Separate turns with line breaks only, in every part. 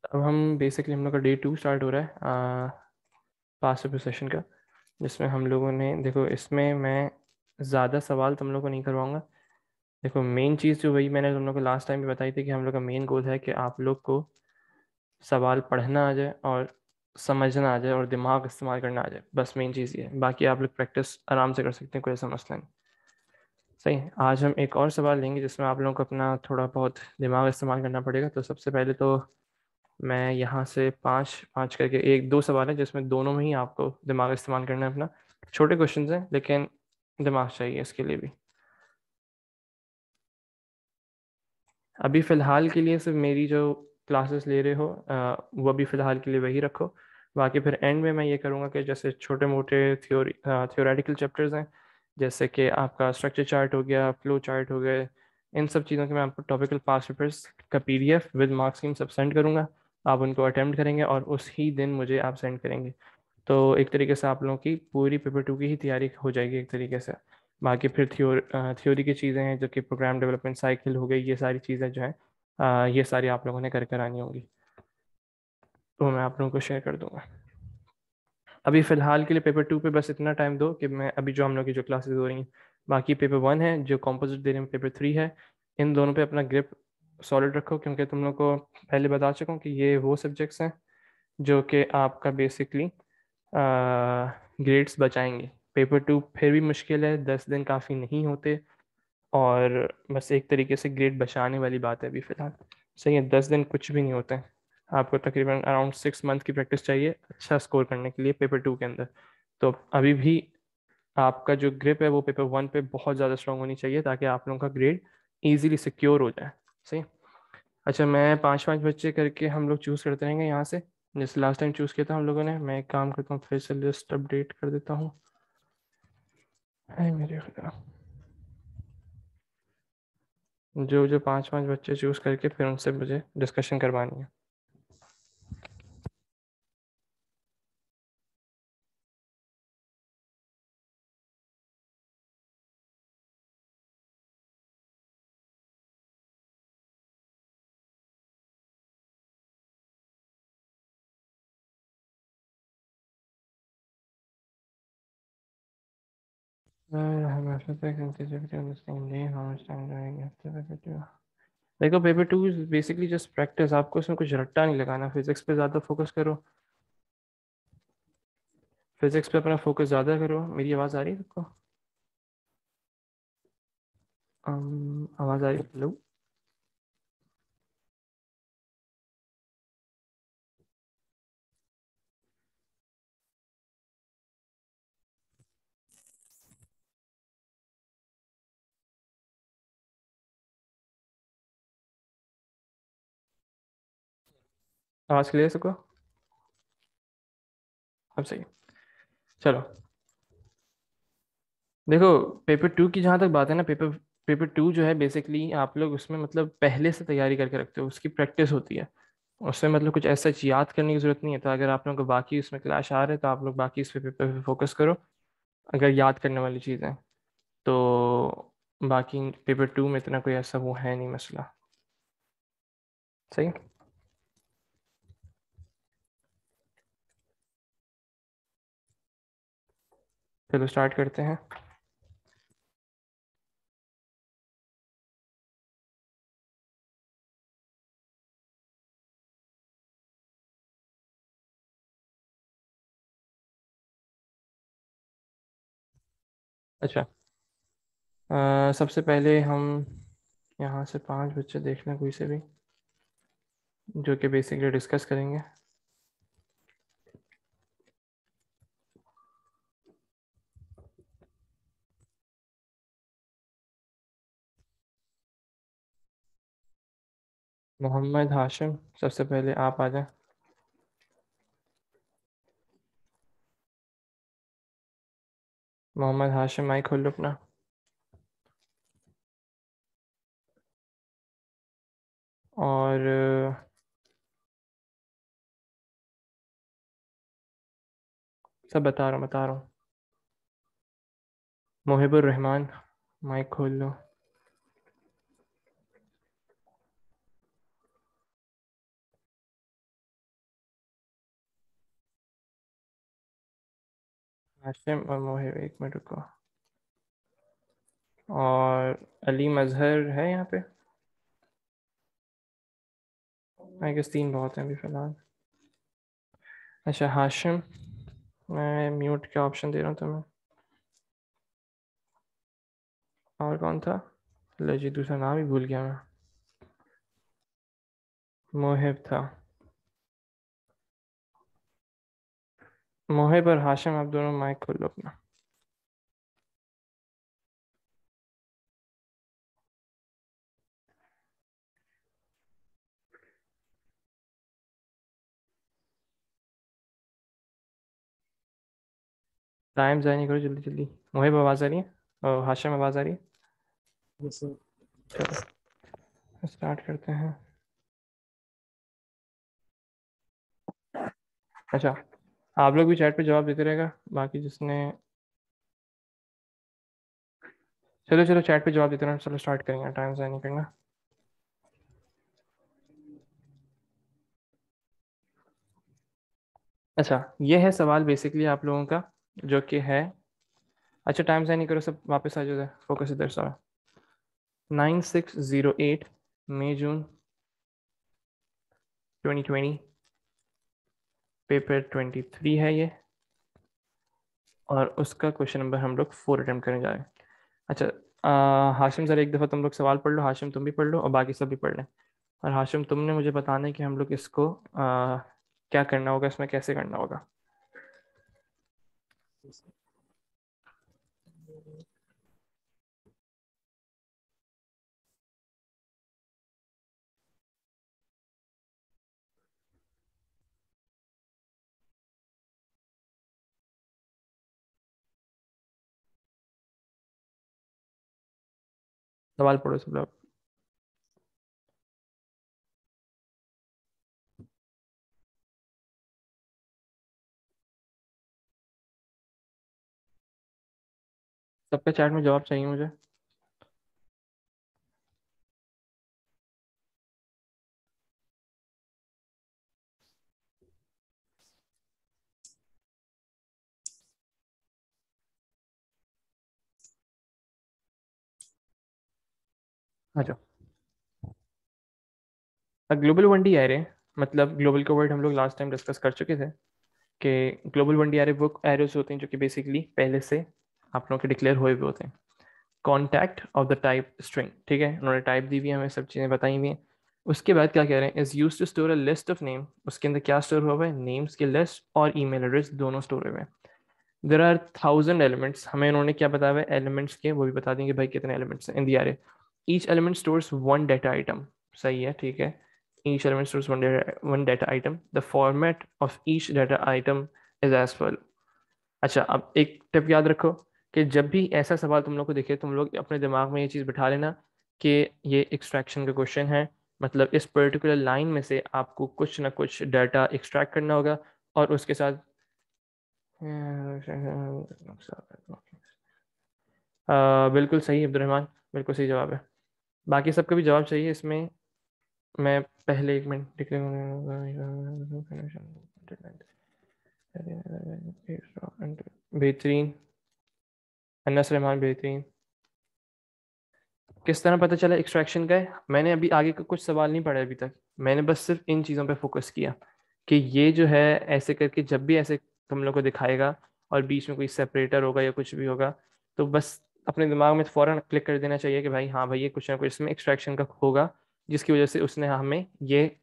अब हम बेसिकली हम लोग का डे 2 स्टार्ट हो रहा है पास्ट पेपर सेशन का, जिसमें हम लोगों ने देखो, इसमें मैं ज़्यादा सवाल तुम लोग को नहीं करवाऊंगा। देखो, मेन चीज़ जो वही मैंने तुम लोग को लास्ट टाइम भी बताई थी कि हम लोग का मेन गोल है कि आप लोग को सवाल पढ़ना आ जाए और समझना आ जाए और दिमाग इस्तेमाल करना आ जाए। बस मेन चीज़ ये है, बाकी आप लोग प्रैक्टिस आराम से कर सकते हैं, कोई ऐसा मसला नहीं। सही। आज हम एक और सवाल लेंगे जिसमें आप लोगों को अपना थोड़ा बहुत दिमाग इस्तेमाल करना पड़ेगा। तो सबसे पहले तो मैं यहाँ से पाँच पाँच करके एक दो सवाल है जिसमें दोनों में ही आपको दिमाग इस्तेमाल करना है अपना। छोटे क्वेश्चंस हैं लेकिन दिमाग चाहिए इसके लिए भी। अभी फ़िलहाल के लिए सिर्फ मेरी जो क्लासेस ले रहे हो वो अभी फ़िलहाल के लिए वही रखो। बाकी फिर एंड में मैं ये करूँगा कि जैसे छोटे मोटे थियोरेटिकल चैप्टर्स हैं, जैसे कि आपका स्ट्रक्चर चार्ट हो गया, फ्लो चार्ट हो गए, इन सब चीज़ों के मैं आपको टॉपिकल पास्ट पेपर्स का पीडीएफ विद मार्क्स स्कीम सब सेंड करूँगा। आप उनको अटेम्प्ट करेंगे और उस ही दिन मुझे आप सेंड करेंगे। तो एक तरीके से आप लोगों की पूरी पेपर 2 की ही तैयारी हो जाएगी एक तरीके से। बाकी फिर थ्योरी की चीज़ें हैं जो कि प्रोग्राम डेवलपमेंट साइकिल हो गई, ये सारी चीज़ें जो हैं ये सारी आप लोगों ने कर कर आनी होंगी, तो मैं आप लोगों को शेयर कर दूंगा। अभी फ़िलहाल के लिए पेपर 2 पे बस इतना टाइम दो कि मैं अभी जो हम लोग की जो क्लासेस हो रही हैं, बाकी पेपर 1 है जो कॉम्पोजिट दे रहे हैं, पेपर 3 है, इन दोनों पे अपना ग्रिप सॉलिड रखो, क्योंकि तुम लोग को पहले बता चुका हूँ कि ये वो सब्जेक्ट्स हैं जो कि आपका बेसिकली ग्रेड्स बचाएंगे। पेपर 2 फिर भी मुश्किल है, 10 दिन काफ़ी नहीं होते, और बस एक तरीके से ग्रेड बचाने वाली बात है अभी फ़िलहाल। सही है, 10 दिन कुछ भी नहीं होते हैं। आपको तकरीबन अराउंड 6 मंथ की प्रैक्टिस चाहिए अच्छा स्कोर करने के लिए पेपर 2 के अंदर। तो अभी भी आपका जो ग्रिप है वो पेपर 1 पे बहुत ज़्यादा स्ट्रांग होनी चाहिए ताकि आप लोगों का ग्रेड ईजिली सिक्योर हो जाए। सही। अच्छा, मैं पाँच पाँच बच्चे करके हम लोग चूज़ करते रहेंगे यहाँ से, जैसे लास्ट टाइम चूज़ किया था हम लोगों ने। मैं एक काम करता हूँ, फिर से लिस्ट अपडेट कर देता हूँ। है मेरे खुदा, जो जो पाँच पाँच बच्चे चूज़ करके फिर उनसे मुझे डिस्कशन करवानी है। देखो, paper 2 is basically just practice, आपको इसमें कुछ रट्टा नहीं लगाना। फिजिक्स पे ज़्यादा फोकस करो, फिजिक्स पे अपना फोकस ज़्यादा करो। मेरी आवाज़ आ रही है सबको? आवाज़ आ रही है? हेलो? आवाज़ क्लियर है सबको? अब सही है। चलो, देखो, पेपर 2 की जहाँ तक बात है ना, पेपर पेपर 2 जो है बेसिकली आप लोग उसमें मतलब पहले से तैयारी करके रखते हो, उसकी प्रैक्टिस होती है। उसमें मतलब कुछ ऐसा याद करने की जरूरत नहीं है। तो अगर आप लोगों को बाकी उसमें क्लैश आ रहे हैं तो आप लोग बाकी इस पे पेपर पे फोकस करो, अगर याद करने वाली चीज़ें। तो बाकी पेपर 2 में इतना कोई ऐसा वो है नहीं मसला। सही। चलो स्टार्ट करते हैं। अच्छा, सबसे पहले हम यहाँ से पांच बच्चे देख लें कोई से भी, जो कि बेसिकली डिस्कस करेंगे। मोहम्मद हाशिम, सबसे पहले आप आ जाएं। मोहम्मद हाशिम, माइक खोल लो अपना। और सब बता रहा हूँ। मोहिबुर रहमान, माइक खोल लो। हाशिम और मोहिब, एक मिनट रुको। और अली मजहर है यहाँ पे? आई गेस 3 बहुत हैं अभी फिलहाल। अच्छा हाशिम, मैं म्यूट का ऑप्शन दे रहा हूँ तुम्हें। और कौन था? लो जी, दूसरा नाम ही भूल गया मैं। मोहिब था। मोहिब और हाशिम, आप दोनों माइक खोलो अपना। टाइम ज़ाया नहीं करो, जल्दी जल्दी। मोहिब आवाज़ आ रही है और हाशिम आवाज़ आ रही है?
जैसे
चलो स्टार्ट करते हैं। अच्छा, आप लोग भी चैट पे जवाब देते रहेगा, बाकी जिसने। चलो चलो चैट पे जवाब देते रहना, चलो स्टार्ट करेंगे, टाइम ज़ाया नहीं करना। अच्छा, ये है सवाल बेसिकली आप लोगों का, जो कि है। अच्छा टाइम ज़ाया नहीं करो, सब वापस आ जाओ, फोकस इधर सारा। 9608 मई जून 2020, पेपर 23 है ये। और उसका क्वेश्चन नंबर हम लोग 4 अटेम्प्ट करने जा रहे हैं। अच्छा, हाशिम ज़रा एक दफ़ा तुम लोग सवाल पढ़ लो, हाशिम तुम भी पढ़ लो और बाकी सब भी पढ़ लें। और हाशिम तुमने मुझे बताना है कि हम लोग इसको क्या करना होगा, इसमें कैसे करना होगा। सवाल पढ़ो सब लोग। सबके चैट में जवाब चाहिए मुझे। आ जाओ। ग्लोबल वनडी एरे, मतलब ग्लोबल का वर्ड हम लोग लास्ट टाइम डिस्कस कर चुके थे कि ग्लोबल वनडी एरे वो एरोस होते हैं जो कि बेसिकली पहले से आप लोगों के डिक्लेयर हुए हुए होते हैं। Contact of the type string, ठीक है, उन्होंने टाइप दी हुई है, हमें सब चीज़ें बताई हुई हैं। उसके बाद क्या कह रहे हैं, is use to store a list of name, उसके अंदर क्या स्टोर हुआ हुआ है, नेम्स की लिस्ट और ईमेल एड्रेस दोनों स्टोर हुए हैं। देर आर 1000 एलिमेंट्स, हमें उन्होंने क्या बताया हुआ है एलिमेंट्स के, वो भी बता देंगे भाई कितने एलिमेंट्स हैं in the array. Each element stores one data item, सही है, ठीक है। Each element stores one data item, the format of each data item is as follow. अच्छा, अब एक टिप याद रखो कि जब भी ऐसा सवाल तुम लोग को दिखे, तुम लोग अपने दिमाग में ये चीज़ बिठा लेना कि ये एक्सट्रैक्शन का क्वेश्चन है। मतलब इस पर्टिकुलर लाइन में से आपको कुछ ना कुछ डाटा एक्सट्रैक्ट करना होगा और उसके साथ बिल्कुल सही अब्दुलरहमान, बिल्कुल सही जवाब है। बाकी सबका भी जवाब चाहिए इसमें। मैं पहले एक मिनट बेहतरीन, अनस रहमान बेहतरीन। किस तरह पता चला एक्सट्रैक्शन का है? मैंने अभी आगे का कुछ सवाल नहीं पढ़ा अभी तक, मैंने बस सिर्फ इन चीज़ों पे फोकस किया कि ये जो है ऐसे करके जब भी ऐसे तुम लोग को दिखाएगा और बीच में कोई सेपरेटर होगा या कुछ भी होगा, तो बस अपने दिमाग में फ़ौरन क्लिक कर देना चाहिए कि भाई हाँ भाई ये कुछ ना कुछ इसमें एक्सट्रैक्शन का होगा, जिसकी वजह से उसने हमें ये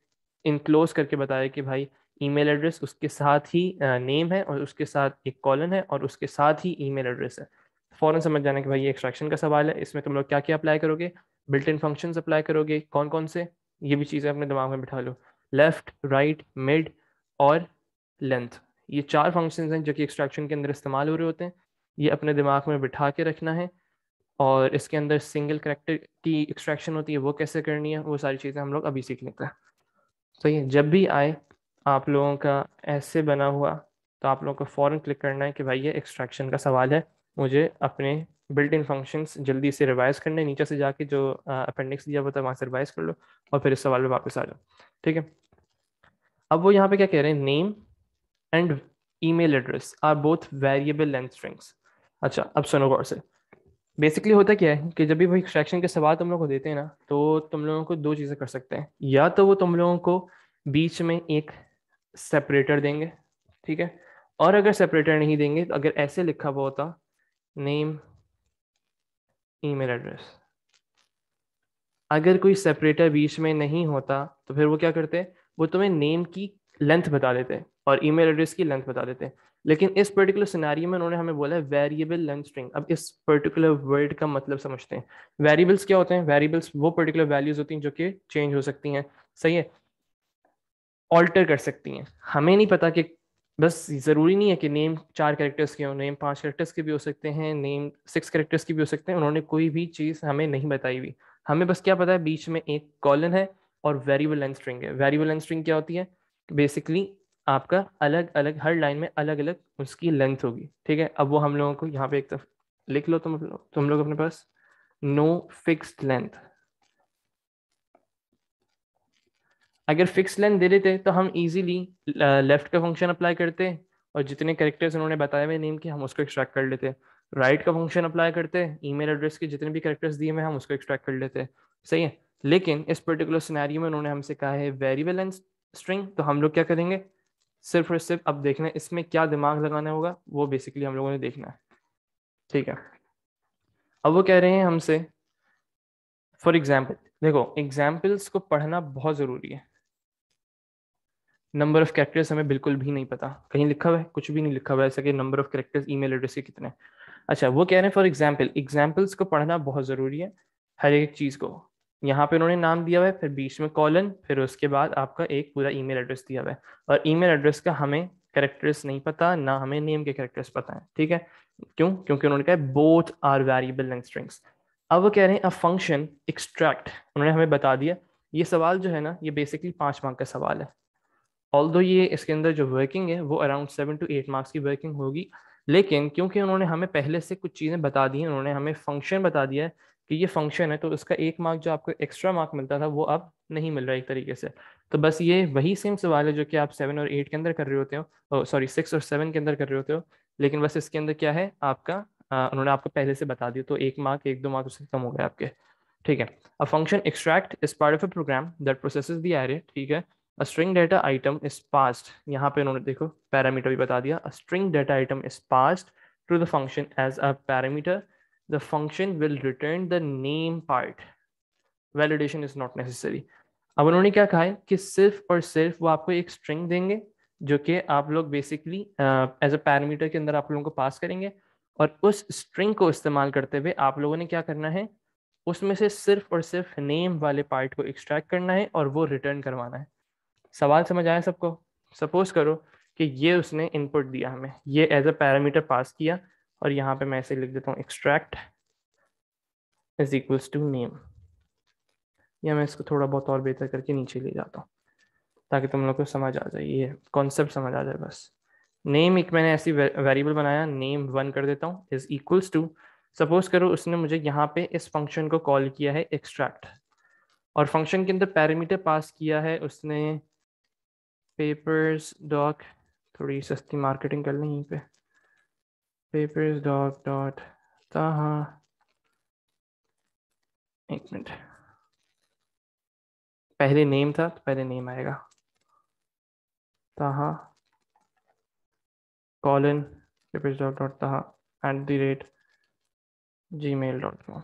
इनक्लोज करके बताया कि भाई ईमेल एड्रेस उसके साथ ही नेम है और उसके साथ एक कॉलन है और उसके साथ ही ईमेल एड्रेस है। फ़ौरन समझ जाना कि भाई ये एक्सट्रैक्शन का सवाल है, इसमें तुम लोग क्या क्या अप्लाई करोगे, बिल्ट इन फंक्शंस अप्लाई करोगे, कौन कौन से, ये भी चीज़ें अपने दिमाग में बिठा लो। लेफ्ट, राइट, मिड और लेंथ, ये 4 फंक्शंस हैं जो कि एक्सट्रैक्शन के अंदर इस्तेमाल हो रहे होते हैं। ये अपने दिमाग में बिठा के रखना है। और इसके अंदर सिंगल करेक्टर की एक्सट्रैक्शन होती है, वो कैसे करनी है, वो सारी चीज़ें हम लोग अभी सीख लेते हैं। सही है, जब भी आए आप लोगों का ऐसे बना हुआ, तो आप लोगों को फ़ौरन क्लिक करना है कि भाई ये एक्सट्रैक्शन का सवाल है, मुझे अपने बिल्ट इन फंक्शंस जल्दी से रिवाइज करने, नीचे से जाके जो अपेंडिक्स दिया हुआ था वहाँ से रिवाइज कर लो और फिर इस सवाल पे वापस आ जाओ। ठीक है, अब वो यहाँ पे क्या कह रहे हैं, name and email address are both variable length strings. अच्छा, अब सुनो गौर से। बेसिकली होता क्या है कि जब भी वो एक्सट्रैक्शन के सवाल तुम लोग को देते हैं ना, तो तुम लोगों को दो चीज़ें कर सकते हैं। या तो वो तुम लोगों को बीच में एक सेपरेटर देंगे, ठीक है। और अगर सेपरेटर नहीं देंगे तो अगर ऐसे लिखा हुआ होता नेम ईमेल एड्रेस, अगर कोई सेपरेटर बीच में नहीं होता तो फिर वो क्या करते हैं, वो तुम्हें नेम की लेंथ बता देते हैं और ईमेल एड्रेस की लेंथ बता देते हैं। लेकिन इस पर्टिकुलर सिनेरियो में उन्होंने हमें बोला है वेरिएबल लेंथ स्ट्रिंग। अब इस पर्टिकुलर वर्ड का मतलब समझते हैं। वेरिएबल्स क्या होते हैं? वेरिएबल्स वो पर्टिकुलर वैल्यूज होती हैं जो कि चेंज हो सकती हैं, सही है, ऑल्टर कर सकती हैं। हमें नहीं पता कि, बस ज़रूरी नहीं है कि नेम 4 कैरेक्टर्स के हो, नेम 5 कैरेक्टर्स के भी हो सकते हैं, नेम 6 कैरेक्टर्स की भी हो सकते हैं। उन्होंने कोई भी चीज़ हमें नहीं बताई हुई। हमें बस क्या पता है, बीच में एक कॉलन है और वेरिएबल लेंथ स्ट्रिंग है। वेरिएबल लेंथ स्ट्रिंग क्या होती है? बेसिकली आपका अलग अलग हर लाइन में अलग अलग उसकी लेंथ होगी, ठीक है। अब वो हम लोगों को यहाँ पे एक तरफ लिख लो, तुम लोग अपने पास नो फिक्स्ड लेंथ। अगर फिक्स लेंथ दे देते तो हम इजीली लेफ्ट का फंक्शन अप्लाई करते और जितने कैरेक्टर्स उन्होंने बताए हुए नेम के हम उसको एक्सट्रैक्ट कर लेते। राइट का फंक्शन अप्लाई करते, ईमेल एड्रेस के जितने भी कैरेक्टर्स दिए हुए हम उसको एक्सट्रैक्ट कर लेते, सही है। लेकिन इस पर्टिकुलर सिनेरियो में उन्होंने हमसे कहा है वेरिएबल लेंथ स्ट्रिंग, तो हम लोग क्या करेंगे, सिर्फ और सिर्फ अब देखना है इसमें क्या दिमाग लगाना होगा, वो बेसिकली हम लोगों ने देखना है, ठीक है। अब वो कह रहे हैं हमसे फॉर एग्जाम्पल, देखो एग्जाम्पल्स को पढ़ना बहुत ज़रूरी है। नंबर ऑफ कैरेक्टर्स हमें बिल्कुल भी नहीं पता, कहीं लिखा हुआ है? कुछ भी नहीं लिखा हुआ है ऐसा कि number of characters email address के कितने हैं। अच्छा, वो कह रहे हैं फॉर एग्जाम्पल, एग्जाम्पल्स को पढ़ना बहुत ज़रूरी है हर एक चीज़ को। यहाँ पे उन्होंने नाम दिया हुआ है, फिर बीच में कॉलन, फिर उसके बाद आपका एक पूरा ईमेल एड्रेस दिया हुआ है। और ईमेल एड्रेस का हमें कैरेक्टर्स नहीं पता, ना हमें नेम के कैरेक्टर्स पता है, ठीक है। क्यों? क्योंकि उन्होंने कहा both are variable length strings. अब वो कह रहे हैं अ फंक्शन एक्सट्रैक्ट, उन्होंने हमें बता दिया। ये सवाल जो है ना, ये बेसिकली 5 मार्क का सवाल है। ऑल्दो ये इसके अंदर जो वर्किंग है वो अराउंड 7 to 8 मार्क्स की वर्किंग होगी। लेकिन क्योंकि उन्होंने हमें पहले से कुछ चीज़ें बता दी हैं, उन्होंने हमें फंक्शन बता दिया है कि ये फंक्शन है, तो उसका 1 मार्क जो आपको एक्स्ट्रा मार्क मिलता था वो अब नहीं मिल रहा है एक तरीके से। तो बस ये वही सेम सवाल है जो कि आप 7 और 8 के अंदर कर रहे होते हो, सॉरी 6 और 7 के अंदर कर रहे होते हो। लेकिन बस इसके अंदर क्या है आपका, उन्होंने आपको पहले से बता दिया, तो 1 मार्क 1-2 मार्क उससे कम हो गए आपके, ठीक है। A function extract is part of a program that processes the array, ठीक है। A string data item is passed, यहाँ पे उन्होंने देखो पैरामीटर भी बता दिया। A string data item is passed to the function as a parameter. The function will return the name part. Validation is not necessary. अब उन्होंने क्या कहा है कि सिर्फ और सिर्फ वो आपको एक स्ट्रिंग देंगे जो कि आप लोग बेसिकली एज अ पैरामीटर के अंदर आप लोगों को पास करेंगे। और उस स्ट्रिंग को इस्तेमाल करते हुए आप लोगों ने क्या करना है, उसमें से सिर्फ और सिर्फ नेम वाले पार्ट को एक्सट्रैक्ट करना है और वो रिटर्न करवाना है। सवाल समझ आया सबको? सपोज करो कि ये उसने इनपुट दिया हमें, ये एज अ पैरामीटर पास किया, और यहाँ पे मैं ऐसे लिख देता हूँ extract is equals to name, या मैं इसको थोड़ा बहुत और बेहतर करके नीचे ले जाता हूँ ताकि तुम लोग को समझ आ जाए, ये कॉन्सेप्ट समझ आ जाए बस। नेम एक मैंने ऐसी वेरिएबल बनाया, नेम 1 कर देता हूँ इज इक्वल्स टू, सपोज करो उसने मुझे यहाँ पे इस फंक्शन को कॉल किया है एक्सट्रैक्ट, और फंक्शन के अंदर पैरामीटर पास किया है उसने पेपर्स डॉक, थोड़ी सस्ती मार्केटिंग कर लें यहीं पे, पेपर्स डॉक डॉट ताहा, एक मिनट, पहले नेम था तो पहले नेम आएगा, ताहा कॉलन पेपर्स डॉक डॉट ताहा @gmail.com,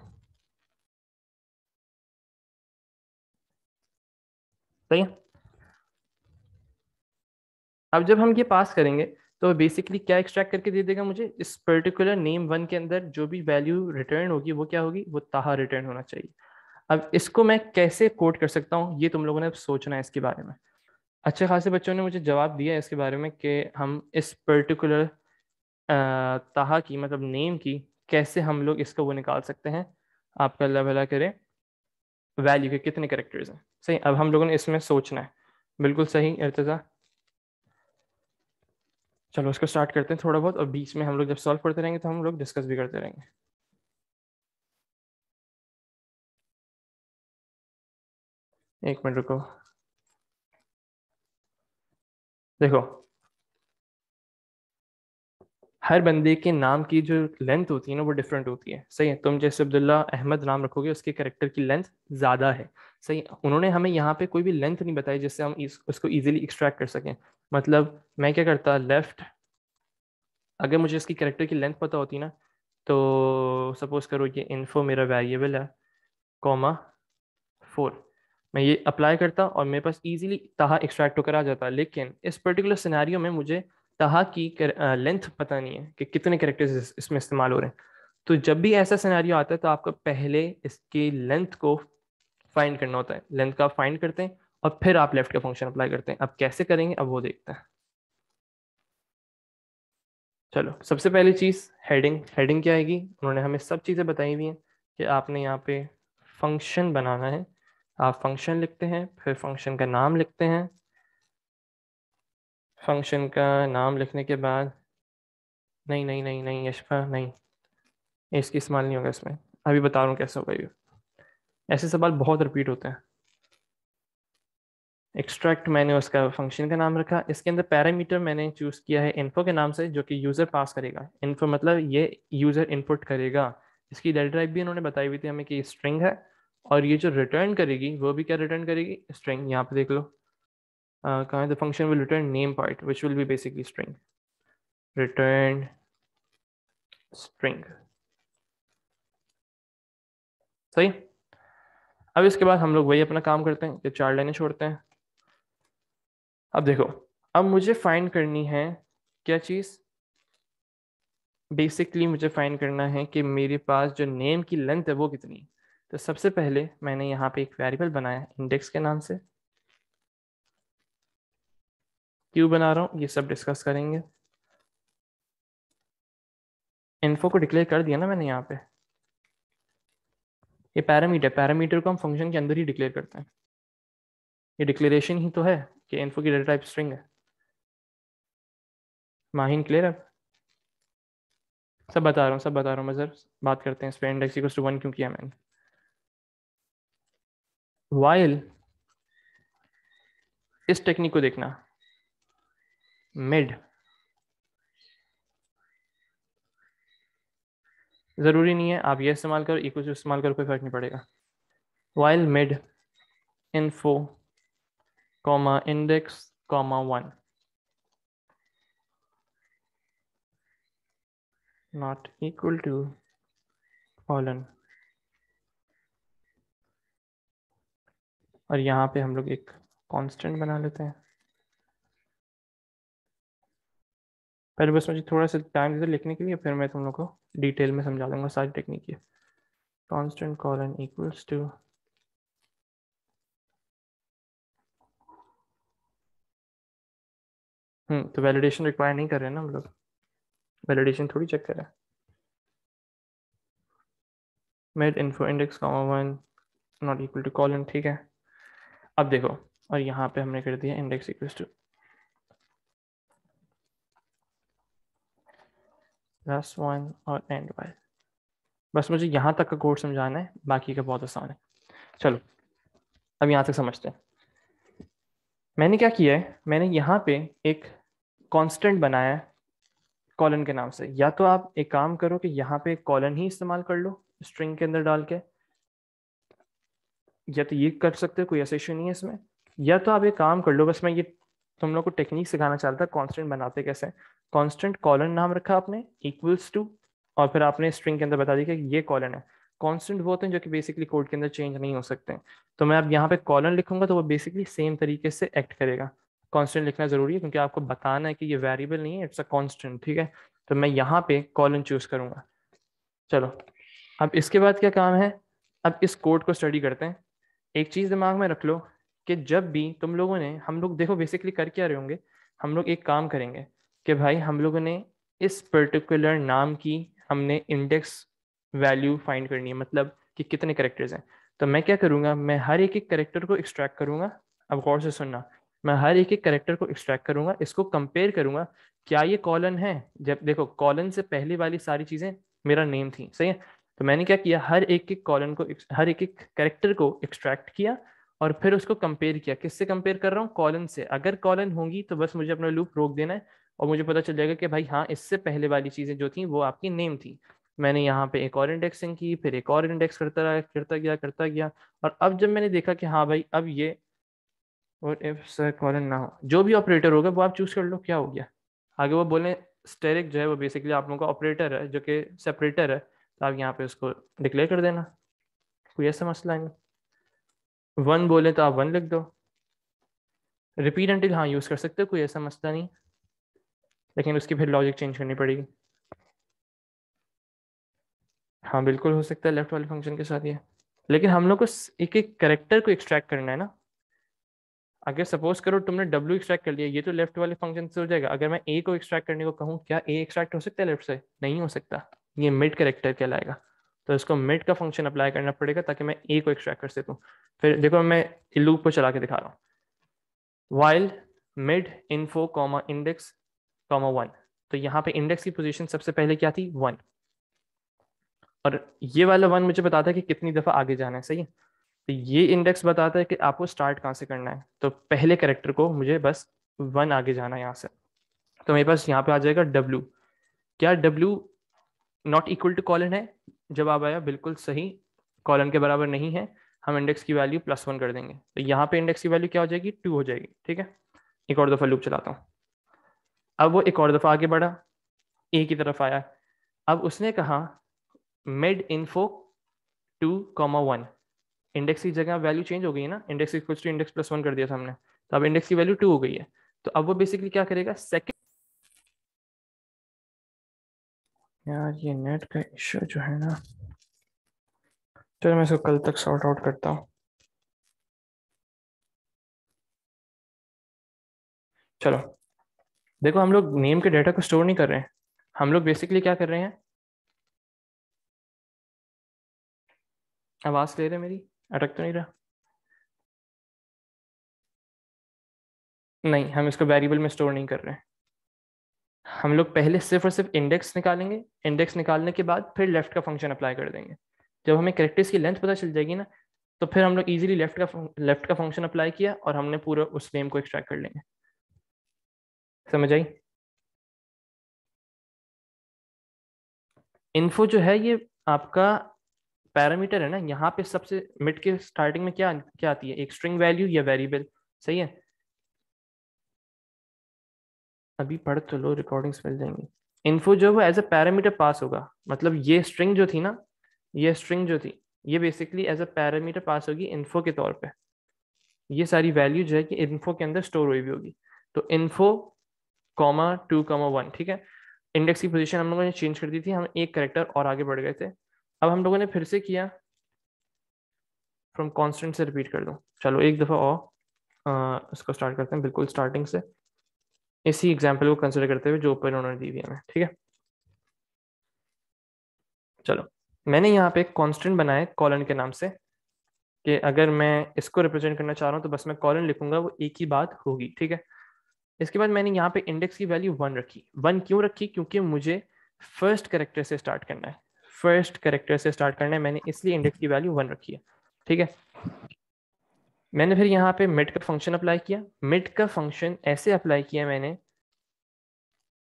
सही है। अब जब हम ये पास करेंगे तो बेसिकली क्या एक्सट्रैक्ट करके दे देगा मुझे, इस पर्टिकुलर नेम 1 के अंदर जो भी वैल्यू रिटर्न होगी वो क्या होगी, वो ताहा रिटर्न होना चाहिए। अब इसको मैं कैसे कोड कर सकता हूँ, ये तुम लोगों ने अब सोचना है इसके बारे में। अच्छे खासे बच्चों ने मुझे जवाब दिया है इसके बारे में कि हम इस पर्टिकुलर ताहा की मतलब नेम की कैसे हम लोग इसको वो निकाल सकते हैं, आपका अल्लाह भला करे, वैल्यू के कितने करेक्टर्स हैं, सही। अब हम लोगों ने इसमें सोचना है, बिल्कुल सही इर्तिजा। चलो इसको स्टार्ट करते हैं थोड़ा बहुत, और बीच में हम लोग जब सॉल्व करते रहेंगे तो हम लोग डिस्कस भी करते रहेंगे। एक मिनट रुको, देखो हर बंदे के नाम की जो लेंथ होती है ना वो डिफरेंट होती है, सही है। तुम जैसे अब्दुल्ला अहमद नाम रखोगे, उसके कैरेक्टर की लेंथ ज़्यादा है, सही है। उन्होंने हमें यहाँ पे कोई भी लेंथ नहीं बताई जिससे हम उसको इजीली एक्सट्रैक्ट कर सकें। मतलब मैं क्या करता, लेफ्ट, अगर मुझे इसकी कैरेक्टर की लेंथ पता होती ना, तो सपोज करो ये इन्फो मेरा वेरिएबल है, कॉमा 4, मैं ये अप्लाई करता और मेरे पास इजीली तहा एक्सट्रैक्ट होकर आ जाता। लेकिन इस पर्टिकुलर सिनेरियो में मुझे तहा की लेंथ पता नहीं है कि कितने कैरेक्टर्स इसमें इस्तेमाल हो रहे हैं। तो जब भी ऐसा सिनेरियो आता है तो आपको पहले इसकी लेंथ को फाइंड करना होता है, लेंथ का फाइंड करते हैं और फिर आप लेफ्ट का फंक्शन अप्लाई करते हैं। अब कैसे करेंगे अब वो देखते हैं। चलो, सबसे पहली चीज़ हेडिंग। हेडिंग क्या आएगी, उन्होंने हमें सब चीज़ें बताई हुई हैं कि आपने यहाँ पे फंक्शन बनाना है। आप फंक्शन लिखते हैं, फिर फंक्शन का नाम लिखते हैं। फंक्शन का नाम लिखने के बाद, नहीं नहीं नहीं नहीं यशफा नहीं, इसकी इस्तेमाल नहीं होगा इसमें, अभी बता रहा हूँ कैसे होगा ये। ऐसे सवाल बहुत रिपीट होते हैं। एक्सट्रैक्ट, मैंने उसका फंक्शन का नाम रखा, इसके अंदर पैरामीटर मैंने चूज किया है इन्फो के नाम से, जो कि यूजर पास करेगा। इन्फो मतलब ये यूजर इनपुट करेगा। इसकी डेटा टाइप भी उन्होंने बताई हुई थी हमें कि स्ट्रिंग है, और ये जो रिटर्न करेगी वो भी क्या रिटर्न करेगी, स्ट्रिंग। यहाँ पे देख लो कहाँ है, the function will return name part which will be basically string, return string, सही। अब इसके बाद हम लोग वही अपना काम करते हैं, ये 4 लाइनें छोड़ते हैं। अब देखो, अब मुझे फाइंड करनी है क्या चीज़, बेसिकली मुझे फाइंड करना है कि मेरे पास जो नेम की लेंथ है वो कितनी है। तो सबसे पहले मैंने यहाँ पे एक वेरिएबल बनाया इंडेक्स के नाम से। क्यों बना रहा हूँ ये सब डिस्कस करेंगे। इन्फो को डिक्लेयर कर दिया ना मैंने यहाँ पे, ये पैरामीटर, पैरामीटर को हम फंक्शन के अंदर ही डिक्लेयर करते हैं। ये डिक्लेरेशन ही तो है कि इन्फो की डेटा टाइप स्ट्रिंग है। माहिन क्लियर अब, सब बता रहा हूँ, सब बता रहा हूँ। मैं सर बात करते हैं इस पर, इंडेक्स इक्वल्स टू 1 क्यों किया मैंने। वाइल, इस टेक्निक को देखना, मिड, जरूरी नहीं है आप ये इस्तेमाल करो, इक्वल इस्तेमाल करो, कोई फर्क नहीं पड़ेगा। While mid info comma index comma 1 not equal to colon, और यहाँ पे हम लोग एक कांस्टेंट बना लेते हैं। पहले बस मुझे थोड़ा सा टाइम दे लिखने के लिए, फिर मैं तुम लोग को डिटेल में समझा दूंगा सारी टेक्निक। ये कांस्टेंट कॉलन इक्वल्स टू, तो वैलिडेशन रिक्वायर नहीं कर रहे हैं ना हम लोग, वैलिडेशन थोड़ी चेक कर रहे हैं। Made info index comma 1 not equal to colon, ठीक है। अब देखो, और यहाँ पे हमने कर दिया इंडेक्स इक्वल्स टू +1 और एंड वाइल। बस मुझे यहाँ तक का कोड समझाना है, बाकी का बहुत आसान है। चलो अब यहाँ तक समझते हैं। मैंने क्या किया है, मैंने यहाँ पे एक कांस्टेंट बनाया है कॉलन के नाम से। या तो आप एक काम करो कि यहाँ पे कॉलन ही इस्तेमाल कर लो स्ट्रिंग के अंदर डाल के, या तो ये कर सकते हो, कोई ऐसा इशू नहीं है इसमें। या तो आप एक काम कर लो, बस मैं ये तुम लोग को टेक्निक सिखाना चाहता था कांस्टेंट बनाते कैसे। कांस्टेंट कॉलन नाम रखा आपने इक्वल्स टू, और फिर आपने स्ट्रिंग के अंदर बता दिया कि ये कॉलन है। कांस्टेंट वो होते हैं जो कि बेसिकली कोड के अंदर चेंज नहीं हो सकते हैं। तो मैं अब यहाँ पे कॉलन लिखूंगा तो वो बेसिकली सेम तरीके से एक्ट करेगा। कांस्टेंट लिखना जरूरी है क्योंकि आपको बताना है कि ये वेरिएबल नहीं है, इट्स अ कांस्टेंट, ठीक है। तो मैं यहाँ पे कॉलन चूज करूंगा। चलो, अब इसके बाद क्या काम है, अब इस कोड को स्टडी करते हैं। एक चीज़ दिमाग में रख लो कि जब भी तुम लोगों ने, हम लोग देखो बेसिकली कर क्या रहे होंगे, हम लोग एक काम करेंगे कि भाई हम लोगों ने इस पर्टिकुलर नाम की हमने इंडेक्स वैल्यू फाइंड करनी है, मतलब कि कितने करेक्टर्स हैं। तो मैं क्या करूँगा, मैं हर एक एक करेक्टर को एक्सट्रैक्ट करूँगा। अब गौर से सुनना, मैं हर एक एक करेक्टर को एक्सट्रैक्ट करूँगा, इसको कंपेयर करूँगा, क्या ये कॉलन है। जब देखो कॉलन से पहले वाली सारी चीज़ें मेरा नेम थी, सही है। तो मैंने क्या किया, हर एक एक कॉलन को, हर एक एक कैरेक्टर को एक्सट्रैक्ट किया और फिर उसको कंपेयर किया। किससे कंपेयर कर रहा हूँ, कॉलन से। अगर कॉलन होंगी तो बस मुझे अपना लूप रोक देना है, और मुझे पता चल जाएगा कि भाई हाँ इससे पहले वाली चीज़ें जो थी वो आपकी नेम थी। मैंने यहाँ पे एक और इंडेक्सिंग की, फिर एक और इंडेक्स करता गया। और अब जब मैंने देखा कि हाँ भाई अब ये, और इफ कॉलन ना हो, जो भी ऑपरेटर होगा वो आप चूज कर लो, क्या हो गया आगे। वो बोले स्टेरिक जो है वो बेसिकली आप लोगों का ऑपरेटर है जो कि सेपरेटर है, तो आप यहाँ पे उसको डिक्लेयर कर देना, कोई ऐसा मसला नहीं। वन बोले तो आप वन लिख दो। रिपीट एंटिल हाँ यूज़ कर सकते हो, कोई ऐसा मसला नहीं, लेकिन उसकी फिर लॉजिक चेंज करनी पड़ेगी। हाँ बिल्कुल हो सकता है लेफ्ट वाले फंक्शन के साथ ये, लेकिन हम लोग को एक एक करेक्टर को एक्सट्रैक्ट करना है ना। अगर सपोज करो तुमने डब्ल्यू एक्सट्रैक्ट कर लिया, ये तो लेफ्ट वाले फंक्शन से हो जाएगा। अगर मैं ए को एक्सट्रैक्ट करने को कहूँ, क्या ए एक्सट्रैक्ट हो सकता है लेफ्ट से? नहीं हो सकता, ये मिड करेक्टर कहलाएगा। तो इसको मिड का फंक्शन अप्लाई करना पड़ेगा ताकि मैं ए को एक्सट्रैक्ट कर सकूँ। फिर देखो मैं लूप को चला के दिखा रहा हूँ। While mid info comma index comma one, तो यहाँ पे इंडेक्स की पोजीशन सबसे पहले क्या थी? वन। और ये वाला वन मुझे बताता है कि कितनी दफ़ा आगे जाना है, सही है। तो ये इंडेक्स बताता है कि आपको स्टार्ट कहाँ से करना है। तो पहले कैरेक्टर को मुझे बस वन आगे जाना है यहाँ से। तो मेरे पास यहाँ पे आ जाएगा डब्ल्यू। क्या W not equal to colon है? जवाब आया बिल्कुल सही, कॉलन के बराबर नहीं है। हम इंडेक्स की वैल्यू +1 कर देंगे, तो यहाँ पे इंडेक्स की वैल्यू क्या हो जाएगी? 2 हो जाएगी। ठीक है, एक और दफ़ा लूप चलाता हूँ। अब वो एक और दफ़ा आगे बढ़ा, ए की तरफ आया। अब उसने कहा मिड इन्फो 2,1, इंडेक्स की जगह वैल्यू चेंज हो गई है ना, इंडेक्स इक्वल्स टू इंडेक्स +1 कर दिया था हमने, तो अब इंडेक्स की वैल्यू 2 हो गई है। तो अब वो बेसिकली क्या करेगा? सेकंड, यार ये नेट का इशू जो है ना, चलो मैं इसको कल तक सॉर्ट आउट करता हूँ। चलो देखो, हम लोग नेम के डाटा को स्टोर नहीं कर रहे हैं, हम लोग बेसिकली क्या कर रहे हैं? आवाज़ ले रहे मेरी? अटक तो नहीं रहा? नहीं, हम इसको वेरिएबल में स्टोर नहीं कर रहे हैं। हम लोग पहले सिर्फ और सिर्फ इंडेक्स निकालेंगे, इंडेक्स निकालने के बाद फिर लेफ्ट का फंक्शन अप्लाई कर देंगे। जब हमें कैरेक्टर्स की लेंथ पता चल जाएगी ना, तो फिर हम लोग इजीली लेफ्ट का फंक्शन अप्लाई किया और हमने पूरा उस नेम को एक्सट्रैक्ट कर लेंगे। समझ आई? इन्फो जो है ये आपका पैरामीटर है ना, यहाँ पे सबसे मिड के स्टार्टिंग में क्या क्या आती है? एक स्ट्रिंग वैल्यू या वेरिएबल, सही है। अभी पढ़ तो लो, रिकॉर्डिंग्स मिल जाएंगी। इन्फो जो है वो एज अ पैरामीटर पास होगा, मतलब ये स्ट्रिंग जो थी ना, ये स्ट्रिंग जो थी ये basically as a parameter pass होगी इन्फो के तौर पे। ये सारी वैल्यू जो है कि इन्फो के अंदर स्टोर हुई भी होगी। तो इन्फो कॉमा 2,1, ठीक है। इंडेक्स की पोजीशन हम लोगों ने चेंज कर दी थी, हम एक करेक्टर और आगे बढ़ गए थे। अब हम लोगों ने फिर से किया, फ्रॉम कांस्टेंट से रिपीट कर दूं। चलो एक दफ़ा और इसको स्टार्ट करते हैं बिल्कुल स्टार्टिंग से, इसी एग्जाम्पल को कंसिडर करते हुए जो ऊपर उन्होंने दी हुई है हमें, ठीक है। चलो मैंने यहाँ पे एक कांस्टेंट बनाया है कॉलन के नाम से, कि अगर मैं इसको रिप्रेजेंट करना चाह रहा हूँ तो बस मैं कॉलन लिखूंगा, वो एक ही बात होगी, ठीक है। इसके बाद मैंने यहाँ पे इंडेक्स की वैल्यू 1 रखी। 1 क्यों रखी? क्योंकि मुझे फर्स्ट करेक्टर से स्टार्ट करना है, फर्स्ट करेक्टर से स्टार्ट करना है, मैंने इसलिए इंडेक्स की वैल्यू 1 रखी है, ठीक है। मैंने फिर यहाँ पे मिड का फंक्शन अप्लाई किया। मिड का फंक्शन ऐसे अप्लाई किया मैंने,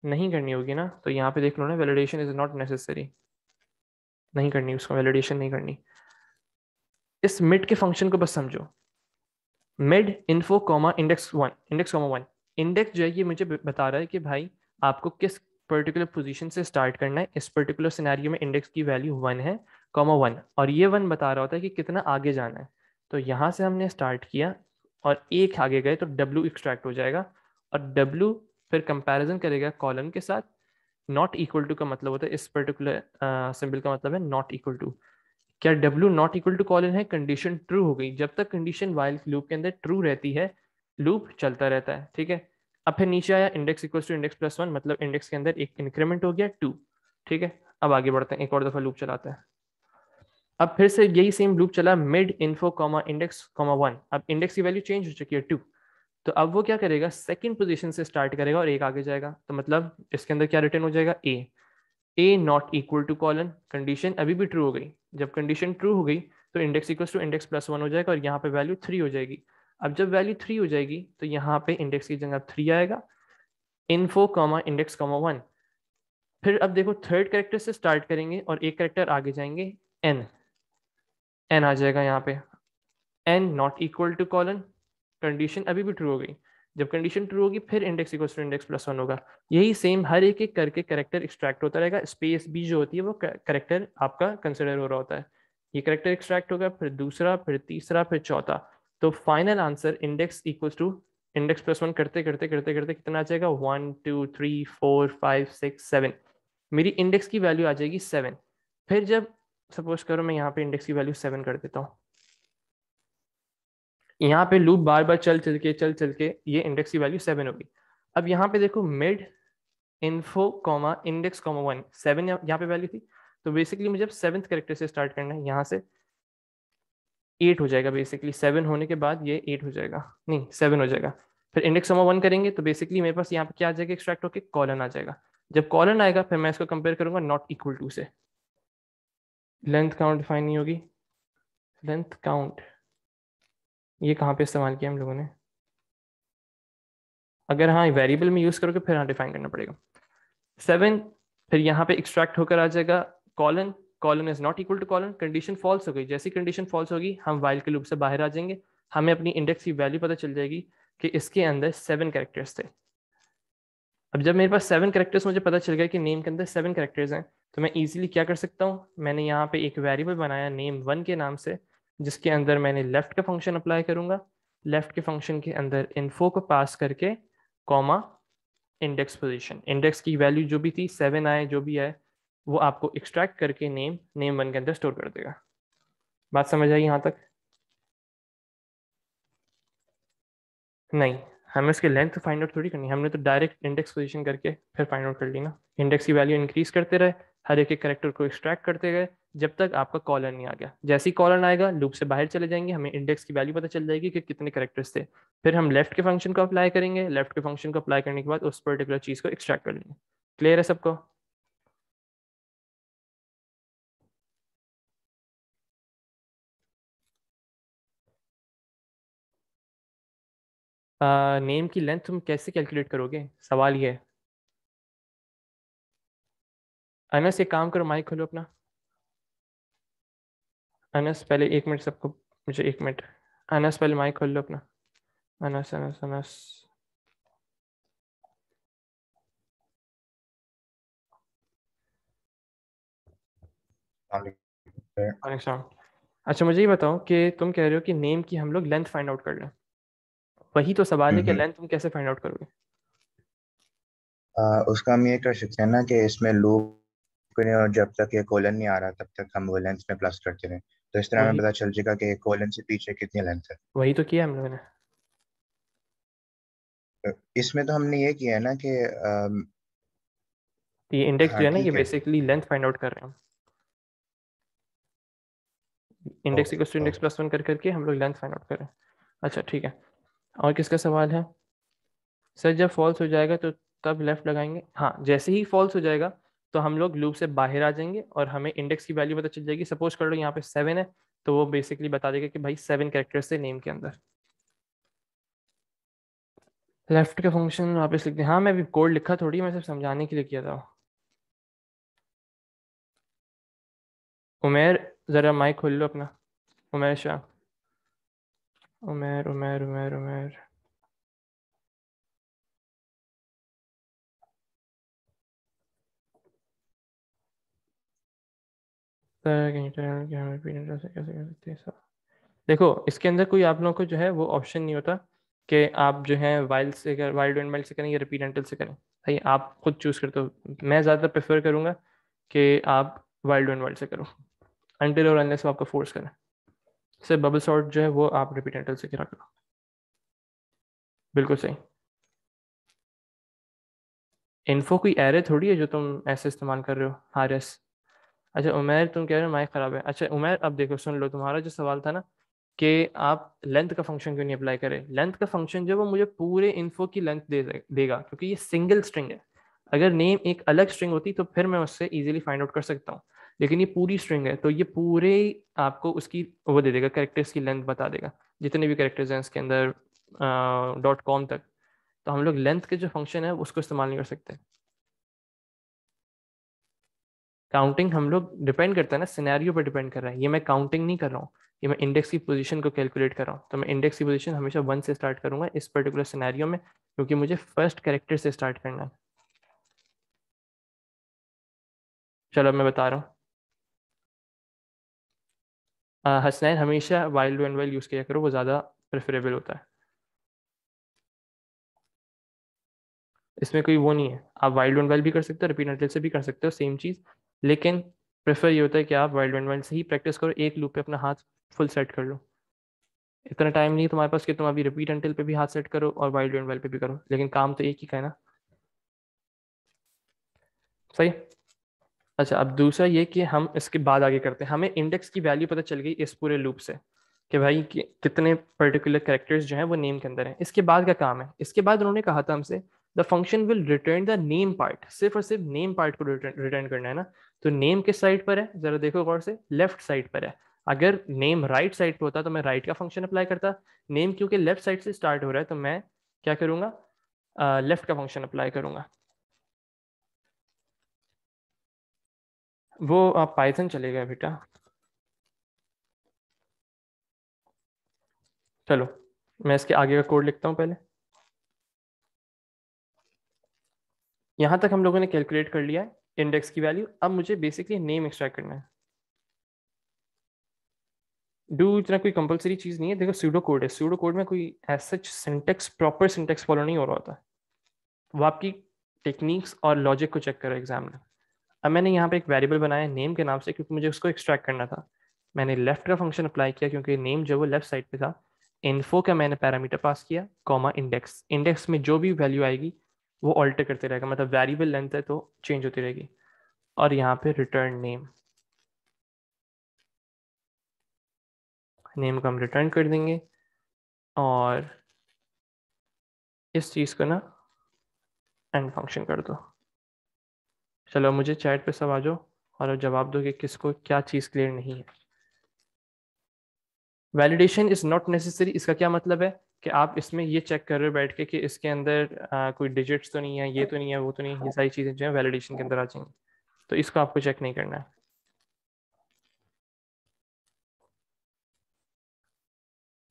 नहीं करनी होगी ना, तो यहाँ पे देख लो ना, वैलिडेशन इज नॉट नेसेसरी, नहीं करनी, उसको वैलिडेशन नहीं करनी। इस मिड के फंक्शन को बस समझो, mid info comma index 1, index comma 1। Index जो है ये मुझे बता रहा है कि भाई आपको किस पर्टिकुलर पोजीशन से स्टार्ट करना है। इस पर्टिकुलर सिनेरियो में इंडेक्स की वैल्यू 1 है, कॉमा 1, और ये 1 बता रहा होता है कि कितना आगे जाना है। तो यहाँ से हमने स्टार्ट किया और एक आगे गए तो डब्ल्यू एक्सट्रैक्ट हो जाएगा, और डब्ल्यू फिर कंपैरिजन करेगा कॉलम के साथ। नॉट इक्वल टू का मतलब होता है, इस पर्टिकुलर सिंबल का मतलब है नॉट इक्वल टू। क्या W not equal to colon है? कंडीशन ट्रू हो गई। जब तक कंडीशन वाइल लूप के अंदर ट्रू रहती है लूप चलता रहता है, ठीक है। अब फिर नीचे आया इंडेक्स इक्वल टू इंडेक्स +1, मतलब इंडेक्स के अंदर एक इंक्रीमेंट हो गया 2, ठीक है। अब आगे बढ़ते हैं, एक और दफा लूप चलाते हैं। अब फिर से यही सेम लूप चला, mid info comma index comma 1। अब इंडेक्स की वैल्यू चेंज हो चुकी है 2, तो अब वो क्या करेगा? सेकंड पोजीशन से स्टार्ट करेगा और एक आगे जाएगा। तो मतलब इसके अंदर क्या रिटर्न हो जाएगा? A not equal to colon, condition अभी भी ट्रू हो गई। जब कंडीशन ट्रू हो गई तो इंडेक्स इक्वल टू इंडेक्स +1 हो जाएगा और यहाँ पे वैल्यू 3 हो जाएगी। अब जब वैल्यू 3 हो जाएगी तो यहाँ पे इंडेक्स की जगह 3 आएगा, इन्फो कॉमा इंडेक्स कॉमा 1। फिर अब देखो थर्ड कैरेक्टर से स्टार्ट करेंगे और एक कैरेक्टर आगे जाएंगे, एन। एन आ जाएगा यहाँ पे, n not equal to colon, condition अभी भी ट्रू हो गई। जब कंडीशन ट्रू होगी फिर index equal to index plus 1 होगा। यही सेम हर एक एक करके कैरेक्टर एक्सट्रैक्ट होता रहेगा। स्पेस भी जो होती है वो कैरेक्टर आपका कंसिडर हो रहा होता है। ये कैरेक्टर एक्सट्रैक्ट होगा, फिर दूसरा, फिर तीसरा, फिर चौथा। तो final answer index equal to index plus 1 करते करते करते करते कितना आ जाएगा, 1 2 3 4 5 6 7। मेरी इंडेक्स की वैल्यू आ जाएगी 7। फिर जब सपोज करो मैं यहाँ पे इंडेक्स की वैल्यू 7 कर देता हूँ, यहाँ पे लूप बार बार चल चल के ये इंडेक्स की वैल्यू 7 होगी। अब यहाँ पे देखो mid info comma index comma 1, 7 यहाँ पे वैल्यू थी। तो बेसिकली मुझे अब 7th कैरेक्टर से स्टार्ट करना है, यहाँ से 8 हो जाएगा। बेसिकली 7 होने के बाद ये 8 हो जाएगा, नहीं 7 हो जाएगा। फिर इंडेक्स कॉमा 1 करेंगे तो बेसिकली मेरे पास यहाँ पे क्या आ जाएगा, एक्सट्रैक्ट होकर कॉलन आ जाएगा। जब कॉलन आएगा फिर मैं इसको कंपेयर करूंगा नॉट इक्वल टू से। लेंथ काउंट डिफाइन नहीं होगी, लेंथ काउंट ये कहाँ पे इस्तेमाल किया हम लोगों ने, अगर हाँ वेरिएबल में यूज करोगे फिर हाँ डिफाइन करना पड़ेगा। 7 फिर यहाँ पे एक्सट्रैक्ट होकर आ जाएगा colon, colon is not equal to colon, condition false हो गई। जैसी कंडीशन फॉल्स होगी हम वाइल के लूप से बाहर आ जाएंगे, हमें अपनी इंडेक्स की वैल्यू पता चल जाएगी कि इसके अंदर 7 कैरेक्टर्स थे। अब जब मेरे पास 7 कैरेक्टर्स मुझे पता चल गया कि नेम के अंदर 7 कैरेक्टर्स हैं, तो मैं इजीली क्या कर सकता हूँ, मैंने यहाँ पे एक वेरिएबल बनाया नेम 1 के नाम से, जिसके अंदर मैंने लेफ्ट का फंक्शन अप्लाई करूंगा। लेफ्ट के फंक्शन के अंदर इन्फो को पास करके कॉमा इंडेक्स पोजीशन, इंडेक्स की वैल्यू जो भी थी 7 आए जो भी आए वो आपको एक्सट्रैक्ट करके नेम 1 के अंदर स्टोर कर देगा। बात समझ आई यहाँ तक? नहीं, हमें उसकी लेंथ फाइंड आउट थोड़ी करनी, हमने तो डायरेक्ट इंडेक्स पोजीशन करके फिर फाइंड आउट कर ली ना। इंडेक्स की वैल्यू इंक्रीज करते रहे, हर एक एक करेक्टर को एक्सट्रैक्ट करते गए जब तक आपका कॉलर नहीं आ गया। जैसे ही कॉलर आएगा लूप से बाहर चले जाएंगे, हमें इंडेक्स की वैल्यू पता चल जाएगी कि कितने करेक्टर्स थे। फिर हम लेफ्ट के फंक्शन को अप्लाई करेंगे, लेफ्ट के फंक्शन को अप्लाई करने के बाद उस पर्टिकुलर चीज़ को एक्सट्रैक्ट कर लेंगे। क्लियर है सबको? नेम की लेंथ तुम कैसे कैलकुलेट करोगे, सवाल ये है। अनस एक काम करो, माइक खोलो अपना। अनस पहले 1 मिनट सबको, मुझे 1 मिनट। अनस पहले माइक खोल लो अपना। अनस अनस अनस। वालेकुम। अच्छा मुझे ये बताओ कि तुम कह रहे हो कि नेम की हम लोग लेंथ फाइंड आउट कर लें, वही तो सवाल है कि
हम्म
लेंथ तुम कैसे फाइंड आउट करोगे?
उसका हम ये कर सकते हैं ना कि इसमें लूप करें और जब तक ये कोलन नहीं आ रहा तब तक हम वो लेंथ में प्लस करते रहें। तो इस तरह हमें
वही
पता चल जाएगा कि कोलन से पीछे कितनी लेंथ है।
वही तो किया हम लोगों ने।
इसमें तो हमने ये किया है ना कि
ये इंडेक्स जो
हाँ
है ना, ये
ठीक है।
बेसिकली लेंथ फाइंड आउट कर रहे हैं हम। Index
okay
equals to index
okay.
Plus 1 कर करके हम लोग लेंथ फाइंड आउट कर रहे हैं। अच्छा ठीक है, और किसका सवाल है? सर जब फॉल्स हो जाएगा तो तब लेफ्ट लगाएंगे। हाँ, जैसे ही फॉल्स हो जाएगा तो हम लोग लूप से बाहर आ जाएंगे और हमें इंडेक्स की वैल्यू पता चल जाएगी। सपोज कर लो यहाँ पे 7 है, तो वो बेसिकली बता देगा कि भाई 7 कैरेक्टर्स थे नेम के अंदर। लेफ्ट के फंक्शन वापस लिख दें। हाँ मैं अभी कोड लिखा थोड़ी, मैं सिर्फ समझाने के लिए किया था। उमेर ज़रा माइक खोल लो अपना। उमेर शाह, उमेर उमेर उमेर उमेर। सर कैसे कर सकते हैं सर? देखो इसके अंदर कोई आप लोगों को जो है वो ऑप्शन नहीं होता कि आप जो है वाइल्ड से कर, वाइल्ड एंड वाइल्ड से करें या रिपीट एंटल से करें। भाई आप खुद चूज करते हो। मैं ज़्यादा प्रेफर करूंगा कि आप वाइल्ड एंड वाइल्ड से करो, अनटिल और अनलेस वो आपको फोर्स करें। सिर्फ बबल सॉर्ट जो है वो आप रिपीट एंटल से करा करो। बिल्कुल सही। इन्फो कोई एरे थोड़ी है जो तुम ऐसे इस्तेमाल कर रहे हो, हारिस। अच्छा उमेर तुम कह रहे हो माइक खराब है। अच्छा उमेर अब देखो सुन लो, तुम्हारा जो सवाल था ना कि आप लेंथ का फंक्शन क्यों नहीं अप्लाई करें। लेंथ का फंक्शन जो वो मुझे पूरे इन्फो की लेंथ देगा, क्योंकि ये सिंगल स्ट्रिंग है। अगर नेम एक अलग स्ट्रिंग होती तो फिर मैं उससे इजीली फाइंड आउट कर सकता हूँ, लेकिन ये पूरी स्ट्रिंग है तो ये पूरे आपको उसकी वो दे देगा, कैरेक्टर्स की लेंथ बता देगा जितने भी कैरेक्टर्स हैं इसके अंदर, .com तक। तो हम लोग लेंथ के जो फंक्शन है उसको इस्तेमाल नहीं कर सकते। काउंटिंग हम लोग डिपेंड करता है ना, सिनेरियो पर डिपेंड कर रहा है। ये मैं काउंटिंग नहीं कर रहा हूँ, ये मैं इंडेक्स की पोजीशन को कैलकुलेट कर रहा हूँ। तो मैं इंडेक्स की पोजीशन हमेशा 1 से स्टार्ट करूंगा इस पर्टिकुलर सिनेरियो में, क्योंकि मुझे फर्स्ट कैरेक्टर से स्टार्ट करना है। चलो मैं बता रहा हूँ। हसनैन हमेशा वाइल्ड एंड वाइल्ड यूज़ किया करो, वो ज़्यादा प्रेफरेबल होता है। इसमें कोई वो नहीं है, आप वाइल्ड एंड वाइल्ड भी कर सकते हो, रिपीट अनटिल से भी कर सकते हो, सेम चीज़। लेकिन प्रेफर ये होता है कि आप वाइल्ड एंड वाइल्ड से ही प्रैक्टिस करो, एक लूप पे अपना हाथ फुल सेट कर लो। इतना टाइम नहीं है तुम्हारे पास कि तुम अभी रिपीट अनटिल पे भी हाथ सेट करो और वाइल्ड एंड वाइल्ड पे भी करो, लेकिन काम तो एक ही का है ना। सही। अच्छा, अब दूसरा ये कि हम इसके बाद आगे करते हैं। हमें इंडेक्स की वैल्यू पता चल गई इस पूरे लूप से कि भाई कितने पर्टिकुलर कैरेक्टर्स जो हैं वो नेम के अंदर हैं। इसके बाद का काम है, इसके बाद उन्होंने कहा था हमसे the function will return the name part, सिर्फ और सिर्फ नेम पार्ट को रिटर्न करना है ना। तो नेम किस साइड पर है, जरा देखो गौर से, लेफ्ट साइड पर है। अगर नेम राइट साइड पे होता तो मैं राइट का फंक्शन अप्लाई करता। नेम क्योंकि लेफ्ट साइड से स्टार्ट हो रहा है तो मैं क्या करूंगा, लेफ्ट का फंक्शन अप्लाई करूंगा। वो आप पाइथन चलेगा बेटा। चलो मैं इसके आगे का कोड लिखता हूँ पहले। यहाँ तक हम लोगों ने कैलकुलेट कर लिया है इंडेक्स की वैल्यू। अब मुझे बेसिकली नेम एक्सट्रैक्ट करना है। डू इतना कोई कंपलसरी चीज़ नहीं है, देखो सूडो कोड है, सूडो कोड में कोई ऐसा सिंटेक्स, प्रॉपर सिंटेक्स फॉलो नहीं हो रहा होता। वो आपकी टेक्निक्स और लॉजिक को चेक करो एग्जाम में। अब मैंने यहाँ पे एक वेरिएबल बनाया नेम के नाम से, क्योंकि मुझे उसको एक्सट्रैक्ट करना था। मैंने लेफ्ट का फंक्शन अप्लाई किया क्योंकि नेम जो वो लेफ्ट साइड पे था। इन्फो का मैंने पैरामीटर पास किया, कॉमा इंडेक्स, इंडेक्स में जो भी वैल्यू आएगी वो ऑल्टर करते रहेगा, मतलब वेरिएबल लेंथ है तो चेंज होती रहेगी। और यहाँ पे रिटर्न नेम, नेम को हम रिटर्न कर देंगे। और इस चीज़ को ना एंड फंक्शन कर दो। चलो मुझे चैट पे सब आ जाओ और अब जवाब दो कि किसको क्या चीज़ क्लियर नहीं है। वैलिडेशन इज नॉट नेसेसरी, इसका क्या मतलब है कि आप इसमें ये चेक कर रहे हो बैठ के कि इसके अंदर कोई डिजिट्स तो नहीं है, ये तो नहीं है, वो तो नहीं है, ये सारी चीज़ें जो है वैलिडेशन के अंदर आ जाएंगी, तो इसको आपको चेक नहीं करना है।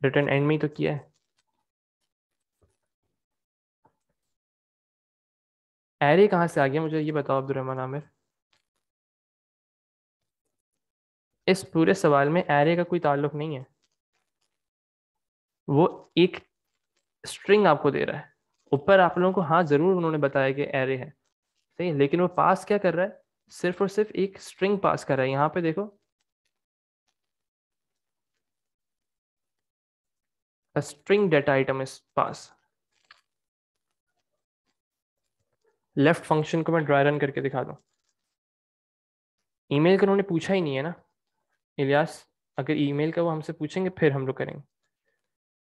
रिटर्न एंड में ही तो किया है। एरे कहाँ से आ गया मुझे ये बताओ अब्दुलरहमान आमिर। इस पूरे सवाल में एरे का कोई ताल्लुक नहीं है। वो एक स्ट्रिंग आपको दे रहा है, ऊपर आप लोगों को हाँ जरूर उन्होंने बताया कि एरे है, सही है, लेकिन वो पास क्या कर रहा है, सिर्फ और सिर्फ एक स्ट्रिंग पास कर रहा है। यहाँ पे देखो, a string data item is pass। Left function को मैं ड्राई रन करके दिखा दूं। ईमेल का उन्होंने पूछा ही नहीं है ना इलियास, अगर ईमेल का वो हमसे पूछेंगे फिर हम लोग करेंगे।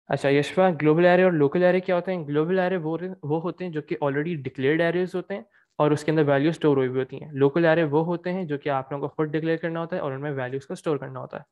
अच्छा यशवा, ग्लोबल एरे और लोकल एरे क्या होते हैं? ग्लोबल एरे वो होते हैं जो कि ऑलरेडी डिक्लेयर्ड एरेज होते हैं और उसके अंदर वैल्यू स्टोर हुई भी होती हैं। लोकल एरे वो होते हैं जो कि आप लोगों को खुद डिक्लेयर करना होता है और उनमें वैल्यूज को स्टोर करना होता है।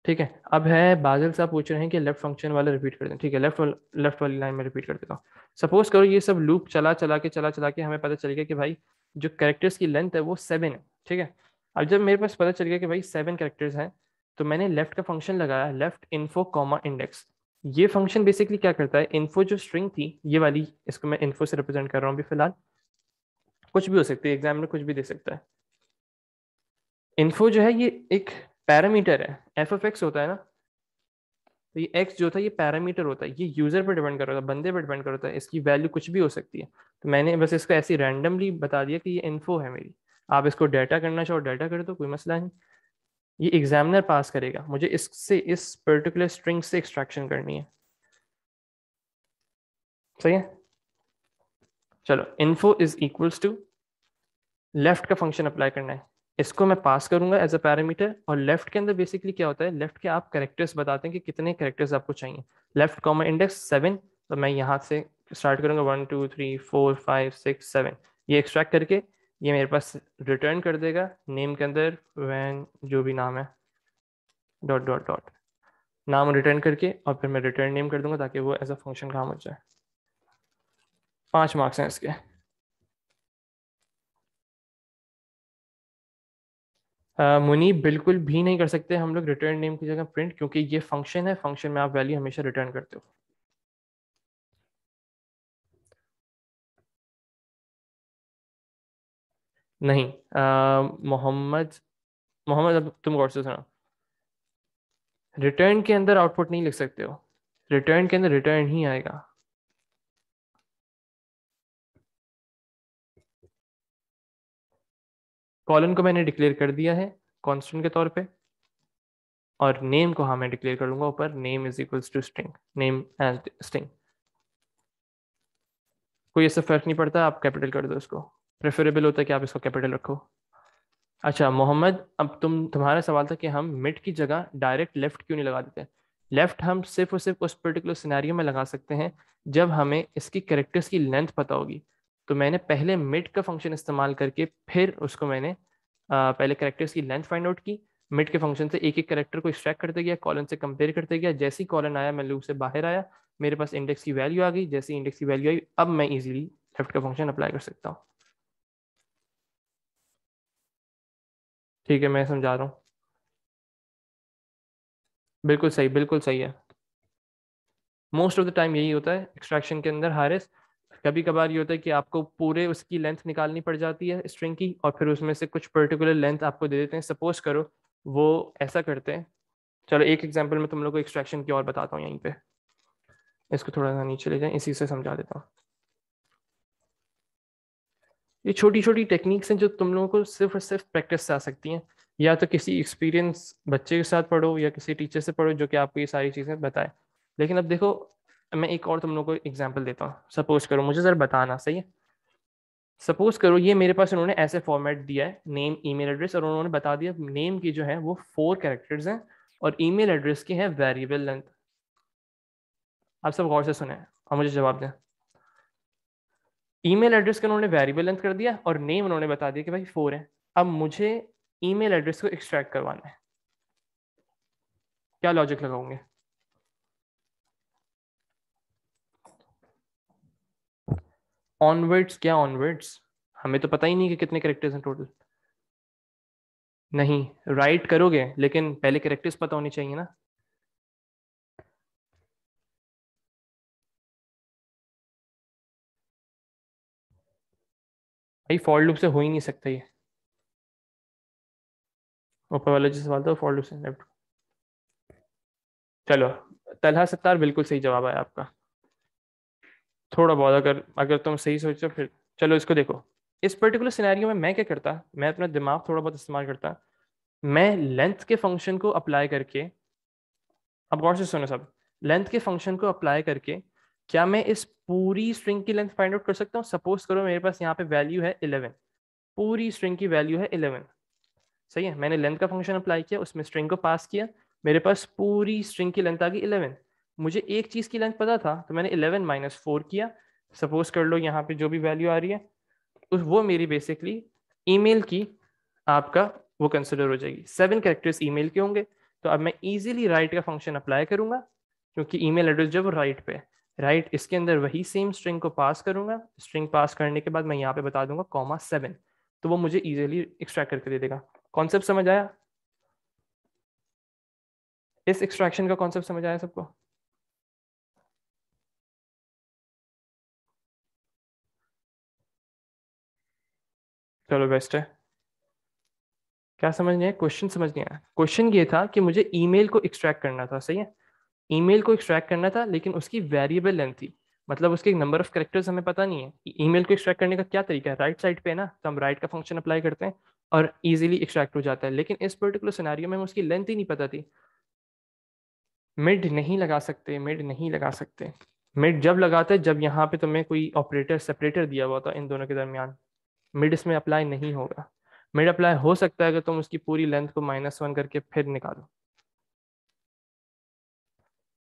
ठीक है। अब है बादल साहब पूछ रहे हैं कि लेफ्ट फंक्शन वाला रिपीट कर दें। ठीक है, लेफ्ट वाली लाइन में रिपीट कर देता हूँ। सपोज करो ये सब लूप चला चला के हमें पता चल गया कि भाई जो कैरेक्टर्स की लेंथ है वो 7 है। ठीक है। अब जब मेरे पास पता चल गया कि भाई 7 कैरेक्टर्स हैं, तो मैंने लेफ्ट का फंक्शन लगाया, लेफ्ट इन्फो कॉमा इंडेक्स। ये फंक्शन बेसिकली क्या करता है, इन्फो जो स्ट्रिंग थी ये वाली, इसको मैं इन्फो से रिप्रेजेंट कर रहा हूँ अभी फिलहाल, कुछ भी हो सकती है, एग्जाम में कुछ भी दे सकता है। इन्फो जो है ये एक पैरामीटर है, एफ ऑफ एक्स होता है ना, तो ये एक्स जो था ये पैरामीटर होता है, ये यूजर पर डिपेंड कर रहा था, बंदे पर डिपेंड कर रहा था, इसकी वैल्यू कुछ भी हो सकती है। तो मैंने बस इसको ऐसी रैंडमली बता दिया कि ये इन्फो है मेरी। आप इसको डाटा करना चाहो डाटा कर दो, कोई मसला नहीं। ये एग्जामिनर पास करेगा, मुझे इससे इस पर्टिकुलर स्ट्रिंग से एक्सट्रैक्शन करनी है। सही है। चलो info is equals to, left का फंक्शन अप्लाई करना है, इसको मैं पास करूंगा एज अ पैरामीटर। और लेफ्ट के अंदर बेसिकली क्या होता है, लेफ्ट के आप कैरेक्टर्स बताते हैं कि कितने कैरेक्टर्स आपको चाहिए। लेफ्ट कॉमा इंडेक्स 7, तो मैं यहाँ से स्टार्ट करूंगा 1 2 3 4 5 6 7, ये एक्सट्रैक्ट करके ये मेरे पास रिटर्न कर देगा नेम के अंदर वैन जो भी नाम है डॉट डॉट डॉट, नाम रिटर्न करके और फिर मैं रिटर्न नेम कर दूंगा ताकि वो एज अ फंक्शन काम हो जाए। 5 मार्क्स हैं इसके। मुनी बिल्कुल भी नहीं कर सकते हम लोग रिटर्न नेम की जगह प्रिंट, क्योंकि ये फंक्शन है, फंक्शन में आप वैल्यू हमेशा रिटर्न करते हो। नहीं, मोहम्मद, मोहम्मद अब तुम गौर से सुनो, रिटर्न के अंदर आउटपुट नहीं लिख सकते हो, रिटर्न के अंदर रिटर्न ही आएगा। कॉलन को मैंने डिक्लेयर कर दिया है कांस्टेंट के तौर पे, और नेम को हाँ मैं डिक्लेयर कर लूंगा ऊपर, name is equals to string, name as string. कोई ऐसा फर्क नहीं पड़ता, आप कैपिटल कर दो इसको, प्रेफरेबल होता है कि आप इसको कैपिटल रखो। अच्छा मोहम्मद, अब तुम्हारा सवाल था कि हम मिड की जगह डायरेक्ट लेफ्ट क्यों नहीं लगा देते। लेफ्ट हम सिर्फ और सिर्फ उस पर्टिकुलर सिनेरियो में लगा सकते हैं जब हमें इसकी कैरेक्टर्स की लेंथ पता होगी। तो मैंने पहले मिड का फंक्शन इस्तेमाल करके फिर उसको मैंने पहले कैरेक्टर्स की लेंथ फाइंड आउट की। मिड के फंक्शन से एक एक कैरेक्टर को एक्सट्रैक्ट करते गया, कॉलन से कंपेयर करते गया, जैसे ही कॉलन आया मैं लूप से बाहर आया, मेरे पास इंडेक्स की वैल्यू आ गई, जैसे इंडेक्स की वैल्यू आई अब मैं इजीली लेफ्ट का फंक्शन अप्लाई कर सकता हूँ। ठीक है मैं समझा रहा हूँ। बिल्कुल सही, बिल्कुल सही है। मोस्ट ऑफ द टाइम यही होता है एक्सट्रैक्शन के अंदर हारिस। कभी कभार ये होता है कि आपको पूरे उसकी लेंथ निकालनी पड़ जाती है स्ट्रिंग की, और फिर उसमें से कुछ पर्टिकुलर लेंथ आपको दे देते हैं, सपोज करो वो ऐसा करते हैं। चलो एक एग्जांपल में तुम लोग को एक्सट्रैक्शन की और बताता हूँ यहीं पे, इसको थोड़ा सा नीचे ले जाएं, इसी से समझा देता हूँ। ये छोटी छोटी टेक्निक्स हैं जो तुम लोगों को सिर्फ और सिर्फ प्रैक्टिस से आ सकती हैं, या तो किसी एक्सपीरियंस बच्चे के साथ पढ़ो या किसी टीचर से पढ़ो जो कि आपको ये सारी चीज़ें बताए। लेकिन अब देखो, मैं एक और तुम लोगों को एग्जांपल देता हूँ। सपोज करो, मुझे ज़रा बताना सही है, सपोज करो ये मेरे पास उन्होंने ऐसे फॉर्मेट दिया है नेम ईमेल एड्रेस, और उन्होंने बता दिया नेम की जो है वो 4 कैरेक्टर्स हैं और ईमेल एड्रेस की है वेरिएबल लेंथ। आप सब गौर से सुने और मुझे जवाब दें। ईमेल एड्रेस का उन्होंने वेरिएबल लेंथ कर दिया और नेम उन्होंने बता दिया कि भाई 4 है। अब मुझे ईमेल एड्रेस को एक्सट्रैक्ट करवाना है, क्या लॉजिक लगाओगे। ऑनवर्ड्स, क्या ऑनवर्ड्स, हमें तो पता ही नहीं कि कितने कैरेक्टर्स हैं टोटल। नहीं, राइट करोगे लेकिन पहले कैरेक्टर्स पता होनी चाहिए ना। भाई फॉर लूप से हो ही नहीं सकता ये, ऊपर वाला जो सवाल था फॉर लूप से लेफ्ट। चलो, तलहा सत्तार बिल्कुल सही जवाब है आपका। थोड़ा बहुत अगर अगर तुम सही सोचो फिर। चलो इसको देखो, इस पर्टिकुलर सिनेरियो में मैं क्या करता, मैं अपना दिमाग थोड़ा बहुत इस्तेमाल करता। मैं लेंथ के फंक्शन को अप्लाई करके, अब गौर से सुनो सब, लेंथ के फंक्शन को अप्लाई करके क्या मैं इस पूरी स्ट्रिंग की लेंथ फाइंड आउट कर सकता हूँ। सपोज करो मेरे पास यहाँ पे वैल्यू है 11, पूरी स्ट्रिंग की वैल्यू है 11। सही है, मैंने लेंथ का फंक्शन अप्लाई किया, उसमें स्ट्रिंग को पास किया, मेरे पास पूरी स्ट्रिंग की लेंथ आ गई 11। मुझे एक चीज़ की लेंथ पता था तो मैंने 11 माइनस 4 किया। सपोज कर लो यहाँ पे जो भी वैल्यू आ रही है उस वो मेरी बेसिकली ईमेल की आपका वो कंसिडर हो जाएगी। 7 कैरेक्टर्स ईमेल के होंगे, तो अब मैं इजीली राइट का फंक्शन अप्लाई करूंगा, क्योंकि ईमेल एड्रेस जब राइट पे, राइट इसके अंदर वही सेम स्ट्रिंग को पास करूंगा, स्ट्रिंग पास करने के बाद मैं यहाँ पे बता दूंगा कॉमा 7, तो वो मुझे इजीली एक्सट्रैक्ट करके दे देगा। कॉन्सेप्ट समझ आया, इस एक्सट्रैक्शन का कॉन्सेप्ट समझ आया सबको। चलो बेस्ट है। क्या समझ नहीं आया, क्वेश्चन समझ नहीं आया। क्वेश्चन ये था कि मुझे ईमेल को एक्सट्रैक्ट करना था, सही है, ईमेल को एक्सट्रैक्ट करना था लेकिन उसकी वेरिएबल लेंथ थी, मतलब उसके नंबर ऑफ कैरेक्टर्स हमें पता नहीं है। ईमेल को एक्सट्रैक्ट करने का क्या तरीका है, राइट साइड पे है ना, तो हम राइट का फंक्शन अप्लाई करते हैं और इजीली एक्सट्रैक्ट हो जाता है। लेकिन इस पर्टिकुलर सिनेरियो में उसकी लेंथ ही नहीं पता थी। मिड नहीं लगा सकते, मिड नहीं लगा सकते। मिड जब लगाते जब यहाँ पे तुम्हें कोई ऑपरेटर सेपरेटर दिया हुआ था इन दोनों के दरमियान, मिड इसमें अप्लाई नहीं होगा। मिड अप्लाई हो सकता है अगर तुम उसकी पूरी लेंथ को -1 करके फिर निकालो।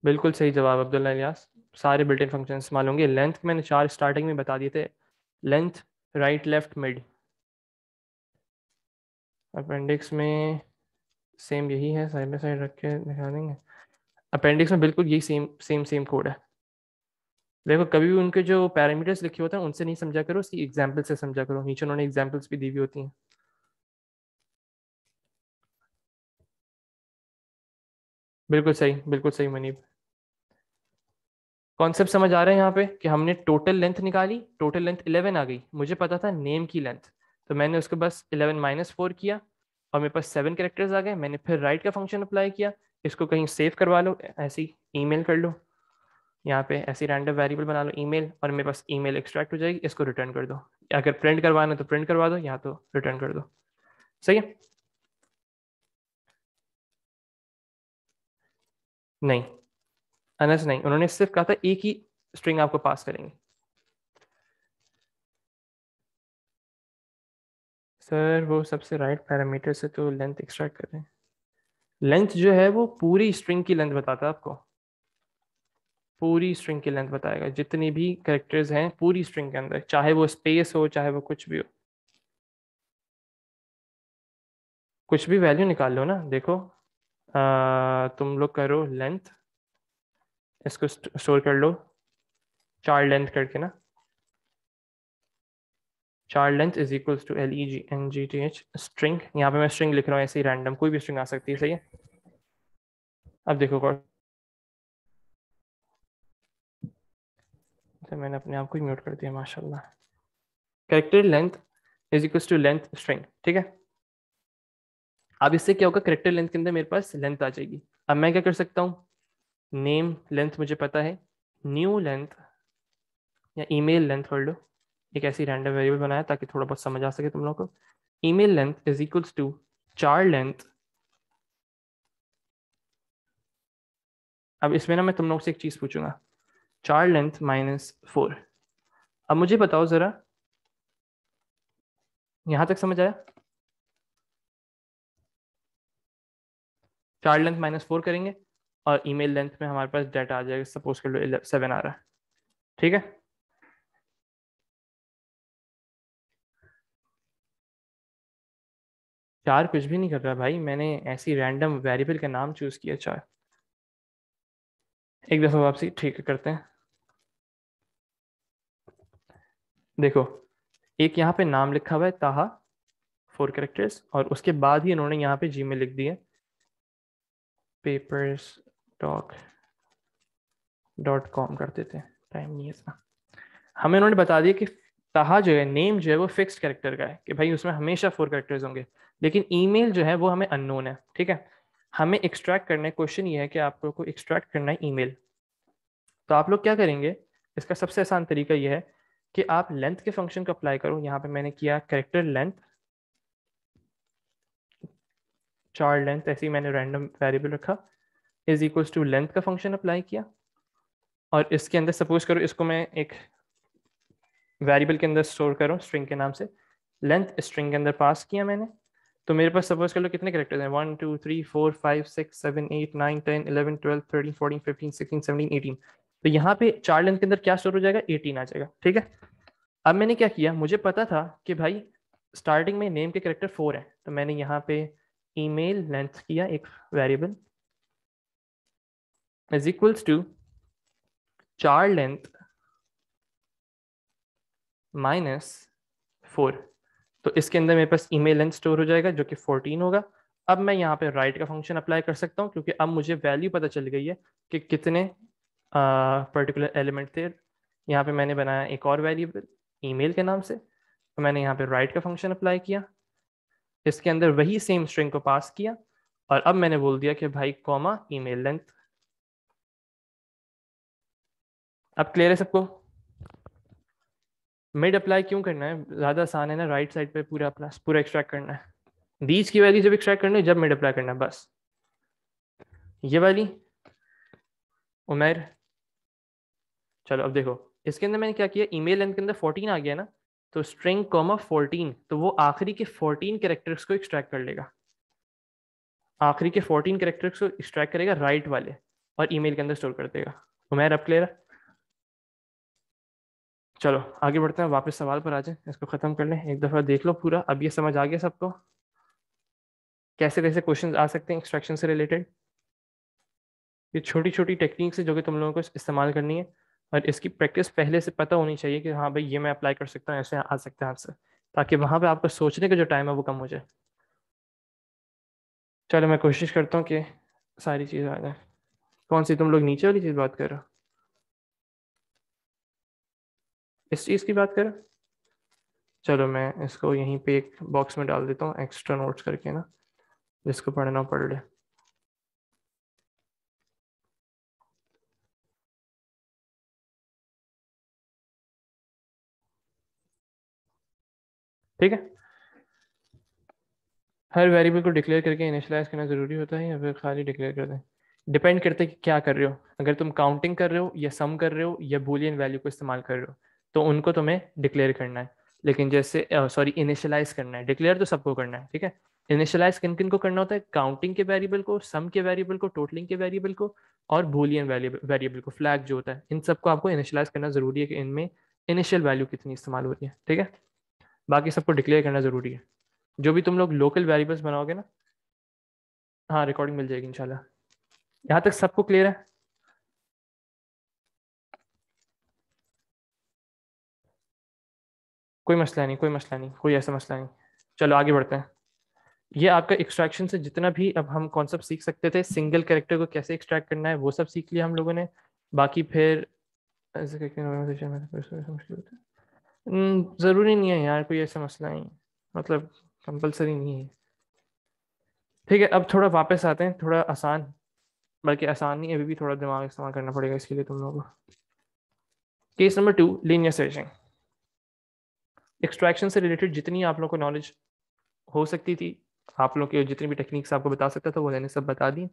बिल्कुल सही जवाब अब्दुल्ला इलियास, सारे बिल्ट इन फंक्शन इस्तेमाल होंगे। लेंथ मैंने 4 स्टार्टिंग में बता दिए थे, length, right, left, mid. Appendix में सेम यही है, साइड बाई साइड रख के दिखा देंगे। अपेंडिक्स में बिल्कुल यही सेम सेम सेम कोड है। देखो कभी भी उनके जो पैरामीटर्स लिखे होते हैं उनसे नहीं समझा करो, उसकी एग्जाम्पल से समझा करो, नीचे उन्होंने एग्जाम्पल्स भी दी हुई होती हैं। बिल्कुल सही मनीब। कॉन्सेप्ट समझ आ रहे हैं यहाँ पे कि हमने टोटल लेंथ निकाली, टोटल लेंथ 11 आ गई, मुझे पता था नेम की लेंथ, तो मैंने उसको बस 11 - 4 किया और मेरे पास 7 कैरेक्टर्स आ गए। मैंने फिर राइट का फंक्शन अप्लाई किया, इसको कहीं सेव करवा लो, ऐसी ईमेल कर लो, यहाँ पे ऐसी रैंडम वेरिएबल बना लो ईमेल, और मेरे पास ईमेल एक्सट्रैक्ट हो जाएगी, इसको रिटर्न कर दो। अगर प्रिंट करवाना है तो प्रिंट करवा दो, या तो रिटर्न कर दो। सही है? नहीं, अनस नहीं, उन्होंने सिर्फ कहा था एक ही स्ट्रिंग आपको पास करेंगे। सर वो सबसे राइट पैरामीटर से तो लेंथ एक्सट्रैक्ट कर रहे हैं। लेंथ जो है वो पूरी स्ट्रिंग की लेंथ बताता है आपको, पूरी स्ट्रिंग की लेंथ बताएगा, जितनी भी कैरेक्टर्स हैं पूरी स्ट्रिंग के अंदर, चाहे वो स्पेस हो चाहे वो कुछ भी हो। कुछ भी वैल्यू निकाल लो ना, देखो तुम लोग करो लेंथ, इसको स्टोर कर लो चार लेंथ करके ना, char length is equals to LENGTH string, यहाँ पे मैं स्ट्रिंग लिख रहा हूँ ऐसे ही रैंडम, कोई भी स्ट्रिंग आ सकती है। सही है? अब देखो तो मैंने अपने आप को ही म्यूट कर दिया, माशाल्लाह। Character length is equals to length string, ठीक है। अब इससे क्या होगा, करेक्टर लेंथ के अंदर मेरे पास लेंथ आ जाएगी। अब मैं क्या कर सकता हूँ, नेम लेंथ मुझे पता है, न्यू लेंथ या ईमेल लेंथ कर लो, एक ऐसी रैंडम वेरिएबल बनाया ताकि थोड़ा बहुत समझ आ सके तुम लोगों को। Email length is equals to char length. अब इसमें ना मैं तुम लोग से एक चीज पूछूंगा, चार लेंथ -4। अब मुझे बताओ जरा, यहां तक समझ आया? चार लेंथ -4 करेंगे और ईमेल लेंथ में हमारे पास डाटा आ जाएगा, सपोज कर लो 7 आ रहा है, ठीक है। चार कुछ भी नहीं कर रहा भाई, मैंने ऐसी रैंडम वेरिएबल का नाम चूज किया चार। एक दफा वापसी ठीक करते हैं। देखो एक यहाँ पे नाम लिखा हुआ है ताहा, 4 कैरेक्टर्स, और उसके बाद ही इन्होंने यहाँ पे जीमेल लिख दिया, papers.com कर देते हैं, टाइम नहीं है इसका। हमें उन्होंने बता दिया कि ताहा जो है, नेम जो है वो फिक्स्ड कैरेक्टर का है, कि भाई उसमें हमेशा 4 कैरेक्टर्स होंगे, लेकिन ईमेल जो है वो हमें अननोन है, ठीक है। हमें एक्सट्रैक्ट करना है, क्वेश्चन ये है कि आप लोग को एक्सट्रैक्ट करना है ईमेल। तो आप लोग क्या करेंगे, इसका सबसे आसान तरीका ये है कि आप लेंथ के फंक्शन को अप्लाई करो। यहाँ पे मैंने किया कैरेक्टर लेंथ, चार लेंथ, ऐसे ही मैंने रैंडम वेरिएबल रखा, इज इक्वल्स टू लेंथ का फंक्शन अप्लाई किया, और इसके अंदर सपोज करो इसको मैं एक वेरिएबल के अंदर स्टोर करूँ स्ट्रिंग के नाम से, लेंथ स्ट्रिंग के अंदर पास किया मैंने। तो मेरे पास सपोज कर लो कितने कैरेक्टर्स हैं, 1 2 3 4 5 6 7 8 9 10 11 12 13 14 15 16 17 18। तो यहाँ पे चार लेंथ के अंदर क्या स्टोर हो जाएगा, 18 आ जाएगा, ठीक है। अब मैंने क्या किया, मुझे पता था कि भाई स्टार्टिंग में नेम के कैरेक्टर 4 है, तो मैंने यहाँ पे ईमेल लेंथ किया एक variable, is equals to char length -4। तो इसके अंदर मेरे पास ईमेल लेंथ स्टोर हो जाएगा जो कि 14 होगा। अब मैं यहाँ पे राइट का फंक्शन अप्लाई कर सकता हूँ, क्योंकि अब मुझे वैल्यू पता चल गई है कि कितने पर्टिकुलर एलिमेंट थे। यहाँ पे मैंने बनाया एक और वेरिएबल ईमेल के नाम से, तो मैंने यहाँ पे राइट का फंक्शन अप्लाई किया, इसके अंदर वही सेम स्ट्रिंग को पास किया, और अब मैंने बोल दिया कि भाई कॉमा ईमेल लेंथ। अब क्लियर है सबको? मिड अप्लाई क्यों करना है, ज़्यादा आसान है ना, राइट साइड पे पूरा अपना पूरा एक्सट्रैक्ट करना है। बीच की वैल्यू जब एक्सट्रैक्ट करनी है जब मिड अप्लाई करना है, बस। ये वाली उमेर, चलो अब देखो, इसके अंदर मैंने क्या किया, ईमेल लेंथ के अंदर 14 आ गया ना, तो स्ट्रिंग कॉमा 14, तो वो आखिरी के 14 कैरेक्टर्स को एक्सट्रैक्ट कर लेगा, आखिरी के 14 कैरेक्टर्स को एक्सट्रैक्ट करेगा राइट वाले, और ईमेल के अंदर स्टोर कर देगा। उमेर अब क्लियर है? चलो आगे बढ़ते हैं, वापस सवाल पर आ जाए, इसको खत्म कर लें, एक दफा देख लो पूरा, अब ये समझ आ गया सबको कैसे कैसे क्वेश्चन आ सकते हैं एक्सट्रैक्शन से रिलेटेड। ये छोटी छोटी टेक्निक्स है जो कि तुम लोगों को इस्तेमाल करनी है, और इसकी प्रैक्टिस पहले से पता होनी चाहिए कि हाँ भाई ये मैं अप्लाई कर सकता हूँ, ऐसे आ सकता है आंसर, ताकि वहां पे आपका सोचने का जो टाइम है वो कम हो जाए। चलो मैं कोशिश करता हूँ कि सारी चीज़ आ जाए। कौन सी, तुम लोग नीचे वाली चीज़ बात कर रहे हो? इस चीज़ की बात कर रहे हो? चलो मैं इसको यहीं पे एक बॉक्स में डाल देता हूँ एक्स्ट्रा नोट्स करके ना, जिसको पढ़ना पढ़ ले। ठीक है। हर वेरिएबल को डिक्लेयर करके इनिशियलाइज करना जरूरी होता है या फिर खाली डिक्लेयर कर दें? डिपेंड करता है कि क्या कर रहे हो। अगर तुम काउंटिंग कर रहे हो या सम कर रहे हो या बूलियन वैल्यू को इस्तेमाल कर रहे हो तो उनको तुम्हें डिक्लेयर करना है। लेकिन जैसे सॉरी, इनिशियलाइज करना है, डिक्लेयर तो सबको करना है, ठीक है। इनिशियलाइज किन किन को करना होता है? काउंटिंग के वेरिएबल को, सम के वेरिएबल को, टोटलिंग के वेरिएबल को, और बूलियन वेरिएबल को, फ्लैग जो होता है, इन सबको आपको इनिशियलाइज करना जरूरी है कि इनमें इनिशियल वैल्यू कितनी इस्तेमाल हो रही है, ठीक है। बाकी सबको डिक्लेयर करना जरूरी है। जो भी तुम लोग लोकल वेरिएबल्स बनाओगे ना, हाँ रिकॉर्डिंग मिल जाएगी इंशाल्लाह। यहाँ तक सबको क्लियर है? कोई मसला नहीं, कोई मसला नहीं, कोई ऐसा मसला नहीं। चलो आगे बढ़ते हैं। ये आपका एक्सट्रैक्शन से जितना भी अब हम कॉन्सेप्ट सीख सकते थे, सिंगल कैरेक्टर को कैसे एक्सट्रैक्ट करना है वो सब सीख लिया हम लोगों ने। बाकी फिर ऐसे करके नॉर्मलाइजेशन में मुश्किल होता है। जरूरी नहीं है यार, कोई ऐसा मसला नहीं, मतलब कंपलसरी नहीं है। ठीक है, अब थोड़ा वापस आते हैं, थोड़ा आसान, बल्कि आसान नहीं, अभी भी थोड़ा दिमाग इस्तेमाल करना पड़ेगा इसके लिए तुम लोगों को। Case number 2, linear searching. Extraction से रिलेटेड जितनी आप लोगों को नॉलेज हो सकती थी, आप लोग के जितनी भी टेक्निक्स आपको बता सकता था वो मैंने सब बता दी।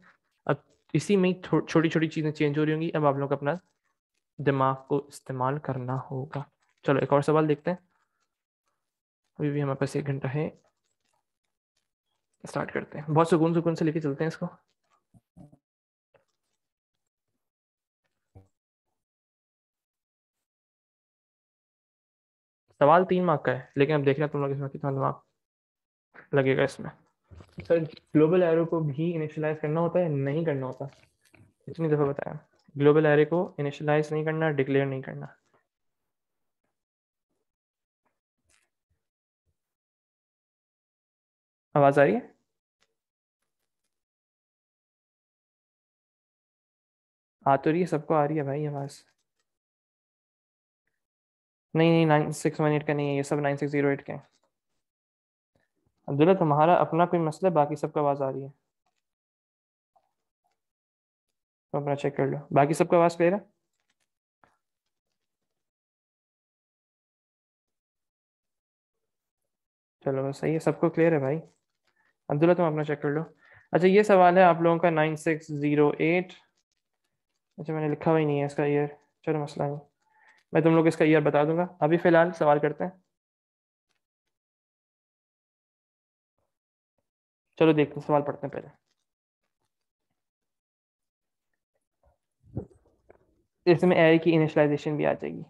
अब इसी में छोटी छोटी चीज़ें चेंज हो रही होंगी, अब आप लोग अपना दिमाग को इस्तेमाल करना होगा। चलो एक और सवाल देखते हैं, अभी भी हमारे पास 1 घंटा है। स्टार्ट करते हैं, बहुत सुकून सुकून से लेके चलते हैं इसको। सवाल 3 मार्क का है, लेकिन अब देख रहे हैं तुम लोग इसमें कितना दिमाग लगेगा इसमें। सर ग्लोबल एरो को भी इनिशियलाइज करना होता है, नहीं करना होता, इतनी दफ़ा बताया। ग्लोबल एरे को इनिशियलाइज नहीं करना, डिक्लेयर नहीं करना। आवाज़ आ रही है? आ तो रही है, सबको आ रही है भाई आवाज़। नहीं नहीं, 9618 का नहीं है, ये सब 9608 के हैं। अब्दुल्ला तुम्हारा अपना कोई मसला है, बाकी सबको आवाज़ आ रही है, तो अपना चेक कर लो। बाकी सबको आवाज़ क्लियर है? चलो बस सही है, सबको क्लियर है भाई। अब्दुल्ला तुम अपना चेक कर लो। अच्छा ये सवाल है आप लोगों का 9608। अच्छा मैंने लिखा हुआ ही नहीं है इसका ईयर, चलो मसला नहीं, मैं तुम लोग इसका ईयर बता दूंगा। अभी फिलहाल सवाल करते हैं, चलो देखते हैं, सवाल पढ़ते हैं पहले। इसमें एरे की इनिशियलाइजेशन भी आ जाएगी।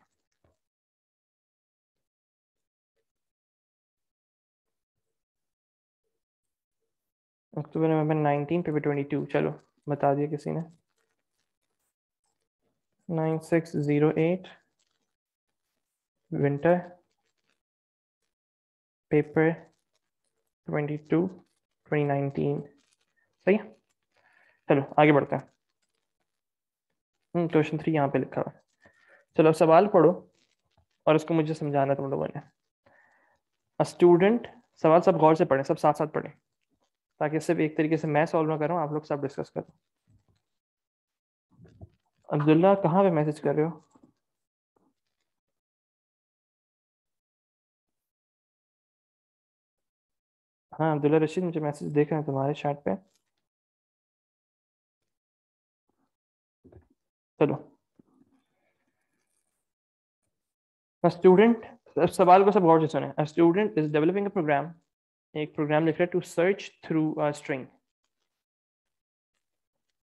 अक्टूबर नवंबर 19, पेपर 22, चलो बता दिया किसी ने। 9608 विंटर, पेपर 22 2019। सही है, चलो आगे बढ़ते हैं। क्वेश्चन 3 यहाँ पे लिखा हुआ है। चलो अब सवाल पढ़ो और उसको मुझे समझाना तुम लोगों ने। अ स्टूडेंट, सवाल सब गौर से पढ़ें, सब साथ साथ पढ़ें, ताकि सिर्फ एक तरीके से मैं सॉल्व ना करूँ, आप लोग सब डिस्कस करो। अब्दुल्ला कहाँ पे मैसेज कर रहे हो? हाँ अब्दुल्ला रशीद, मुझे मैसेज देख रहे हैं तुम्हारे चैट पे। चलो स्टूडेंट, सवाल को सब गौर से सुने। A student is developing a program, एक प्रोग्राम लिख रहा है, to search through a string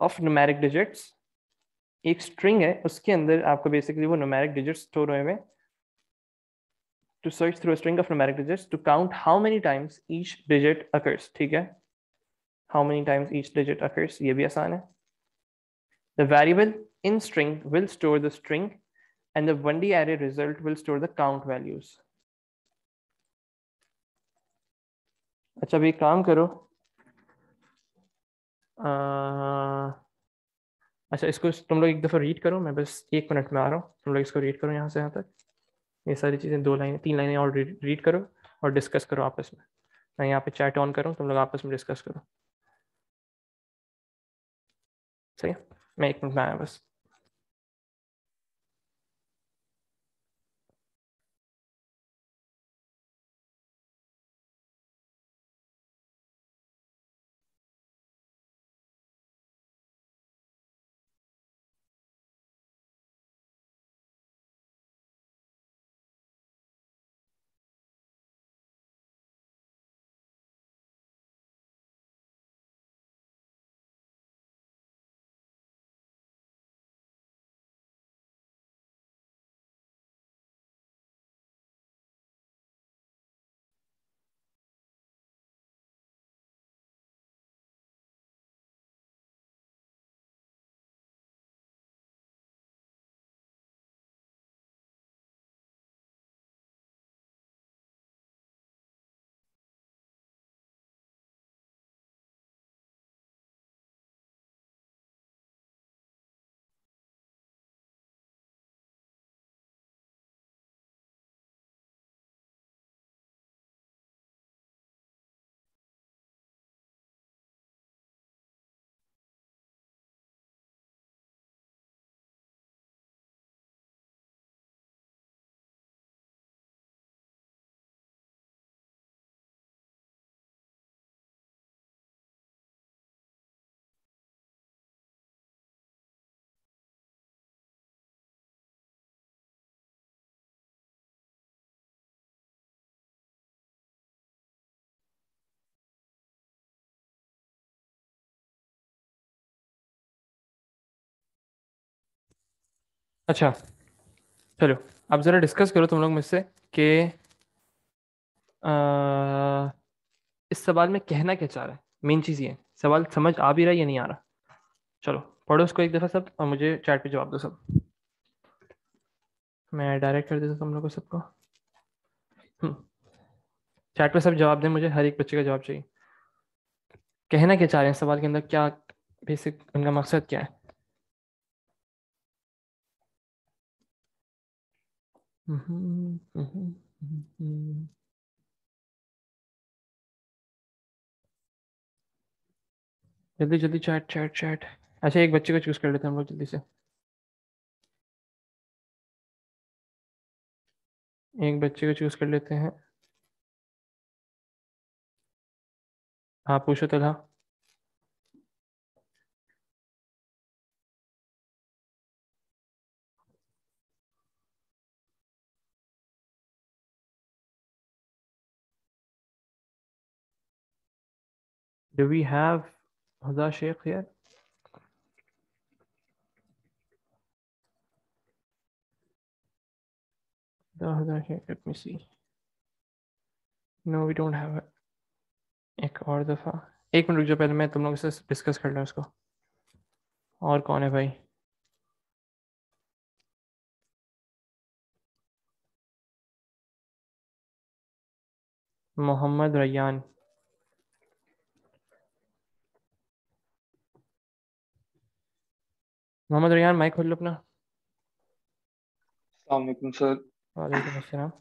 of numeric digits. एक स्ट्रिंग है, उसके अंदर आपको बेसिकली वो न्यूमेरिक डिजिट्स स्टोर हुए हैं। To search through a string of numeric digits to count how many times each digit occurs, ठीक है। How many times each digit occurs, ये भी आसान है। The variable in string will store the string and the 1D array result will store the count values. अच्छा अभी एक काम करो, अच्छा इसको तुम लोग एक दफ़ा रीड करो, मैं बस 1 मिनट में आ रहा हूँ, तुम लोग इसको रीड करो यहाँ से यहाँ तक, ये सारी चीज़ें 2 लाइनें 3 लाइनें और रीड करो और डिस्कस करो आपस में। मैं यहाँ पे चैट ऑन करूँ, तुम लोग आपस में डिस्कस करो, सही है? मैं 1 मिनट में आया बस। अच्छा चलो, अब ज़रा डिस्कस करो तुम लोग मुझसे कि इस सवाल में कहना क्या चाह रहा है। मेन चीज़ ये है, सवाल समझ आ भी रहा है या नहीं आ रहा। चलो पढ़ो उसको एक दफ़ा सब और मुझे चैट पे जवाब दो सब। मैं डायरेक्ट कर देता तुम लोगों को सबको। चैट पे सब जवाब दें, मुझे हर एक बच्चे का जवाब चाहिए। कहना क्या चाह रहे हैं सवाल के अंदर, क्या बेसिक उनका मकसद क्या है। जल्दी जल्दी चैट चैट चैट। अच्छा एक बच्चे को चूज कर लेते हैं हम लोग जल्दी से, एक बच्चे को चूज कर लेते हैं। हाँ पूछो Talha. Do we have Huda Sheikh here? The Huda Sheikh, let me see. No, we don't have it. एक और दफ़ा, 1 मिनट रुक जाओ, पहले मैं तुम लोगों से डिस्कस कर लूँ उसको। और कौन है भाई? मोहम्मद रैयान। मोहम्मद रैयान माइक खोल लो अपना।
अस्सलाम वालेकुम सर।
वालेकुम अस्सलाम।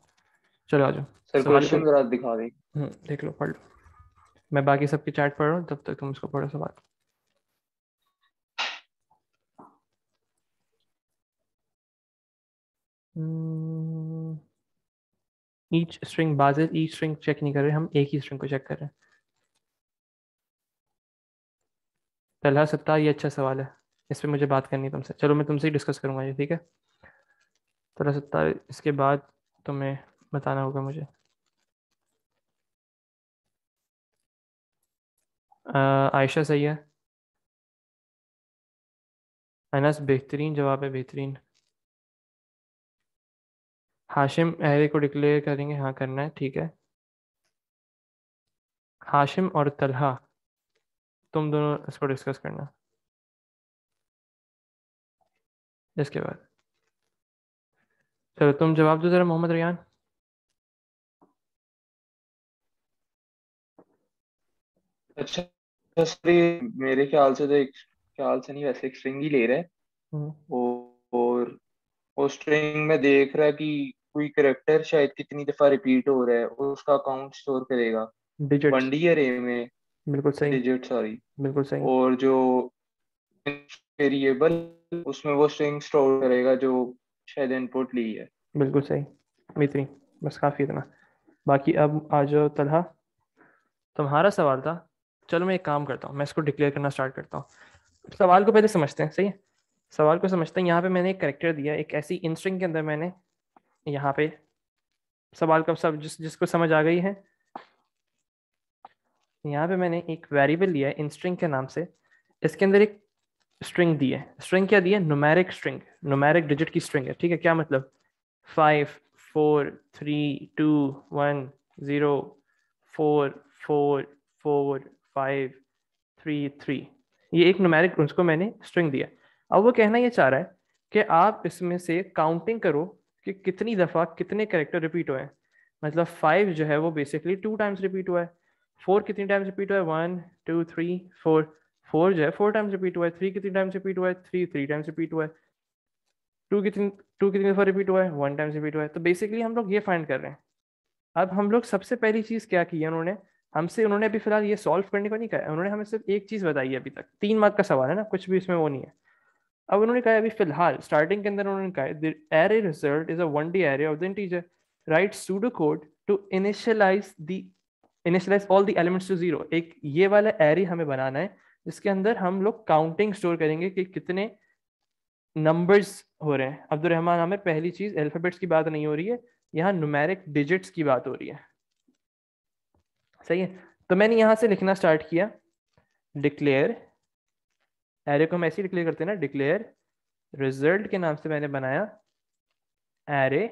चलो आ जाओ।
सर
सवाल को
क्वेश्चन जरा दिखा दें।
देख लो, पढ़ लो। मैं बाकी सबकी चैट पढ़ रहा हूँ, तब तक तुम उसको पढ़ो सवाल। ईच स्ट्रिंग बाजिल, ईच स्ट्रिंग चेक नहीं कर रहे हम, एक ही स्ट्रिंग को चेक कर रहे हैं। तलहा सत्तार, ये अच्छा सवाल है, इस पे मुझे बात करनी है तुमसे। चलो मैं तुमसे ही डिस्कस करूंगा ये, ठीक है? तलहा सत्तार, इसके बाद तुम्हें बताना होगा मुझे। आयशा सही है। अनस बेहतरीन जवाब है, बेहतरीन। हाशिम अहरे को डिक्लेयर करेंगे, हाँ करना है, ठीक है। हाशिम और तलहा, तुम दोनों इसको डिस्कस करना। इसके बाद चलो तुम जवाब दो जरा मोहम्मद रियान।
अच्छा, तो सर ये मेरे ख्याल से तो एक ख्याल से नहीं, वैसे एक स्ट्रिंग ही ले रहा है।
हम्म।
और वो स्ट्रिंग में देख रहा है कि कोई करेक्टर शायद कितनी दफा रिपीट हो रहा है, और उसका अकाउंट स्टोर करेगा वन
डिजिट्स।
डी अरे में।
बिल्कुल सही।
Digit, sorry.
बिल्कुल सही।
और जो वेरिएबल, उसमें वो स्ट्रिंग स्टोर करेगा जो शायद इनपुट ली है।
बिल्कुल सही इतनी, बस काफ़ी इतना। बाकी अब आ जाओ तलहा, तुम्हारा सवाल था। चलो मैं एक काम करता हूँ, मैं इसको डिक्लेयर करना स्टार्ट करता हूँ। सवाल को पहले समझते हैं, सही है। सवाल को समझते हैं। यहाँ पे मैंने एक करेक्टर दिया, एक ऐसी इन स्ट्रिंग के अंदर मैंने, यहाँ पे सवाल का सब जिसको समझ आ गई है, यहाँ पे मैंने एक वेरिएबल लिया है इन स्ट्रिंग के नाम से। इसके अंदर एक स्ट्रिंग दी है। स्ट्रिंग क्या दी है? न्यूमेरिक स्ट्रिंग, न्यूमेरिक डिजिट की स्ट्रिंग है, ठीक है। क्या मतलब? 5 4 3 2 1 0, 4 4 4 5 3 3। ये एक न्यूमेरिक, उसको मैंने स्ट्रिंग दिया। अब वो कहना ये चाह रहा है कि आप इसमें से काउंटिंग करो कि कितनी दफ़ा कितने कैरेक्टर रिपीट हुए हैं। मतलब 5 जो है वो बेसिकली 2 टाइम्स रिपीट हुआ है। 4 कितनी टाइम्स रिपीट हुआ है? 1 2 3 4। 4 जो है 4 टाइम्स रिपीट हुआ है। 3 कितनी टाइम्स रिपीट हुआ है? 3 टाइम्स रिपीट हुआ है। 2 कितनी 2 कितनी दफ़ा रिपीट हुआ है? 1 टाइम्स रिपीट हुआ है। तो बेसिकली हम लोग ये फाइंड कर रहे हैं। अब हम लोग सबसे पहली चीज़ क्या की है, उन्होंने अभी फिलहाल ये सॉल्व करने को नहीं कहा है। उन्होंने हमें सिर्फ एक चीज़ बताई है अभी तक। 3 मार्क का सवाल है ना, कुछ भी इसमें वो नहीं है। अब उन्होंने कहा है अभी फिलहाल स्टार्टिंग के अंदर उन्होंने कहा है the array result is a 1D array of the integer, right pseudo code to initialise all the elements to zero. एक ये वाला एरे हमें बनाना है जिसके अंदर हम लोग काउंटिंग स्टोर करेंगे कि कितने नंबर्स हो रहे हैं। अब्दुल रहमान आमिर, पहली चीज अल्फाबेट्स की बात नहीं हो रही है, यहाँ न्यूमेरिक डिजिट्स की बात हो रही है, सही है। तो मैंने यहाँ से लिखना स्टार्ट किया, डिक्लेयर एरे को हम ऐसे ही डिक्लेयर करते हैं ना, डिक्लेयर रिजल्ट के नाम से मैंने बनाया एरे।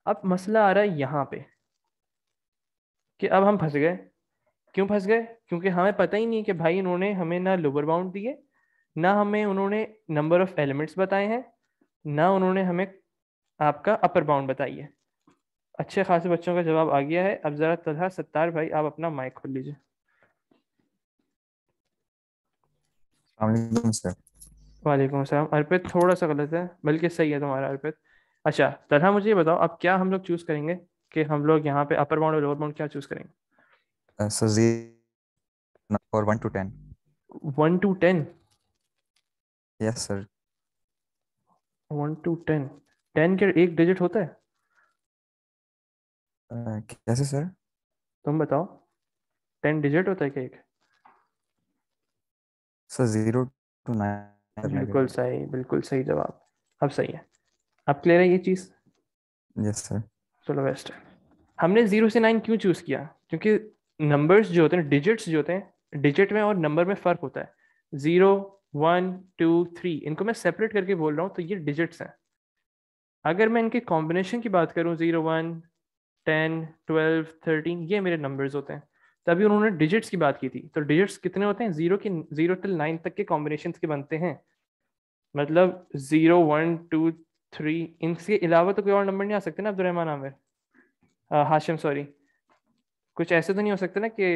अब मसला आ रहा है यहाँ पे कि अब हम फंस गए। क्यों फंस गए? क्योंकि हमें पता ही नहीं कि भाई इन्होंने हमें ना लोअर बाउंड दिए, ना हमें उन्होंने नंबर ऑफ एलिमेंट्स बताए हैं, ना उन्होंने हमें आपका अपर बाउंड बताई है। अच्छे खासे बच्चों का जवाब आ गया है। अब जरा तलहा सत्तार भाई आप अपना माइक खोल लीजिए।
अस्सलाम सर।
वालेकुम सलाम। अर्पित थोड़ा सा गलत है, बल्कि सही है तुम्हारा अर्पित। अच्छा तलहा मुझे ये बताओ अब क्या हम लोग चूज करेंगे, कि हम लोग यहाँ पे अपर बाउंड और लोअर बाउंड क्या चूज करेंगे?
सर 0 और 1 to 10।
1 to 10?
Yes sir.
1 to 10? 10 के एक डिजिट होता है?
कैसे सर?
तुम बताओ, 10 डिजिट होता है क्या एक?
सर 0 to 9 करने के
बिल्कुल
लिए।
सही, बिल्कुल सही जवाब। अब सही है, अब क्लियर है ये चीज़।
Yes sir.
चलो बेस्ट है। हमने 0 से 9 क्यों चूज किया? क्योंकि नंबर्स जो होते हैं, डिजिट्स जो होते हैं, डिजिट में और नंबर में फर्क होता है। 0 1 2 3 इनको मैं सेपरेट करके बोल रहा हूँ, तो ये डिजिट्स हैं। अगर मैं इनके कॉम्बिनेशन की बात करूँ, 0 1 10 12 13, ये मेरे नंबर्स होते हैं। तभी उन्होंने डिजिट्स की बात की थी। तो डिजिट्स कितने होते हैं? 0 till 9 तक के कॉम्बिनेशन के बनते हैं। मतलब 0 1 2 3, इनके अलावा तो कोई और नंबर नहीं आ सकते ना अब्दुल रहमान आमिर, हाशिम सॉरी। कुछ ऐसे तो नहीं हो सकते ना कि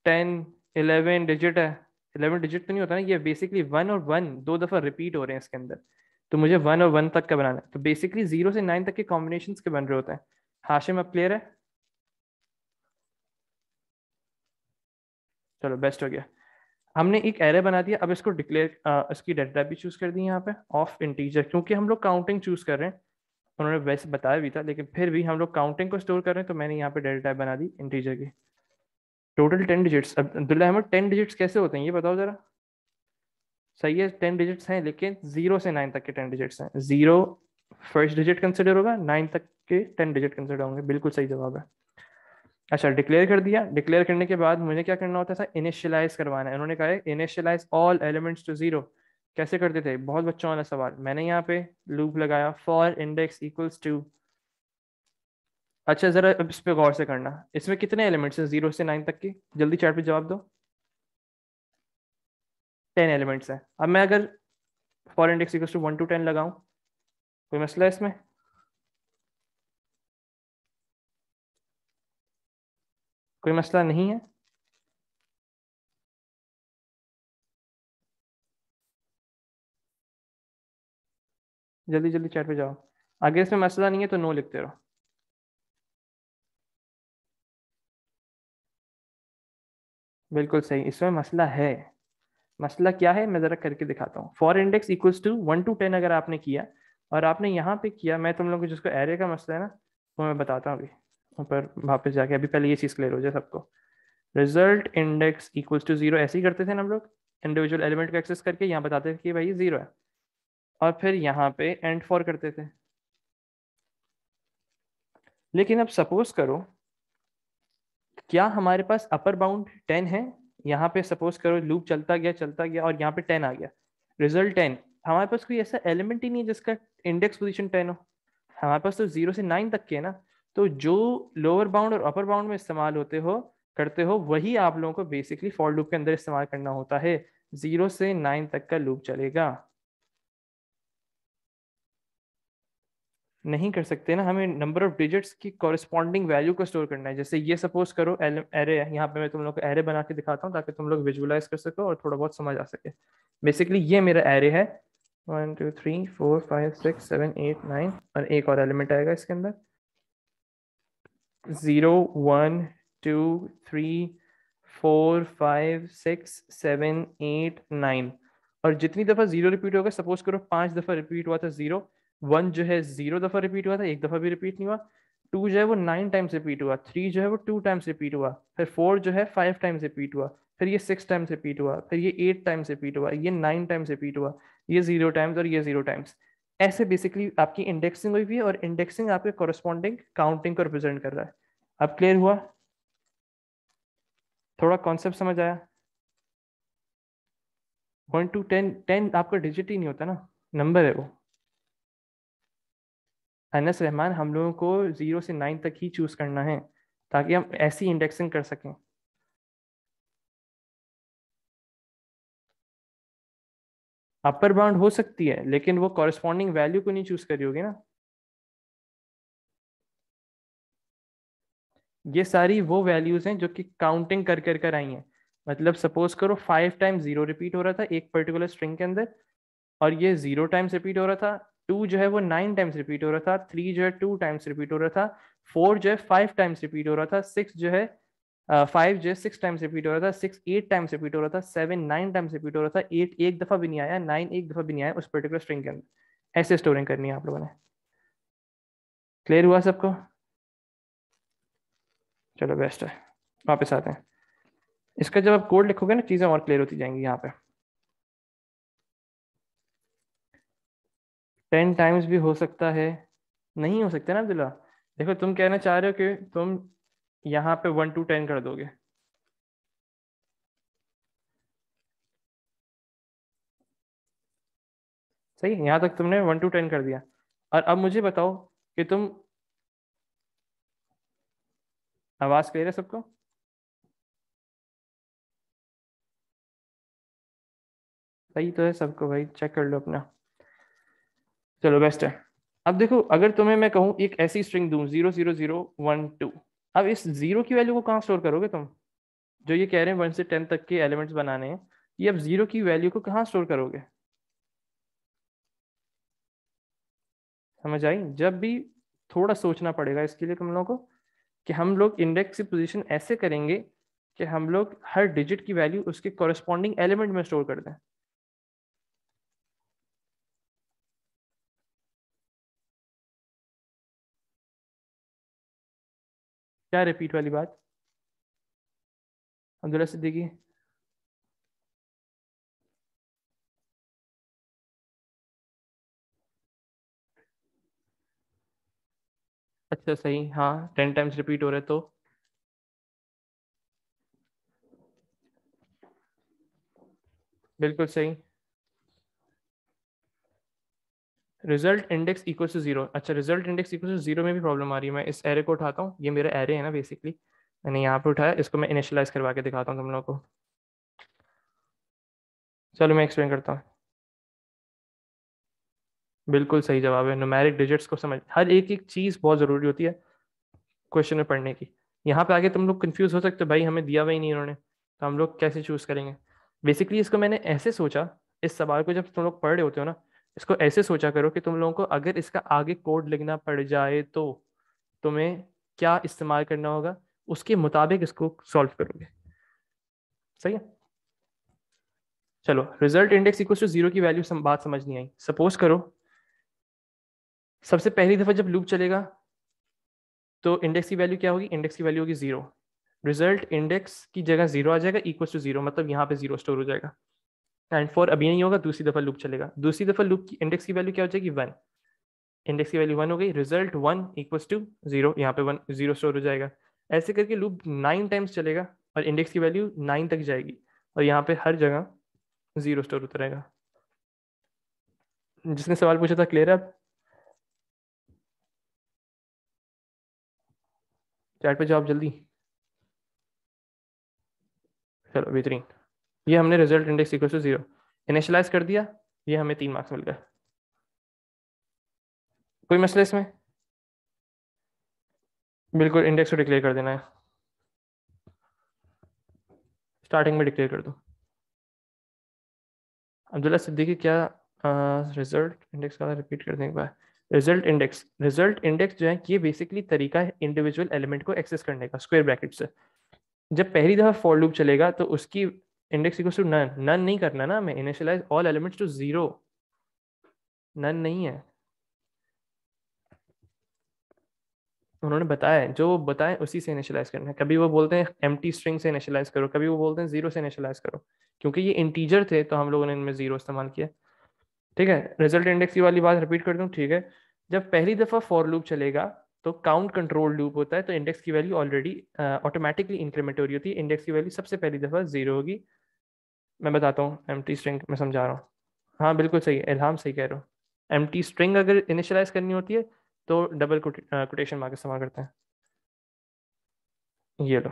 10 11 डिजिट है, 11 डिजिट तो नहीं होता ना। ये बेसिकली 1 और 1 2 दफ़ा रिपीट हो रहे हैं इसके अंदर। तो मुझे 1 और 1 तक का बनाना है, तो बेसिकली 0 से 9 तक के कॉम्बिनेशन के बन रहे होते हैं। हाशिम अब क्लियर है? चलो बेस्ट हो गया। हमने एक एरे बना दिया। अब इसको डिक्लेयर, इसकी डेटा टाइप भी चूज कर दी यहाँ पे ऑफ इंटीजर, क्योंकि हम लोग काउंटिंग चूज कर रहे हैं। उन्होंने वैसे बताया भी था, लेकिन फिर भी हम लोग काउंटिंग को स्टोर कर रहे हैं, तो मैंने यहाँ पे डेटा टाइप बना दी इंटीजर की। Total 10 digits. अब अब्दुल्ला अहमद 10 डिजिट्स कैसे होते हैं ये बताओ जरा। सही है 10 डिजिट्स हैं, लेकिन 0 से 9 तक के 10 डिजिट्स हैं। 0 फर्स्ट डिजिट कंसिडर होगा, 9 तक के 10 डिजिट कंसिडर होंगे। बिल्कुल सही जवाब है। अच्छा डिक्लेयर कर दिया। डिक्लेयर करने के बाद मुझे क्या करना होता था? इनिशियलाइज करवाना है। उन्होंने कहा है initialise all elements to zero. कैसे करते थे? बहुत बच्चों वाला सवाल। मैंने यहाँ पे लूप लगाया, फॉर इंडेक्स इक्वल्स टू। अच्छा जरा अब इस पे गौर से करना, इसमें कितने एलिमेंट्स हैं 0 से 9 तक के? जल्दी चैट पे जवाब दो। 10 एलिमेंट्स हैं। अब मैं अगर for index equals to 1 to 10 लगाऊं, कोई मसला है इसमें? कोई मसला नहीं है? जल्दी जल्दी चैट पे जाओ। आगे इसमें मसला नहीं है तो नो लिखते रहो। बिल्कुल सही, इसमें मसला है। मसला क्या है मैं जरा करके दिखाता हूँ। For index equals to 1 to 10 अगर आपने किया और आपने यहाँ पे किया, मैं तुम लोग को जिसको एरे का मसला है ना वो मैं बताता हूँ अभी ऊपर वापस जाके। अभी पहले ये चीज़ क्लियर हो जाए सबको। रिजल्ट इंडेक्स इक्वल्स टू 0 ऐसे ही करते थे ना हम लोग, इंडिविजुअल एलिमेंट को एक्सेस करके यहाँ बताते थे कि भाई 0 है, और फिर यहाँ पे एंड फॉर करते थे। लेकिन अब सपोज करो, क्या हमारे पास अपर बाउंड 10 है? यहाँ पे सपोज करो लूप चलता गया और यहाँ पे 10 आ गया, रिजल्ट 10। हमारे पास कोई ऐसा एलिमेंट ही नहीं है जिसका इंडेक्स पोजीशन 10 हो। हमारे पास तो 0 से 9 तक के है ना। तो जो लोअर बाउंड और अपर बाउंड में इस्तेमाल होते हो करते हो वही आप लोगों को बेसिकली फॉर लूप के अंदर इस्तेमाल करना होता है। 0 से 9 तक का लूप चलेगा। नहीं कर सकते ना, हमें नंबर ऑफ डिजिट्स की कॉरेस्पॉन्डिंग वैल्यू को स्टोर करना है। जैसे ये सपोज करो एरे है, यहाँ पे मैं तुम लोग को एरे बना के दिखाता हूँ ताकि तुम लोग विजुअलाइज कर सको और थोड़ा बहुत समझ आ सके। बेसिकली ये मेरा एरे है 1 2 3 4 5 6 7 8 9, और एक और एलिमेंट आएगा इसके अंदर 0 1 2 3 4 5 6 7 8 9। और जितनी दफा 0 रिपीट होगा, सपोज करो 5 दफा रिपीट हुआ था 0, 1 जो है 0 दफा रिपीट हुआ था, एक दफा भी रिपीट नहीं हुआ। 2 जो है वो 9 टाइम्स रिपीट हुआ, 3 जो है वो 2 टाइम्स रिपीट हुआ, फिर 4 जो है 5 टाइम्स रिपीट हुआ, फिर ये 6 टाइम्स रिपीट हुआ, फिर ये 8 टाइम्स रिपीट हुआ, ये 9 टाइम्स रिपीट हुआ, ये 0 टाइम्स और ये 0 टाइम्स। ऐसे बेसिकली आपकी इंडेक्सिंग हुई हुई है, और इंडेक्सिंग आपके कॉरेस्पॉन्डिंग काउंटिंग को रिप्रेजेंट कर रहा है। अब क्लियर हुआ? थोड़ा कॉन्सेप्ट समझ आया? 1 to 10, 10 आपका डिजिट ही नहीं होता ना, नंबर है वो। अनस रहमान, हम लोगों को 0 से 9 तक ही चूज करना है ताकि हम ऐसी इंडेक्सिंग कर सकें। अपर बाउंड हो सकती है लेकिन वो कॉरेस्पॉन्डिंग वैल्यू को नहीं चूज करी होगी ना। ये सारी वो वैल्यूज हैं जो कि काउंटिंग कर कर कर आई हैं। मतलब सपोज करो 5 टाइम्स 0 रिपीट हो रहा था एक पर्टिकुलर स्ट्रिंग के अंदर, और ये 0 टाइम्स रिपीट हो रहा था। 2 जो है वो 9 टाइम्स रिपीट हो रहा था, 3 जो है 2 टाइम्स रिपीट हो रहा था, 4 जो है 5 टाइम्स रिपीट हो रहा था, 6 जो है 5 6 टाइम्स रिपीट हो रहा था, 6 8 टाइम्स रिपीट हो रहा था, 7 9 टाइम्स रिपीट हो रहा था, 8 एक दफा भी नहीं आया, 9 एक दफा भी नहीं आया उस पर्टिकुलर स्ट्रिंग के अंदर। ऐसे स्टोरिंग करनी है आप लोगों ने। क्लियर हुआ सबको? चलो बेस्ट है, वापस आते हैं। इसका जब आप कोड लिखोगे ना चीज़ें और क्लियर होती जाएंगी। यहाँ पे 10 टाइम्स भी हो सकता है, नहीं हो सकता ना अब्दुल्ला। देखो तुम कहना चाह रहे हो कि तुम यहाँ पे 1 to 10 कर दोगे। सही, यहाँ तक तुमने 1 to 10 कर दिया। और अब मुझे बताओ कि तुम, आवाज क्लियर है सबको? सही तो है सबको भाई, चेक कर लो अपना। चलो बेस्ट है। अब देखो अगर तुम्हें मैं कहूँ एक ऐसी स्ट्रिंग दूं 0 0 0 1 2, अब इस 0 की वैल्यू को कहाँ स्टोर करोगे तुम? जो ये कह रहे हैं 1 से 10 तक के एलिमेंट्स बनाने हैं, ये अब 0 की वैल्यू को कहाँ स्टोर करोगे? समझ आई? जब भी थोड़ा सोचना पड़ेगा इसके लिए तुम लोगों को, कि हम लोग इंडेक्स की पोजीशन ऐसे करेंगे कि हम लोग हर डिजिट की वैल्यू उसके कॉरेस्पॉन्डिंग एलिमेंट में स्टोर कर दें। क्या रिपीट वाली बात अब्दुल्ला सिद्दीकी? अच्छा सही, हाँ 10 टाइम्स रिपीट हो रहे तो बिल्कुल सही। रिजल्ट इंडेक्स इक्वल टू 0, अच्छा रिजल्ट इंडेक्स इक्वल टू 0 में भी प्रॉब्लम आ रही है। मैं इस एरे को उठाता हूँ, ये मेरा एरे है ना बेसिकली, मैंने यहाँ पे उठाया, इसको मैं इनिशियलाइज करवा के दिखाता हूँ तुम लोगों को। चलो मैं एक्सप्लेन करता हूँ। बिल्कुल सही जवाब है। न्यूमेरिक डिजिट्स को समझ, हर एक एक चीज़ बहुत ज़रूरी होती है क्वेश्चन में पढ़ने की। यहाँ पे आगे तुम लोग कंफ्यूज हो सकते हो, भाई हमें दिया हुआ ही नहीं उन्होंने, तो हम लोग कैसे चूज करेंगे। बेसिकली इसको मैंने ऐसे सोचा, इस सवाल को जब तुम लोग पढ़ रहे होते हो ना, इसको ऐसे सोचा करो कि तुम लोगों को अगर इसका आगे कोड लिखना पड़ जाए तो तुम्हें क्या इस्तेमाल करना होगा, उसके मुताबिक इसको सॉल्व करोगे। सही है। चलो, result index equal to zero की वैल्यू बात समझ नहीं आई। सपोज करो सबसे पहली दफा जब लूप चलेगा तो इंडेक्स की वैल्यू क्या होगी, इंडेक्स की वैल्यू होगी जीरो। रिजल्ट इंडेक्स की जगह जीरो आ जाएगा, इक्वल टू जीरो, मतलब यहाँ पे जीरो स्टोर हो जाएगा। एंड फॉर अभी नहीं होगा, दूसरी दफा लूप चलेगा, दूसरी दफा लूप की इंडेक्स की वैल्यू क्या हो जाएगी, वन। इंडेक्स की वैल्यू वन हो गई, result one equal to zero, यहाँ पे वन जीरो स्टोर हो जाएगा। ऐसे करके लूप 9 टाइम्स चलेगा और इंडेक्स की वैल्यू 9 तक जाएगी, और यहाँ पे हर जगह जीरो स्टोर होता रहेगा। जिसने सवाल पूछा था क्लियर है अब? चैट पे जवाब जल्दी। चलो बेहतरीन। ये हमने result index equal to zero initialise कर दिया, ये हमें 3 मार्क्स मिल गए। कोई मसला इसमें? बिल्कुल, इंडेक्स को डिक्लेयर कर देना है, स्टार्टिंग में डिक्लेयर कर दो। अब्दुल्ला सिद्दीकी क्या रिजल्ट इंडेक्स का रिपीट कर दें एक बार। रिजल्ट इंडेक्स जो है ये बेसिकली तरीका है इंडिविजुअल एलिमेंट को एक्सेस करने का स्क्वायर ब्रैकेट से। जब पहली दफा फॉर लूप चलेगा तो उसकी index equal to none, none नहीं करना ना हमें, initialise all elements to zero, none नहीं है। उन्होंने बताया है, जो बताए उसी से इनिशियलाइज करना है। कभी वो बोलते हैं एम्प्टी स्ट्रिंग से इनिशियलाइज करो, कभी वो बोलते हैं जीरो से इनिशियलाइज करो। क्योंकि ये इंटीजर थे तो हम लोगों ने इनमें जीरो इस्तेमाल किया। ठीक है, रिजल्ट इंडेक्स की वाली बात रिपीट कर दूं, ठीक है। जब पहली दफा फॉर लूप चलेगा तो काउंट कंट्रोल लूप होता है, तो इंडेक्स की वैल्यू ऑलरेडी ऑटोमेटिकली इंक्रीमेंट हो रही होती है। इंडेक्स की वैल्यू सबसे पहली दफा जीरो होगी। मैं बताता हूँ एम्प्टी स्ट्रिंग में समझा रहा हूँ। हाँ बिल्कुल सही, इल्हाम सही कह रहे हो। एम्प्टी स्ट्रिंग अगर इनिशियलाइज करनी होती है तो डबल कोटेशन मार्क इस्तेमाल करते हैं। ये लो,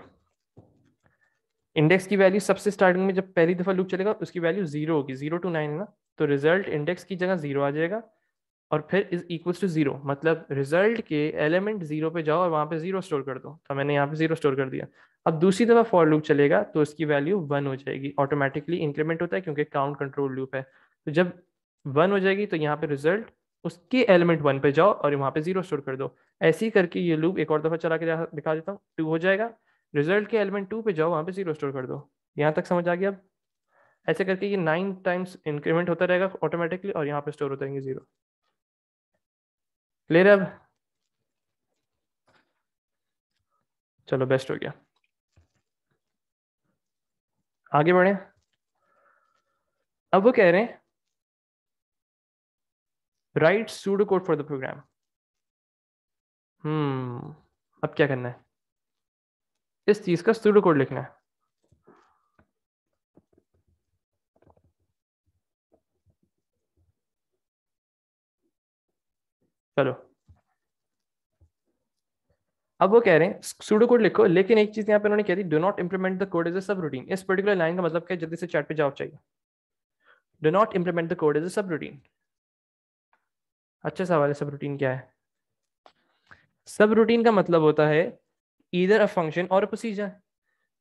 इंडेक्स की वैल्यू सबसे स्टार्टिंग में जब पहली दफा लूप चलेगा उसकी वैल्यू जीरो होगी, 0 to 9 है ना, तो रिजल्ट इंडेक्स की जगह जीरो आ जाएगा और फिर इज इक्वल्स टू जीरो, मतलब रिजल्ट के एलिमेंट जीरो पे जाओ और वहां पे जीरो स्टोर कर दो। तो मैंने यहाँ पे जीरो स्टोर कर दिया। अब दूसरी दफा फॉर लूप चलेगा तो उसकी वैल्यू वन हो जाएगी, ऑटोमेटिकली इंक्रीमेंट होता है क्योंकि काउंट कंट्रोल लूप है। तो जब वन हो जाएगी तो यहाँ पे रिजल्ट उसके एलिमेंट वन पे जाओ और वहां पे जीरो स्टोर कर दो। ऐसे ही करके ये लूप एक और दफा चला के दिखा देता हूँ, टू हो जाएगा, रिजल्ट के एलिमेंट टू पे जाओ, वहां पे जीरो स्टोर कर दो। यहाँ तक समझ आ गया अब? ऐसे करके ये 9 टाइम्स इंक्रीमेंट होता रहेगा ऑटोमेटिकली और यहाँ पे स्टोर हो जाएंगे जीरो। क्लियर है अब? चलो बेस्ट हो गया, आगे बढ़े। अब वो कह रहे हैं write pseudo code for the program. अब क्या करना है, इस चीज का सूडो कोड लिखना है। चलो, अब वो कह रहे हैं सूडो कोड लिखो, लेकिन एक चीज यहाँ पे उन्होंने कह दी, do not implement the code as a subroutine. इस पर्टिकुलर लाइन का मतलब क्या है, जल्दी से चैट पे जवाब चाहिए। Do not implement the code as a subroutine. अच्छा सवाल है, सब रूटीन क्या है? सब रूटीन का मतलब होता है ईदर अ फंक्शन और अ प्रोसीजर।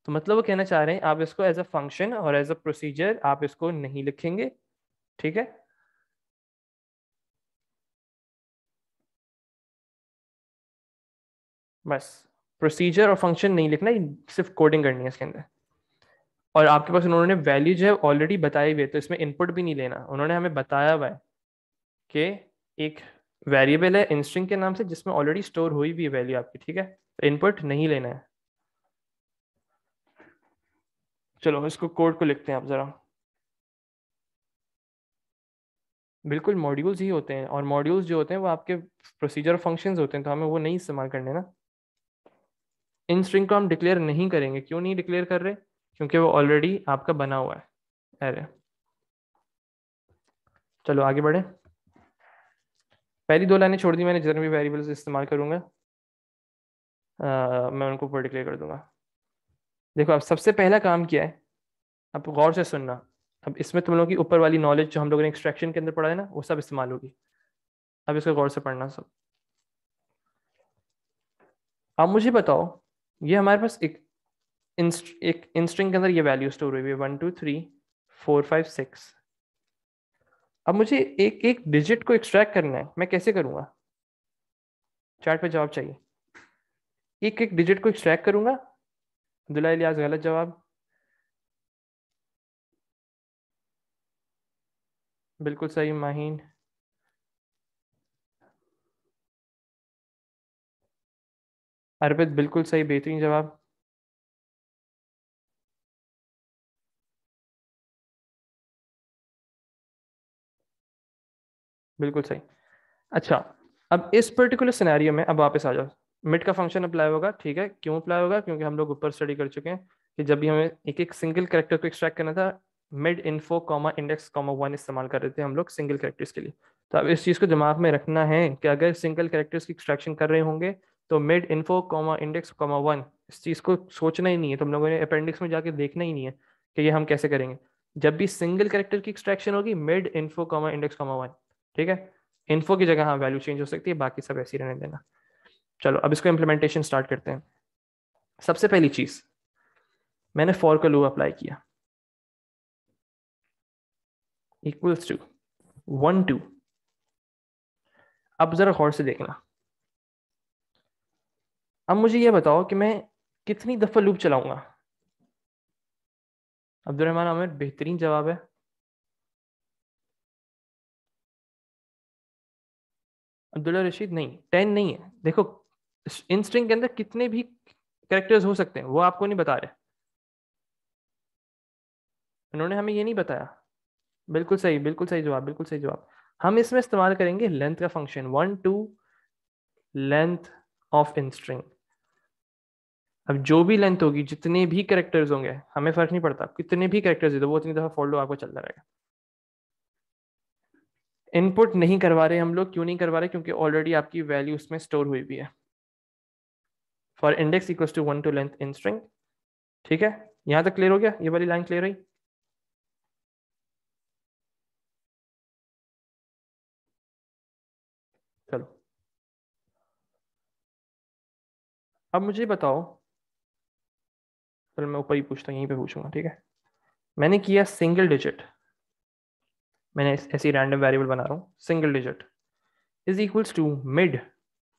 तो मतलब वो कहना चाह रहे हैं आप इसको एज अ फंक्शन और एज अ प्रोसीजर आप इसको नहीं लिखेंगे, ठीक है। बस प्रोसीजर और फंक्शन नहीं लिखना, सिर्फ कोडिंग करनी है इसके अंदर। और आपके पास उन्होंने वैल्यू जो है ऑलरेडी बताई हुई है, तो इसमें इनपुट भी नहीं लेना। उन्होंने हमें बताया हुआ है कि एक वेरिएबल है इंस्ट्रिंग के नाम से जिसमें ऑलरेडी स्टोर हुई हुई वैल्यू आपकी, ठीक है, तो इनपुट नहीं लेना है। चलो इसको कोड को लिखते हैं आप जरा। बिल्कुल मॉड्यूल्स ही होते हैं, और मॉड्यूल्स जो होते हैं वो आपके प्रोसीजर फंक्शंस होते हैं, तो हमें वो नहीं इस्तेमाल करने ना। इन स्ट्रिंग को हम डिक्लेयर नहीं करेंगे। क्यों नहीं डिक्लेयर कर रहे? क्योंकि वो ऑलरेडी आपका बना हुआ है अरे। चलो आगे बढ़े। पहली दो लाइनें छोड़ दी मैंने, जितने भी वेरिएबल्स इस्तेमाल करूंगा मैं उनको ऊपर डिक्लेयर कर दूंगा। देखो अब सबसे पहला काम किया है, अब गौर से सुनना। अब इसमें तुम लोगों की ऊपर वाली नॉलेज जो हम लोगों ने एक्सट्रैक्शन के अंदर पढ़ा है ना, वो सब इस्तेमाल होगी। अब इसको गौर से पढ़ना सब। अब मुझे बताओ, ये हमारे पास एक इंस्ट्रिंग के अंदर ये वैल्यू स्टोर हुई है 1 2 3 4 5 6। अब मुझे एक एक डिजिट को एक्सट्रैक्ट करना है, मैं कैसे करूंगा? चैट पे जवाब चाहिए। एक एक डिजिट को एक्सट्रैक्ट करूंगा। अब्दुल्ला इलियास गलत जवाब। बिल्कुल सही माहीन। अरबित बिल्कुल सही, बेहतरीन जवाब। बिल्कुल सही। अच्छा, अब इस पर्टिकुलर सिनेरियो में अब वापस आ जाओ। मिड का फंक्शन अप्लाई होगा, ठीक है। क्यों अप्लाई होगा? क्योंकि हम लोग ऊपर स्टडी कर चुके हैं कि जब भी हमें एक एक सिंगल कैरेक्टर को एक्सट्रैक्ट करना था, mid info comma index comma 1 इस्तेमाल कर रहे थे हम लोग सिंगल कैरेक्टर्स के लिए। तो अब इस चीज़ को दिमाग में रखना है कि अगर सिंगल कैरेक्टर्स की एक्सट्रैक्शन कर रहे होंगे तो mid info comma index comma 1, इस चीज़ को सोचना ही नहीं है। तुम लोगों ने अपेंडिक्स में जाके देखना ही नहीं है कि ये हम कैसे करेंगे। जब भी सिंगल कैरेक्टर की एक्सट्रैक्शन होगी, mid info comma index comma 1, ठीक है। इन्फो की जगह हाँ वैल्यू चेंज हो सकती है, बाकी सब ऐसे ही रहने देना। चलो अब इसको इम्प्लीमेंटेशन स्टार्ट करते हैं। सबसे पहली चीज, मैंने फॉर का लूप अप्लाई किया, इक्वल्स टू 1 2। अब जरा गौर से देखना। अब मुझे ये बताओ कि मैं कितनी दफा लूप चलाऊंगा? अब्दुलरहमान आमिर, बेहतरीन जवाब है। अब्दुल्ला रशीद, नहीं 10 नहीं है। देखो, इन स्ट्रिंग के अंदर कितने भी कैरेक्टर्स हो सकते हैं वो आपको नहीं बता रहे, उन्होंने हमें ये नहीं बताया। बिल्कुल सही, बिल्कुल सही जवाब, बिल्कुल सही जवाब। हम इसमें इस्तेमाल करेंगे लेंथ का function 1 2 length of in string. अब जो भी लेंथ होगी, जितने भी कैरेक्टर्स होंगे, हमें फर्क नहीं पड़ता कितने भी कैरेक्टर्स दे दो, वो उतनी दफा फॉर लो आपको चलता रहेगा। इनपुट नहीं करवा रहे हम लोग, क्यों नहीं करवा रहे? क्योंकि ऑलरेडी आपकी वैल्यू उसमें स्टोर हुई भी है। For index equals to 1 to length in string, ठीक है। यहां तक क्लियर हो गया? ये वाली लाइन क्लियर हुई? चलो अब मुझे बताओ, चलो मैं ऊपर ही पूछता हूँ, यहीं पे पूछूंगा, ठीक है। मैंने किया सिंगल डिजिट, मैंने ऐसी रैंडम वेरिएबल बना रहा हूँ, single digit is equals to mid.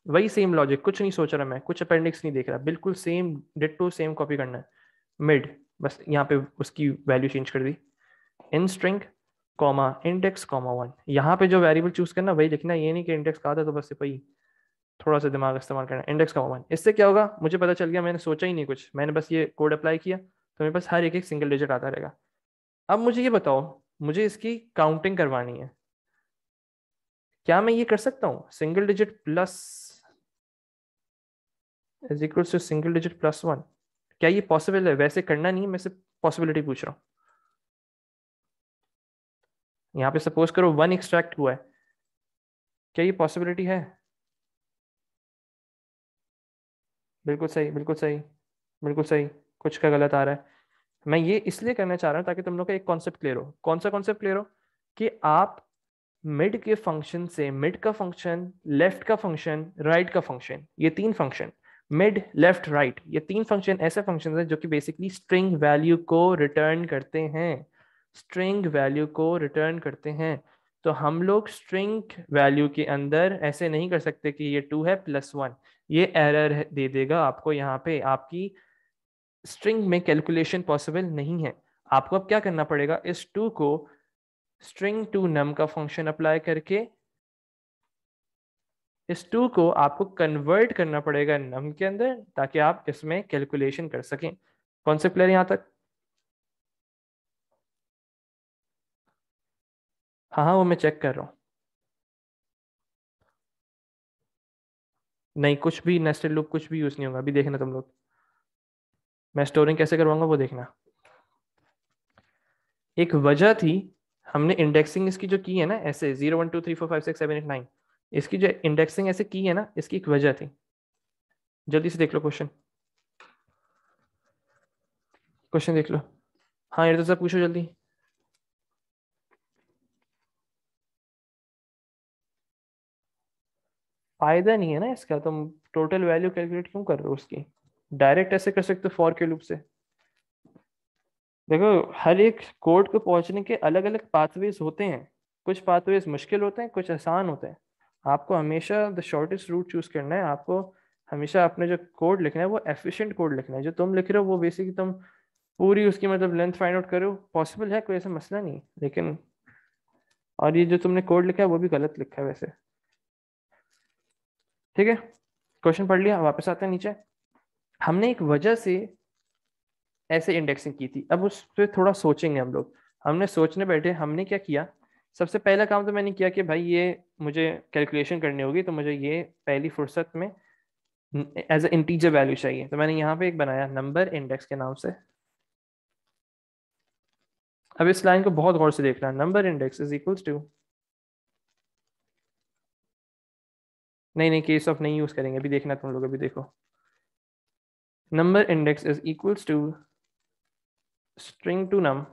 वही सेम लॉजिक, कुछ नहीं सोच रहा मैं, कुछ अपेंडिक्स नहीं देख रहा, बिल्कुल सेम डिट्टो सेम कॉपी करना है। मिड, बस यहाँ पे उसकी वैल्यू चेंज कर दी, in string comma index comma 1। यहाँ पे जो वेरिएबल चूज करना वही लिखना, ये नहीं कि इंडेक्स कहा था तो बस वही थोड़ा सा दिमाग इस्तेमाल करना, इंडेक्स कॉमा 1। इससे क्या होगा मुझे पता चल गया, मैंने सोचा ही नहीं कुछ, मैंने बस ये कोड अप्लाई किया तो मेरे पास हर एक एक सिंगल डिजिट आता रहेगा। अब मुझे ये बताओ, मुझे इसकी काउंटिंग करवानी है, क्या मैं ये कर सकता हूँ single digit plus is equal to single digit plus 1? क्या ये पॉसिबल है? वैसे करना नहीं है, मैं सिर्फ पॉसिबिलिटी पूछ रहा हूँ। यहाँ पे सपोज करो 1 एक्सट्रैक्ट हुआ है, क्या ये पॉसिबिलिटी है? बिल्कुल सही, बिल्कुल सही, बिल्कुल सही। कुछ का गलत आ रहा है। मैं ये इसलिए करना चाह रहा हूँ ताकि तुम लोग का एक कॉन्सेप्ट क्लियर हो। कौन सा कॉन्सेप्ट क्लियर हो? कि आप मिड के फंक्शन से, मिड का फंक्शन, लेफ्ट का फंक्शन, राइट का फंक्शन, ये तीन फंक्शन, मिड लेफ्ट राइट, ये तीन फंक्शन ऐसे फंक्शन है जो कि बेसिकली स्ट्रिंग वैल्यू को रिटर्न करते हैं, स्ट्रिंग वैल्यू को रिटर्न करते हैं। तो हम लोग स्ट्रिंग वैल्यू के अंदर ऐसे नहीं कर सकते कि ये 2 है प्लस 1, ये एरर दे देगा आपको। यहाँ पे आपकी स्ट्रिंग में कैलकुलेशन पॉसिबल नहीं है। आपको अब क्या करना पड़ेगा, इस 2 को स्ट्रिंग टू नम का फंक्शन अप्लाई करके इस 2 को आपको कन्वर्ट करना पड़ेगा नम के अंदर, ताकि आप इसमें कैलकुलेशन कर सकें। कॉन्सेप्ट क्लियर यहां तक? हाँ हाँ, वो मैं चेक कर रहा हूँ। नहीं, कुछ भी नेस्टेड लूप कुछ भी यूज नहीं होगा, अभी देखना तुम लोग। मैं स्टोरिंग कैसे करवाऊंगा वो देखना। एक वजह थी, हमने इंडेक्सिंग इसकी जो की है ना, ऐसे 0 1 2 3 4 5 6 7 8 9, इसकी जो इंडेक्सिंग ऐसे की है ना, इसकी एक वजह थी। जल्दी से देख लो क्वेश्चन, क्वेश्चन देख लो। हाँ ये तो सब पूछो जल्दी। फायदा नहीं है ना इसका, तुम टोटल वैल्यू कैलकुलेट क्यों कर रहे हो उसकी, डायरेक्ट ऐसे कर सकते हो फॉर के लूप से। देखो हर एक कोड को पहुंचने के अलग अलग पाथवेज होते हैं, कुछ पाथवेज मुश्किल होते हैं, कुछ आसान होते हैं। आपको हमेशा द शॉर्टेस्ट रूट चूज करना है। आपको हमेशा अपने जो कोड लिखना है वो एफिशिएंट कोड लिखना है। जो तुम लिख रहे हो वो बेसिकली तुम पूरी उसकी मतलब लेंथ फाइंड आउट करो, पॉसिबल है, कोई ऐसा मसला नहीं, लेकिन और ये जो तुमने कोड लिखा है वो भी गलत लिखा है वैसे। ठीक है, क्वेश्चन पढ़ लिया, वापस आते हैं नीचे। हमने एक वजह से ऐसे इंडेक्सिंग की थी, अब उस पर थोड़ा सोचेंगे हम लोग। हमने सोचने बैठे, हमने क्या किया, सबसे पहला काम तो मैंने किया कि भाई ये मुझे कैलकुलेशन करनी होगी, तो मुझे ये पहली फुर्सत में एज ए इंटीजर वैल्यू चाहिए। तो मैंने यहाँ पे एक बनाया नंबर इंडेक्स के नाम से। अब इस लाइन को बहुत गौर से देखना, number index is equals to, नहीं केस ऑफ नहीं यूज करेंगे अभी, देखना तुम लोग, अभी देखो। Number index is equals to string to num.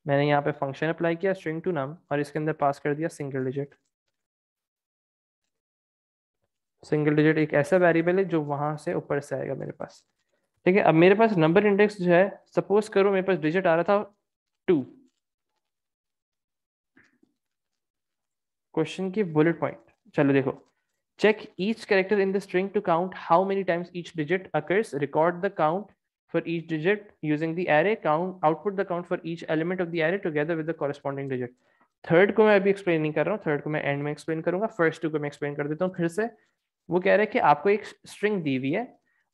मैंने यहाँ पे फंक्शन अप्लाई किया स्ट्रिंग टू नम, और इसके अंदर पास कर दिया सिंगल डिजिट। सिंगल डिजिट एक ऐसा वेरिएबल है जो वहां से ऊपर से आएगा मेरे पास। ठीक है, अब मेरे पास नंबर इंडेक्स जो है, सपोज करो मेरे पास डिजिट आ रहा था 2। क्वेश्चन की बुलेट पॉइंट, चलो देखो, check each character in the string to count how many times each digit occurs, record the count for each digit using the array count, output the count for each element of the array together with the corresponding digit। Third को मैं अभी explain नहीं कर रहा हूँ, third को मैं and में एक्सप्लेन करूंगा, फर्स्ट टू को मैं एक्सप्लेन कर देता हूँ फिर से। वो कह रहा है कि आपको एक स्ट्रिंग दी हुई है,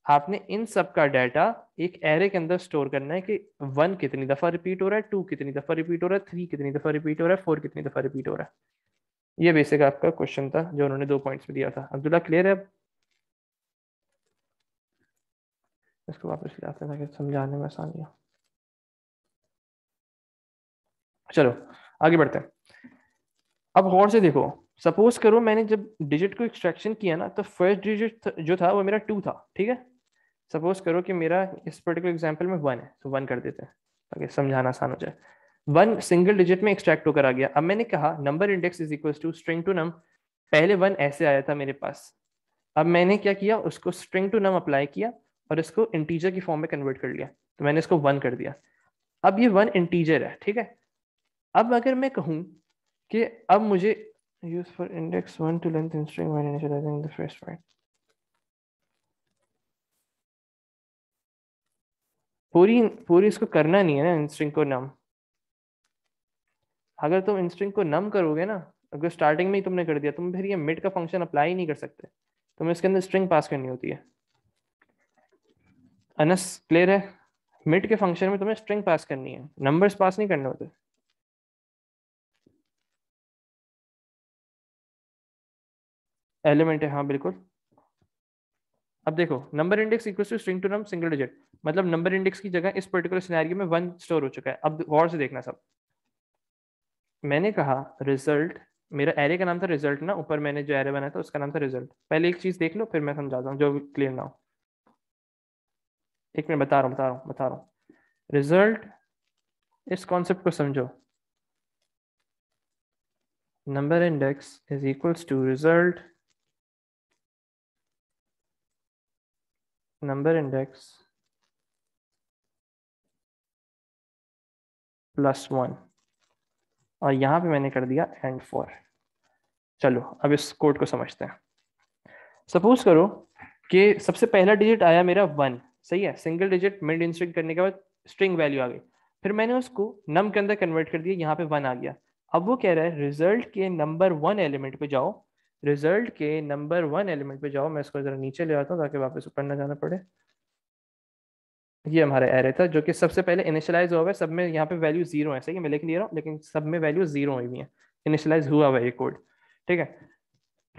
आपने इन सब का डाटा एक एरे के अंदर स्टोर करना है कि 1 कितनी दफा रिपीट हो रहा है, 2 कितनी दफा रिपीट हो रहा है, 3 कितनी दफा रिपीट हो रहा है, 4 कितनी दफा रिपीट हो रहा है। ये बेसिक आपका क्वेश्चन था जो उन्होंने 2 पॉइंट्स में दिया था। अब्दुल्ला क्लियर है? अब इसको वापस ले आते हैं ताकि समझाने में आसानी हो। चलो आगे बढ़ते हैं। अब गौर से देखो, सपोज करो मैंने जब डिजिट को एक्सट्रैक्शन किया ना, तो फर्स्ट डिजिट जो था वो मेरा 2 था। ठीक है, सपोज करो कि मेरा इस पर्टिकुलर एग्जांपल में 1 है, तो 1 कर देते हैं ताकि समझाना आसान हो जाए। 1 सिंगल डिजिट में एक्सट्रैक्ट होकर आ गया। अब मैंने कहा number index is equal to string to num. पहले 1 ऐसे आया था मेरे पास, अब मैंने क्या किया, उसको स्ट्रिंग टू नम अप्लाई किया और इसको इंटीजर की फॉर्म में कन्वर्ट कर लिया, तो मैंने इसको 1 कर दिया। अब ये 1 इंटीजर है। ठीक है, अब अगर मैं कहूं कि अब मुझे use for index 1 to length in string when initializing the first point, पूरी इसको करना नहीं है ना इंस्ट्रिंग को नम। अगर तुम इंस्ट्रिंग को नम करोगे ना, अगर स्टार्टिंग में ही तुमने कर दिया, तुम फिर ये मिड का फंक्शन अप्लाई ही नहीं कर सकते, तुम्हें इसके अंदर स्ट्रिंग पास करनी होती है। अनस क्लियर है? मिड के फंक्शन में तुम्हें स्ट्रिंग पास करनी है, नंबर्स पास नहीं करने होते। एलिमेंट है, हाँ बिल्कुल। अब देखो number index equal to string to num single digit, मतलब नंबर इंडेक्स की जगह इस पर्टिकुलर सिनेरियो में 1 स्टोर हो चुका है। अब गौर से देखना सब, मैंने कहा रिजल्ट, मेरा एरे का नाम था रिजल्ट ना, ऊपर मैंने जो एरे बनाया था उसका नाम था रिजल्ट। पहले एक चीज देख लो फिर मैं समझाता हूँ जो क्लियर ना हो। एक मिनट, बता रहा हूँ। रिजल्ट, इस कॉन्सेप्ट को समझो, number index is equals to result, number index +1, और यहाँ पे मैंने कर दिया एंड फॉर। चलो अब इस कोड को समझते हैं। सपोज करो कि सबसे पहला डिजिट आया मेरा 1, सही है, सिंगल डिजिट मिड इंस्ट्रिंग करने के बाद स्ट्रिंग वैल्यू आ गई, फिर मैंने उसको नम के अंदर कन्वर्ट कर दिया, यहाँ पे 1 आ गया। अब वो कह रहा है रिजल्ट के नंबर 1 एलिमेंट पे जाओ, रिजल्ट के नंबर 1 एलिमेंट पे जाओ। मैं इसको जरा नीचे ले आता हूँ ताकि वापस ऊपर ना जाना पड़े। ये हमारा एरे था जो कि सबसे पहले इनिशियलाइज हुआ है, सब में यहाँ पे वैल्यू 0 है, सही है, मैं लिख नहीं रहा हूँ लेकिन सब में वैल्यू 0 हुई है, इनिशियलाइज हुआ हुआ है ये कोड। ठीक है,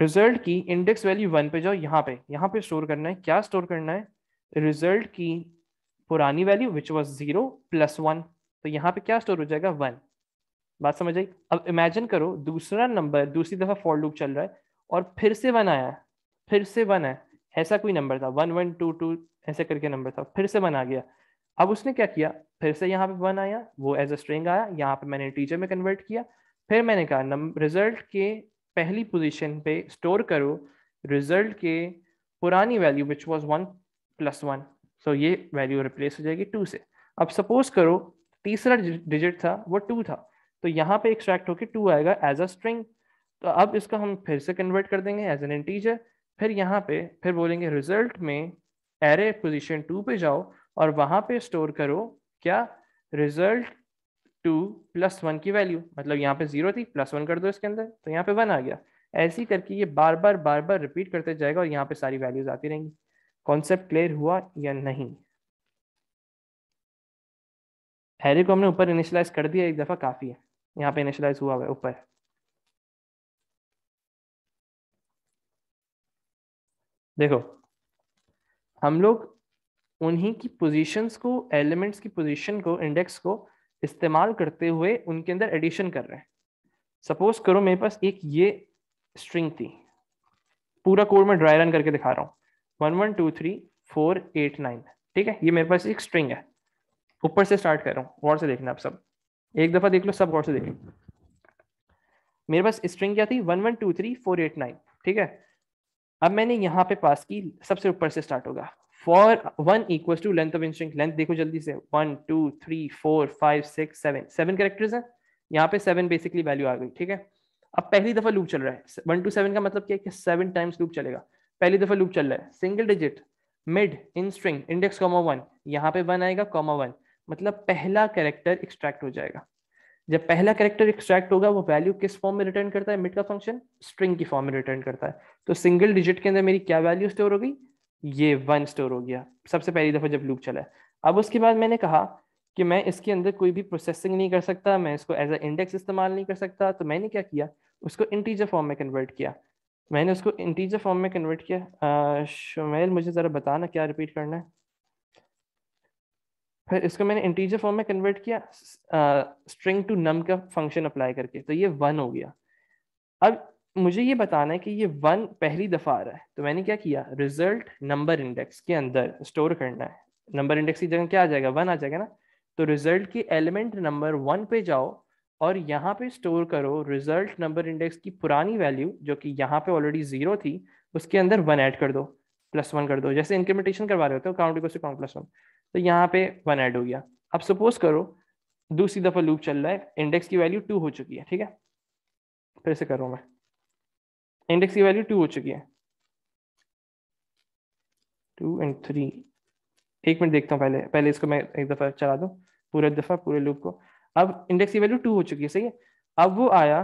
रिजल्ट की इंडेक्स वैल्यू 1 पे जाओ, यहाँ पे स्टोर करना है, क्या स्टोर करना है, रिजल्ट की पुरानी वैल्यू विच वाज 0 +1, तो यहाँ पे क्या स्टोर हो जाएगा 1। बात समझ आई? अब इमेजिन करो दूसरा नंबर दूसरी दफा फॉर लूप चल रहा है और फिर से 1 आया, फिर से 1 है, ऐसा कोई नंबर था 1 1 2 2 ऐसे करके नंबर था, फिर से 1 आ गया। अब उसने क्या किया, फिर से यहाँ पे 1 आया, वो एज अ स्ट्रिंग आया, यहाँ पे मैंने टीचर में कन्वर्ट किया, फिर मैंने कहा रिजल्ट के पहली पोजीशन पे स्टोर करो रिजल्ट के पुरानी वैल्यू विच वाज 1 + 1। सो ये वैल्यू रिप्लेस हो जाएगी 2 से। अब सपोज करो तीसरा डिजिट था वो 2 था, तो यहाँ पे एक्सट्रैक्ट होके 2 आएगा एज अ स्ट्रिंग। तो अब इसका हम फिर से कन्वर्ट कर देंगे एज एन इंटीजर। फिर यहाँ पे फिर बोलेंगे रिजल्ट में एरे पोजीशन 2 पे जाओ और वहां पे स्टोर करो क्या, रिजल्ट 2 + 1 की वैल्यू। मतलब यहाँ पे 0 थी, +1 कर दो इसके अंदर, तो यहाँ पे 1 आ गया। ऐसे ही करके ये बार बार रिपीट करते जाएगा और यहाँ पे सारी वैल्यूज आती रहेंगी। कॉन्सेप्ट क्लियर हुआ या नहीं? एरे को हमने ऊपर इनिशियलाइज कर दिया एक दफा, काफी है। यहाँ पे इनिशियलाइज हुआ है ऊपर। देखो हम लोग उन्हीं की पोजीशंस को, एलिमेंट्स की पोजीशन को, इंडेक्स को इस्तेमाल करते हुए उनके अंदर एडिशन कर रहे हैं। सपोज करो मेरे पास एक ये स्ट्रिंग थी, पूरा कोड में ड्राई रन करके दिखा रहा हूँ, 1 1 2 3 4 8 9। ठीक है, ये मेरे पास एक स्ट्रिंग है, ऊपर से स्टार्ट कर रहा हूँ, गौर से देखना आप सब, एक दफा देख लो, सब गौर से देख लो। मेरे पास स्ट्रिंग क्या थी, 1 1 2 3 4 8 9। ठीक है, अब मैंने यहाँ पे पास की, सबसे ऊपर से स्टार्ट होगा, for 1 = length of string. Length देखो जल्दी से, 1 2 3 4 5 6 7, 7 कैरेक्टर्स हैं, यहाँ पे 7 बेसिकली वैल्यू आ गई। ठीक है, अब पहली दफा लूप चल रहा है, 1 to 7 का मतलब क्या है कि 7 टाइम्स लूप चलेगा। पहली दफा लूप चल रहा है, single digit mid in string index comma 1, यहाँ पे 1 आएगा कॉमा 1, मतलब पहला कैरेक्टर एक्सट्रैक्ट हो जाएगा। जब पहला कैरेक्टर एक्सट्रैक्ट होगा वो वैल्यू किस फॉर्म में रिटर्न करता है, मिड का फंक्शन स्ट्रिंग की फॉर्म में रिटर्न करता है। तो सिंगल डिजिट के अंदर मेरी क्या वैल्यू स्टोर हो गई, ये 1 स्टोर हो गया सबसे पहली दफा जब लूप चला है। अब उसके बाद मैंने कहा कि मैं इसके अंदर कोई भी प्रोसेसिंग नहीं कर सकता, मैं इसको एज अ इंडेक्स इस्तेमाल नहीं कर सकता, तो मैंने क्या किया, उसको इंटीजर फॉर्म में कन्वर्ट किया। मैंने उसको इंटीजर फॉर्म में कन्वर्ट किया। शुमैल मुझे ज़रा बताना क्या रिपीट करना है। फिर इसको मैंने इंटीजर फॉर्म में कन्वर्ट किया स्ट्रिंग टू नम का फंक्शन अप्लाई करके, तो ये 1 हो गया। अब मुझे ये बताना है कि ये 1 पहली दफा आ रहा है, तो मैंने क्या किया, रिजल्ट नंबर इंडेक्स के अंदर स्टोर करना है। नंबर इंडेक्स की जगह क्या आ जाएगा, 1 आ जाएगा ना। तो रिजल्ट के एलिमेंट नंबर 1 पे जाओ और यहाँ पे स्टोर करो रिजल्ट नंबर इंडेक्स की पुरानी वैल्यू, जो कि यहाँ पे ऑलरेडी 0 थी, उसके अंदर 1 ऐड कर दो, +1 कर दो, जैसे इंक्रीमेंटेशन करवा रहे होते हो, काउंट इक्वल्स टू काउंट +1। तो यहाँ पे 1 ऐड हो गया। अब सपोज करो दूसरी दफा लूप चल रहा है, इंडेक्स की वैल्यू 2 हो चुकी है। ठीक है, फिर से कर रहा हूँ मैं, इंडेक्स की वैल्यू 2 हो चुकी है, 2 और 3। एक मिनट देखता हूँ, पहले इसको मैं एक दफा चला दूँ, पूरे लूप को। अब इंडेक्स की वैल्यू 2 हो चुकी है, सही है। अब वो आया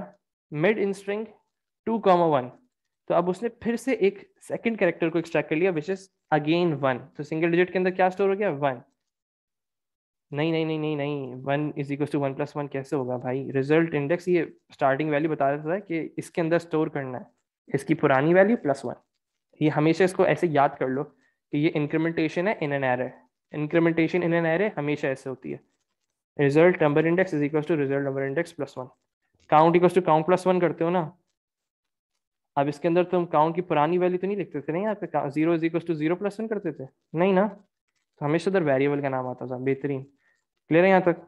मिड इन स्ट्रिंग 2, 1, तो अब उसने फिर से एक सेकंड कैरेक्टर को एक्सट्रैक्ट कर लिया विच इज अगेन 1। तो सिंगल डिजिट के अंदर क्या स्टोर हो गया, 1। नहीं नहीं नहीं नहीं नहीं, 1 = 1 + 1 कैसे होगा भाई, रिजल्ट इंडेक्स ये स्टार्टिंग वैल्यू बता देता है कि इसके अंदर स्टोर करना है इसकी पुरानी वैल्यू +1। ये हमेशा इसको ऐसे याद कर लो कि ये इंक्रीमेंटेशन है in an array. Incrementation in an array हमेशा ऐसे होती है, result number index = result number index +1। Count = count +1 करते हो ना। अब इसके अंदर तुम काउंट की पुरानी वैल्यू तो नहीं लिखते थे ना, यहाँ पे 0 = 0 +1 करते थे नहीं ना, तो हमेशा उधर वेरिएबल का नाम आता था। बेहतरीन, क्लियर है यहाँ तक?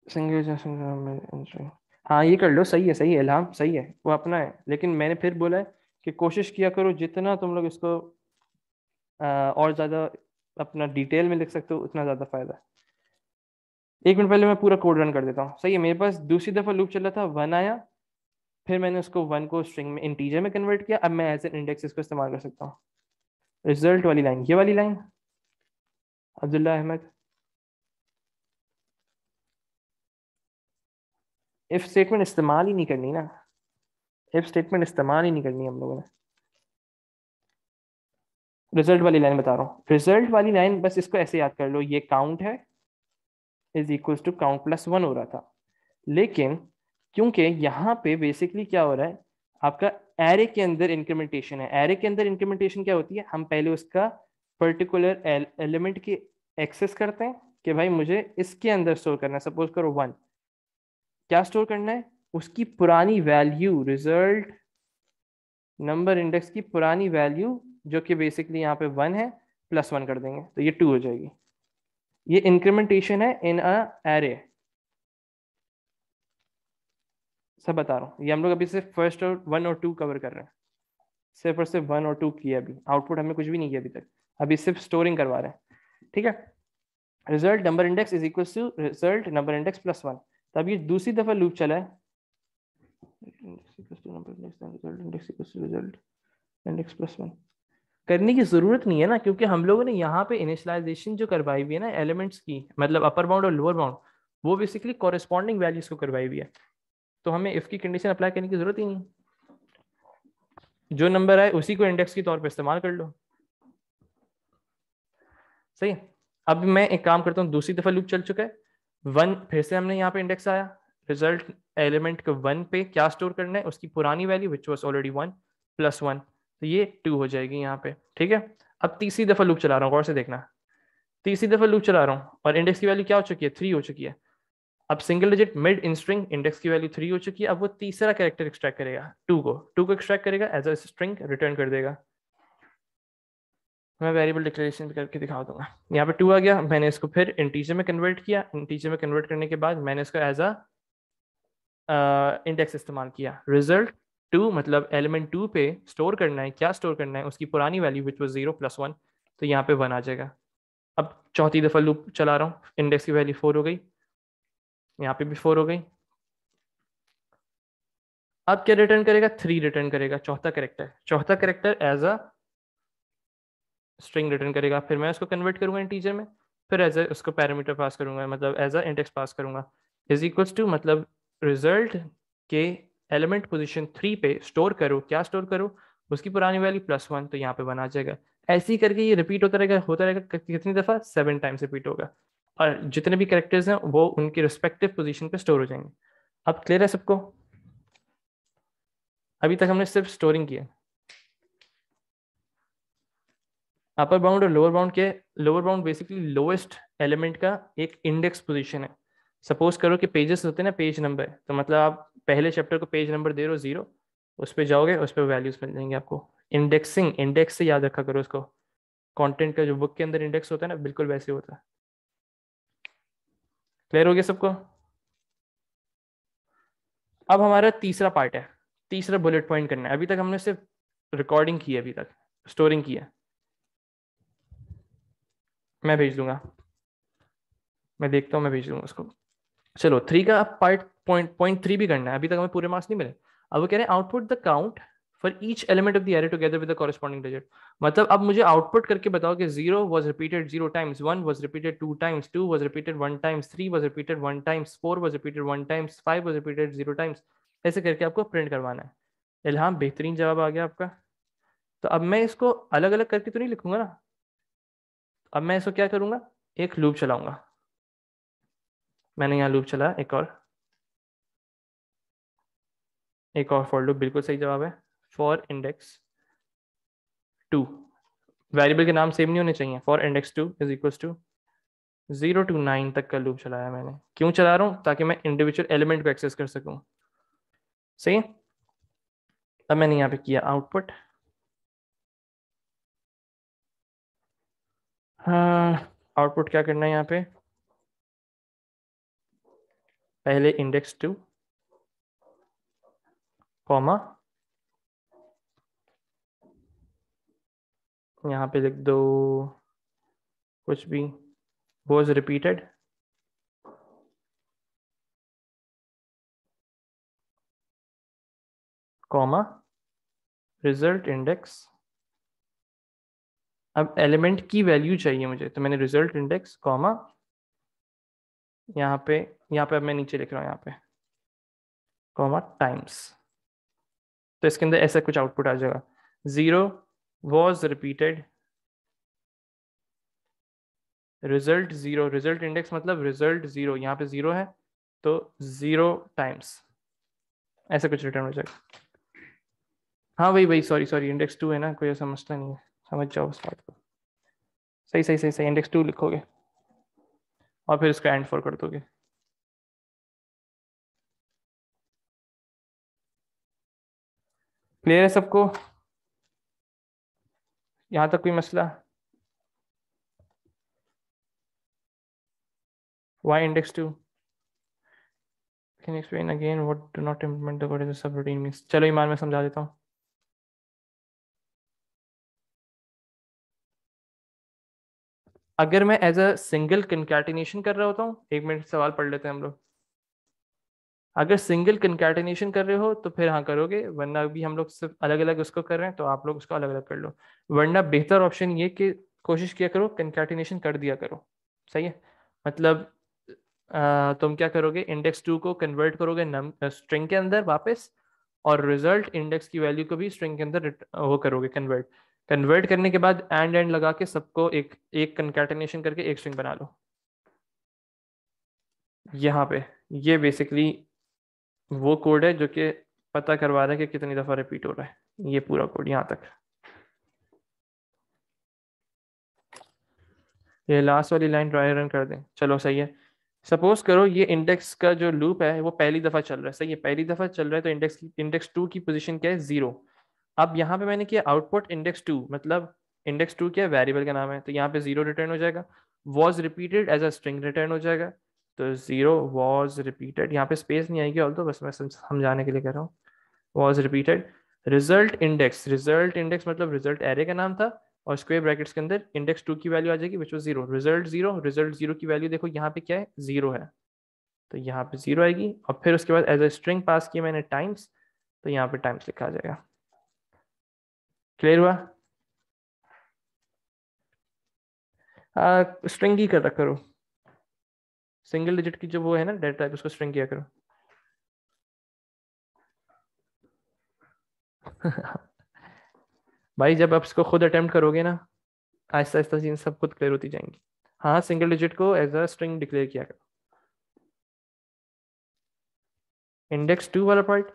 सिंगल, हाँ ये कर लो, सही है इल्हाम, सही है, वो अपना है। लेकिन मैंने फिर बोला है कि कोशिश किया करो जितना तुम लोग इसको और ज़्यादा अपना डिटेल में लिख सकते हो उतना ज़्यादा फायदा है। एक मिनट पहले मैं पूरा कोड रन कर देता हूँ। सही है, मेरे पास दूसरी दफ़ा लूप चल रहा था, 1 आया, फिर मैंने उसको 1 को स्ट्रिंग में इंटीजर में कन्वर्ट किया। अब मैं एज एन इंडेक्स इसको इस्तेमाल कर सकता हूँ। रिजल्ट वाली लाइन, ये वाली line, Abdullah Ahmad, if statement इस्तेमाल ही नहीं करनी ना, इफ स्टेटमेंट इस्तेमाल ही नहीं करनी हम लोगों ने। रिजल्ट वाली लाइन बता रहा हूँ, रिजल्ट वाली लाइन बस इसको ऐसे याद कर लो, ये काउंट है = काउंट +1 हो रहा था। लेकिन क्योंकि यहाँ पे बेसिकली क्या हो रहा है, आपका एरे के अंदर इंक्रीमेंटेशन है। एरे के अंदर इंक्रीमेंटेशन क्या होती है, हम पहले उसका पर्टिकुलर एलिमेंट की एक्सेस करते हैं कि भाई मुझे इसके अंदर स्टोर करना है। सपोज करो 1, क्या स्टोर करना है, उसकी पुरानी वैल्यू, रिजल्ट नंबर इंडेक्स की पुरानी वैल्यू, जो कि बेसिकली यहाँ पे 1 है, +1 कर देंगे तो ये 2 हो जाएगी। ये इंक्रीमेंटेशन है इन अ एरे। सब बता रहा हूँ। ये हम लोग अभी सिर्फ फर्स्ट और 1 और 2 कवर कर रहे हैं, सिर्फ और सिर्फ 1 और 2 किया अभी, आउटपुट हमने कुछ भी नहीं किया अभी तक, अभी सिर्फ स्टोरिंग करवा रहे हैं, ठीक है। Result number index is equal to result number index plus 1। तब ये दूसरी दफा लूप चला है, इंडेक्स प्लस 1 करने की जरूरत नहीं है ना, क्योंकि हम लोगों ने यहाँ पे इनिशियलाइजेशन जो करवाई हुई है ना एलिमेंट्स की, मतलब अपर बाउंड और लोअर बाउंड, वो बेसिकली कॉरेस्पॉन्डिंग वैल्यूज को करवाई हुई है, तो हमें इफ की कंडीशन अप्लाई करने की जरूरत ही नहीं। जो नंबर आए उसी को इंडेक्स के तौर पे इस्तेमाल कर लो, सही। अब मैं एक काम करता हूँ, दूसरी दफा लूप चल चुका है, 1 फिर से हमने यहाँ पे इंडेक्स आया, रिजल्ट एलिमेंट को 1 पे क्या स्टोर करना है, उसकी पुरानी value which was already 1 plus 1, तो ये 2 हो जाएगी यहाँ पे, ठीक है। अब तीसरी दफा लूप चला रहा हूँ, गौर से देखना, तीसरी दफा लूप चला रहा हूँ और इंडेक्स की वैल्यू क्या हो चुकी है, 3 हो चुकी है। अब single digit mid in string, index की वैल्यू 3 हो चुकी है। अब वो तीसरा कैरेक्टर एक्सट्रैक्ट करेगा, 2 को एक्सट्रैक्ट करेगा, एज अ स्ट्रिंग रिटर्न कर देगा। मैं वेरिएबल डिक्लेरेशन करके दिखा दूंगा। यहाँ पे 2 आ गया, मैंने इसको फिर इंटीजर में कन्वर्ट किया, इंटीजर में कन्वर्ट करने के बाद मैंने इसको एज अ इंडेक्स इस्तेमाल किया। रिजल्ट 2 मतलब एलिमेंट 2 पे स्टोर करना है, क्या स्टोर करना है, उसकी पुरानी वैल्यू विच वाज 0 प्लस 1, तो यहाँ पे 1 आ जाएगा। अब चौथी दफा लूप चला रहा हूँ, इंडेक्स की वैल्यू 4 हो गई, यहाँ पे भी 4 हो गई। अब क्या रिटर्न करेगा, 3 रिटर्न करेगा, चौथा character as a string return करेगा। फिर मैं उसको कन्वर्ट करूंगा इंटीजर में, फिर एज ए उसको पैरामीटर पास करूंगा, मतलब एज अ इंडेक्स पास करूंगा। इज इक्वल्स टू मतलब रिजल्ट के एलिमेंट पोजीशन 3 पे स्टोर करो, क्या स्टोर करो, उसकी पुरानी वैल्यू प्लस 1, तो यहाँ पे 1 आ जाएगा। ऐसे ही करके ये रिपीट होता रहेगा कितनी दफा, 7 टाइम्स रिपीट होगा, और जितने भी कैरेक्टर्स हैं वो उनके रिस्पेक्टिव पोजीशन पे स्टोर हो जाएंगे। अब क्लियर है सबको? अभी तक हमने सिर्फ स्टोरिंग किया, अपर बाउंड और lower bound basically lowest element का एक इंडेक्स पोजीशन है। सपोज करो कि पेजेस होते हैं ना, पेज नंबर, तो मतलब आप पहले चैप्टर को पेज नंबर दे रहे हो 0, उस पर जाओगे, उस पर वैल्यूज मिल जाएंगे आपको। इंडेक्सिंग, इंडेक्स से याद रखा करो उसको, कंटेंट का जो बुक के अंदर इंडेक्स होता है ना, बिल्कुल वैसे होता है। क्लियर हो गया सबको? अब हमारा तीसरा पार्ट है, तीसरा बुलेट पॉइंट करना है। अभी तक हमने सिर्फ रिकॉर्डिंग की है, अभी तक स्टोरिंग की है, मैं भेज दूंगा, मैं देखता हूँ, मैं भेज दूंगा उसको। चलो 3 का पार्ट पॉइंट 3 भी करना है, अभी तक हमें पूरे मार्क्स नहीं मिले। अब वो कह रहे हैं output the count for each element of the array together with the corresponding digit. मतलब अब मुझे आउटपुट करके बताओ कि 0 was repeated 0 times, 1 was repeated 2 times, 2 was repeated 1 times, 3 was repeated 1 times, 4 was repeated 1 times, 5 was repeated 0 times. ऐसे करके आपको print करवाना है। इल्हाम, बेहतरीन जवाब आ गया आपका। तो अब मैं इसको अलग अलग करके तो नहीं लिखूंगा ना, अब मैं इसको क्या करूंगा, एक लूप चलाऊंगा। मैंने यहाँ लूप चलाया, एक और फॉर लूप, बिल्कुल सही जवाब है। फॉर इंडेक्स 2, वेरिएबल के नाम सेम नहीं होने चाहिए। For index 2 is equal to 0 to 9 तक का लूप चलाया मैंने। क्यों चला रहा हूँ, ताकि मैं इंडिविजुअल एलिमेंट को एक्सेस कर सकूं, सही है। अब मैंने यहाँ पे किया आउटपुट, हाँ आउटपुट क्या करना है यहाँ पे, पहले इंडेक्स 2 कॉमा, यहाँ पे लिख दो कुछ भी, was repeated, comma result index. अब एलिमेंट की वैल्यू चाहिए मुझे, तो मैंने रिजल्ट इंडेक्स कॉमा, यहाँ पे अब मैं नीचे लिख रहा हूँ, यहाँ पे कॉमा टाइम्स। तो इसके अंदर ऐसा कुछ आउटपुट आ जाएगा, 0 was repeated, result 0, result index मतलब रिजल्ट 0, यहाँ पे 0 है तो 0 टाइम्स, ऐसा कुछ रिटर्न हो जाएगा। हाँ वही सॉरी इंडेक्स 2 है ना, कोई ऐसा मसला नहीं है, समझ जाओ उस बात को। सही इंडेक्स 2 लिखोगे और फिर इसका एंड फॉर कर दोगे। क्लियर है सबको? यहाँ तक कोई मसला? Y index 2, Can you explain again what do not implement the code as a subroutine means? चलो ईमान में समझा देता हूँ। अगर मैं एज अ सिंगल कंकैटिनेशन कर रहा होता हूँ, 1 मिनट सवाल पढ़ लेते हैं हम लोग। अगर सिंगल कंकैटिनेशन कर रहे हो तो फिर हाँ करोगे, वरना अभी हम लोग सिर्फ अलग अलग उसको कर रहे हैं तो आप लोग उसको अलग अलग कर लो। वरना बेहतर ऑप्शन ये कि कोशिश किया करो कंकैटिनेशन कर दिया करो। सही है, मतलब तुम क्या करोगे, इंडेक्स 2 को कन्वर्ट करोगे स्ट्रिंग के अंदर वापस, और रिजल्ट इंडेक्स की वैल्यू को भी स्ट्रिंग के अंदर वो करोगे कन्वर्ट। कन्वर्ट करने के बाद एंड लगा के सबको एक एक कंकैटिनेशन करके एक स्ट्रिंग बना लो। यहाँ पे ये बेसिकली वो कोड है जो कि पता करवा रहा है कि कितनी दफ़ा रिपीट हो रहा है, ये पूरा कोड यहाँ तक। ये लास्ट वाली लाइन ट्राई रन कर दें, चलो सही है। सपोज करो ये इंडेक्स का जो लूप है वो पहली दफ़ा चल रहा है, सही है, पहली दफ़ा चल रहा है, तो इंडेक्स 2 की पोजीशन क्या है, 0। अब यहाँ पे मैंने किया आउटपुट इंडेक्स 2, मतलब इंडेक्स 2 क्या है, वेरिएबल का नाम है, तो यहाँ पे 0 रिटर्न हो जाएगा। Was repeated as a string return हो जाएगा, तो 0 वॉज रिपीटेड, यहाँ पे स्पेस नहीं आएगी, ऑल्दो बस मैं समझाने के लिए कह रहा हूँ। Was repeated. रिजल्ट इंडेक्स मतलब रिजल्ट एरे का नाम था, और स्क्वायर ब्रैकेट्स के अंदर इंडेक्स 2 की वैल्यू आ जाएगी विच वाज 0। रिजल्ट 0 की वैल्यू देखो यहाँ पे क्या है, 0 है, तो यहाँ पे 0 आएगी, और फिर उसके बाद एज अ स्ट्रिंग पास किया मैंने टाइम्स, तो यहाँ पे टाइम्स लिखा आ जाएगा। क्लियर हुआ? स्ट्रिंग ही कर रखा करो, सिंगल डिजिट की जो वो है ना डेटा टाइप, उसको स्ट्रिंग किया करो। भाई जब आप इसको खुद अटेम्प्ट करोगे ना, आहिस्ता आहिस्ता चीज़ सब खुद क्लियर होती जाएंगी। हाँ, सिंगल डिजिट को एज अ स्ट्रिंग डिक्लेयर किया करो। इंडेक्स 2 वाला पार्ट,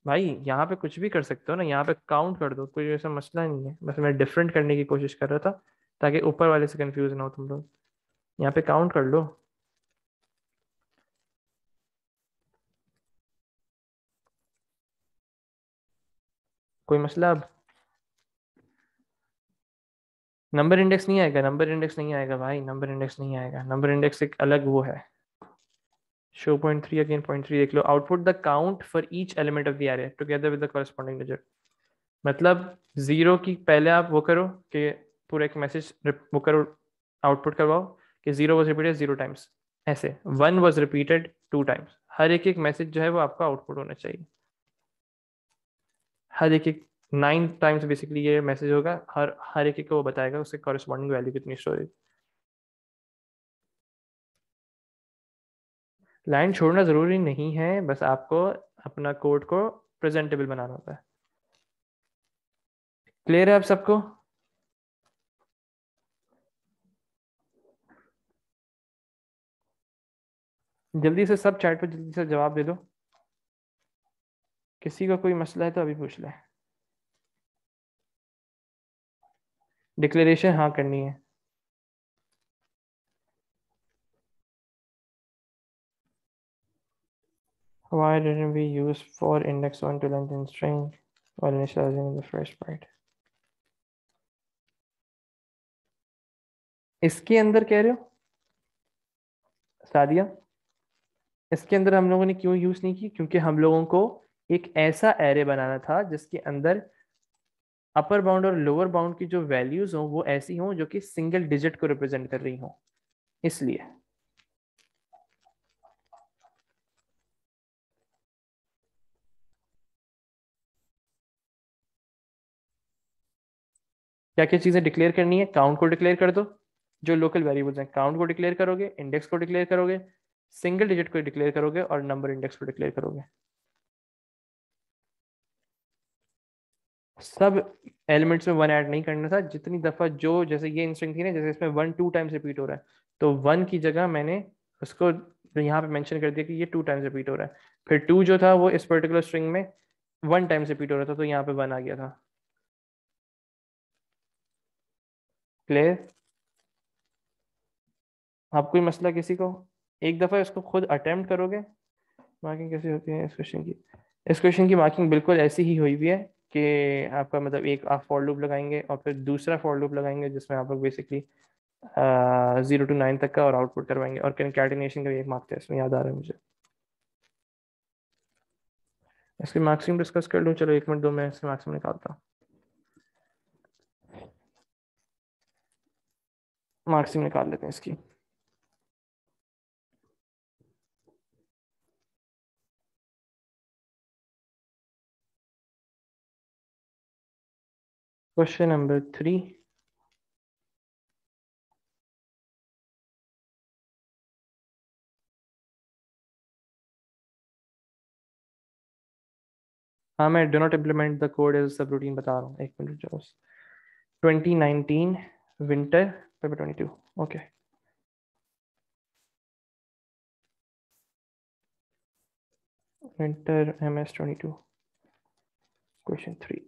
भाई यहाँ पे कुछ भी कर सकते हो ना, यहाँ पे काउंट कर दो, कोई ऐसा मसला नहीं है, बस मैं डिफरेंट करने की कोशिश कर रहा था ताकि ऊपर वाले से कंफ्यूज ना हो तुम लोग। यहाँ पे काउंट कर लो। कोई मसला? अब नंबर इंडेक्स नहीं आएगा, नंबर इंडेक्स नहीं आएगा भाई, नंबर इंडेक्स नहीं आएगा, नंबर इंडेक्स एक अलग वो है। शो पॉइंट 3 अगेन, पॉइंट 3 देख लो। Output the count for each element of the array together with the corresponding digit, मतलब 0 की पहले आप वो करो कि पूरा एक मैसेज वो करो, आउटपुट करवाओ कि 0 वॉज रिपीटेड 0 टाइम्स, ऐसे 1 वॉज रिपीटेड 2 टाइम्स, हर एक एक मैसेज जो है वो आपका आउटपुट होना चाहिए, हर एक 9 टाइम्स बेसिकली ये मैसेज होगा, हर एक को वो बताएगा उसके कॉरेस्पॉन्डिंग वैल्यू कितनी स्टोरेज। लाइन छोड़ना ज़रूरी नहीं है, बस आपको अपना कोड को प्रेजेंटेबल बनाना होता है। क्लियर है आप सबको? जल्दी से सब चैट पर जल्दी से जवाब दे दो, किसी का कोई मसला है तो अभी पूछ ले। डिक्लेरेशन हाँ करनी है। Why didn't we use for index 1 to length in string while initializing the first part? इसके अंदर कह रहे हो सादिया? इसके अंदर हम लोगों ने क्यों यूज नहीं की? क्योंकि हम लोगों को एक ऐसा एरे बनाना था जिसके अंदर अपर बाउंड और लोअर बाउंड की जो वैल्यूज हो वो ऐसी हो जो कि सिंगल डिजिट को रिप्रेजेंट कर रही हो, इसलिए। क्या क्या चीजें डिक्लेयर करनी है? काउंट को डिक्लेयर कर दो, जो लोकल वेरिएबल्स हैं काउंट को डिक्लेयर करोगे, इंडेक्स को डिक्लेयर करोगे, सिंगल डिजिट को डिक्लेयर करोगे, और नंबर इंडेक्स को डिक्लेयर करोगे। सब एलिमेंट्स में 1 ऐड नहीं करना था, जितनी दफा जो, जैसे ये इंस्ट्रिंग थी ना, जैसे इसमें 1 2 टाइम्स रिपीट हो रहा है, तो 1 की जगह मैंने उसको यहाँ पे मेंशन कर दिया कि ये 2 टाइम्स रिपीट हो रहा है। फिर 2 जो था वो इस पर्टिकुलर स्ट्रिंग में 1 टाइम्स रिपीट हो रहा था, तो यहाँ पे 1 आ गया था। क्लियर? आप कोई मसला किसी को? एक दफ़ा इसको खुद अटेम्प्ट करोगे। मार्किंग कैसे होती है इस क्वेश्चन की? इस क्वेश्चन की मार्किंग बिल्कुल ऐसी ही हुई हुई है कि आपका मतलब एक आप फॉर लूप लगाएंगे और फिर दूसरा फॉर लूप लगाएंगे जिसमें आप लोग बेसिकली 0 to 9 तक का और आउटपुट करवाएंगे, और कंकैटिनेशन का भी एक मार्क था इसमें, याद आ रहा है मुझे। इसकी मैक्सिमम डिस्कस कर लूँ, चलो 1 मिनट दो, मैं इसकी मैक्सिमम निकालता हूँ। मैक्सिमम निकाल लेते हैं इसकी। क्वेश्चन नंबर 3, हाँ मैं do not implement the code as subroutine बता रहा हूँ, 1 मिनट जो 2019 winter paper 22, okay. Winter MS 22 question 3।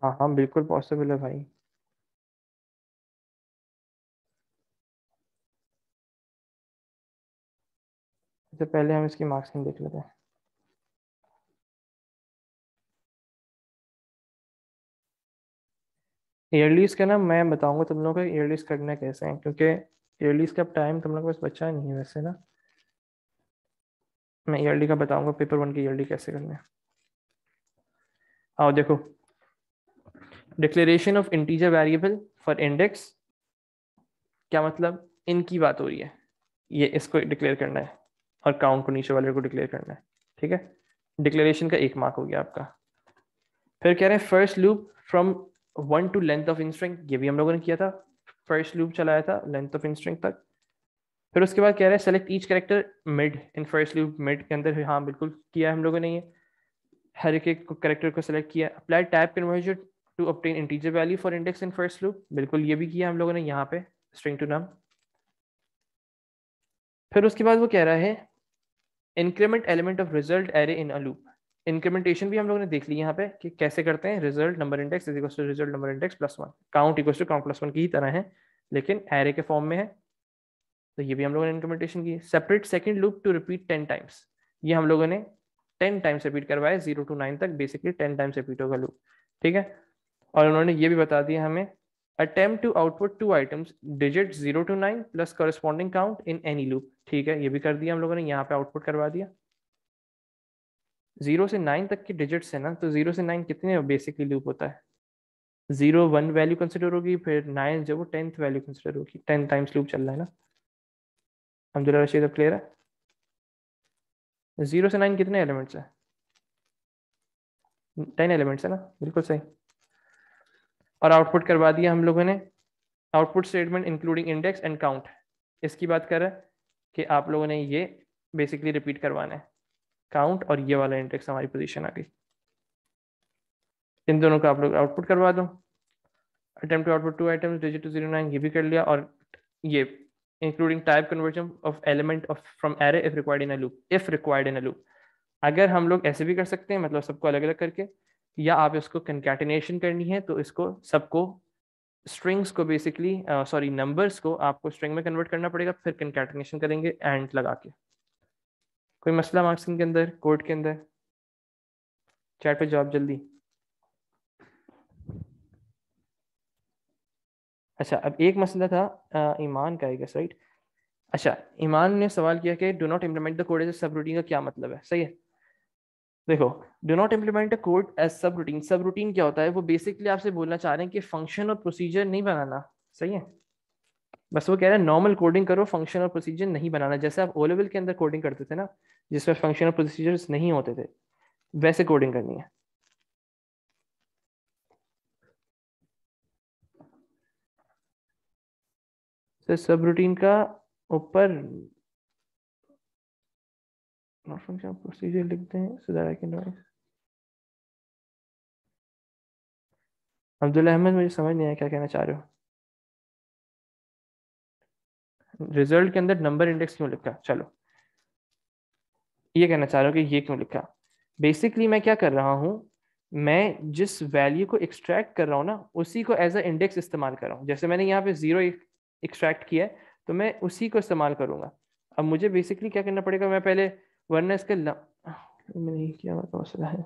हाँ हाँ बिल्कुल पॉसिबल है भाई। इससे पहले हम इसकी मार्क्सिंग देख लेते हैं। ईयरलीज का ना मैं बताऊंगा तुम लोगों को ईयरलीज करना कैसे है, क्योंकि ईयरलीज का टाइम तुम लोगों के पास बचा नहीं है वैसे ना। मैं ईयरली का बताऊंगा, पेपर 1 की ईयरली कैसे करना है। आओ देखो, declaration of integer variable for index, क्या मतलब, इनकी बात हो रही है, ये इसको डिक्लेयर करना है और काउंट को नीचे वाले को डिक्लेयर करना है, ठीक है। डिक्लेरेशन का 1 मार्क हो गया आपका। फिर कह रहे हैं first loop from 1 to length of in string, ये भी हम लोगों ने किया था, फर्स्ट लूप चलाया था लेंथ ऑफ इंस्ट्रिंग तक। फिर उसके बाद कह रहे हैं सेलेक्ट ईच कैरेक्टर मिड इन फर्स्ट लूप, मिड के अंदर, हाँ बिल्कुल किया है हम लोगों ने ये, हर एक कैरेक्टर को सेलेक्ट किया। Apply type conversion to obtain integer value for index in first loop, बिल्कुल ये भी किया हम लोगों ने यहाँ पे, स्ट्रिंग टू नम। फिर उसके बाद वो कह रहा है increment element of result array in a loop, incrementation भी हम लोगों ने देख ली यहाँ पे कि कैसे करते हैं, result number index is equal to result number index plus 1, count equal to count plus 1 की ही तरह है लेकिन एरे के फॉर्म में है, तो ये भी हम लोगों ने इंक्रीमेंटेशन की। Separate second loop to repeat 10 times, ये हम लोगों ने 10 टाइम्स रिपीट करवाया, 0 to 9 तक बेसिकली 10 टाइम्स रिपीट होगा लूप, ठीक है। और उन्होंने ये भी बता दिया हमें attempt to output 2 items digit 0 to 9 plus corresponding count in any loop, ठीक है, ये भी कर दिया हम लोगों ने, यहाँ पे आउटपुट करवा दिया। 0 से 9 तक के डिजिट्स है ना, तो 0 से 9 कितने बेसिकली लूप होता है, 0 1 वैल्यू कंसिडर होगी, फिर 9 जब वो 10th वैल्यू कंसिडर होगी, 10 टाइम्स लूप चल रहा है ना। अब्दुल्ला रशीद अब क्लियर है। 0 से 9 कितने एलिमेंट्स है, 10 एलिमेंट्स है ना, बिल्कुल सही। और आउटपुट करवा दिया हम लोगों ने, output statement including index and count, इसकी बात कर रहा है कि आप लोगों ने ये बेसिकली रिपीट करवाना है, काउंट और ये वाला इंडेक्स हमारी पोजीशन आ गई, इन दोनों का आप लोग आउटपुट करवा दो। Attempt to output 2 items digit to 0 9, ये भी कर लिया। और ये including type conversion of element of from array if required in a loop, if required in a loop, अगर हम लोग ऐसे भी कर सकते हैं, मतलब सबको अलग अलग करके, या आप इसको कंकैटिनेशन करनी है तो इसको सबको स्ट्रिंग्स को बेसिकली सॉरी नंबर्स को आपको स्ट्रिंग में कन्वर्ट करना पड़ेगा, फिर कंकैटिनेशन करेंगे एंड लगा के। कोई मसला मार्क्सिंग के अंदर, कोड के अंदर, चैट पे जवाब जल्दी। अच्छा अब एक मसला था ईमान का, आई गेस राइट। अच्छा ईमान ने सवाल किया कि do not implement the code as subroutine का क्या मतलब है, सही है। देखो do not implement a code as subroutine, subroutine क्या होता है, वो बेसिकली आपसे बोलना चाह रहे हैं कि फंक्शन और प्रोसीजर नहीं बनाना, सही है। बस वो कह रहे हैं नॉर्मल कोडिंग करो, फंक्शन और प्रोसीजर नहीं बनाना, जैसे आप ओ लेवल के अंदर कोडिंग करते थे ना जिसमें फंक्शन और प्रोसीजर्स नहीं होते थे, वैसे कोडिंग करनी है। तो सब रूटीन का ऊपर नॉट फंक्शन प्रोसीजर लिखते हैं so that I can write. Abdul Ahmad मुझे समझ नहीं आया क्या कहना चाह रहे हो, रिजल्ट के अंदर नंबर इंडेक्स क्यों लिखा, चलो ये कहना चाह रहा हूँ कि ये क्यों लिखा। बेसिकली मैं क्या कर रहा हूँ, मैं जिस वैल्यू को एक्सट्रैक्ट कर रहा हूँ ना उसी को एज अ इंडेक्स इस्तेमाल कर रहा हूँ, जैसे मैंने यहाँ पे 0 एक्सट्रैक्ट किया है तो मैं उसी को इस्तेमाल करूँगा। अब मुझे बेसिकली क्या करना पड़ेगा, मैं पहले, वरना इसका नहीं किया हुआ मसला है।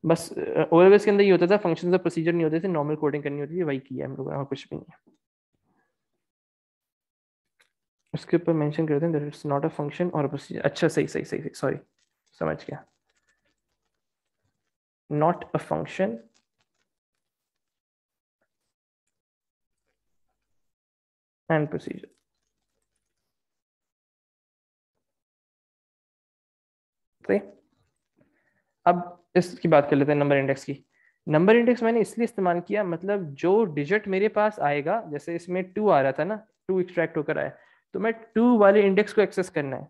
बस ओएलएस के अंदर ये होता था, फंक्शंस और प्रोसीजर नहीं होते थे, नॉर्मल कोडिंग करनी होती थी, वही किया हम लोगों ने, और कुछ भी नहीं। उसके ऊपर मेंशन करते हैं that it's not a function और प्रोसीजर। अच्छा सही सही सही सही, सॉरी, समझ गया, not a function and procedure. सही। अब इसकी बात कर लेते हैं नंबर इंडेक्स की। नंबर इंडेक्स मैंने इसलिए इस्तेमाल किया, मतलब जो डिजिट मेरे पास आएगा, जैसे इसमें 2 आ रहा था ना, 2 एक्सट्रैक्ट होकर आया, तो मैं 2 वाले इंडेक्स को एक्सेस करना है।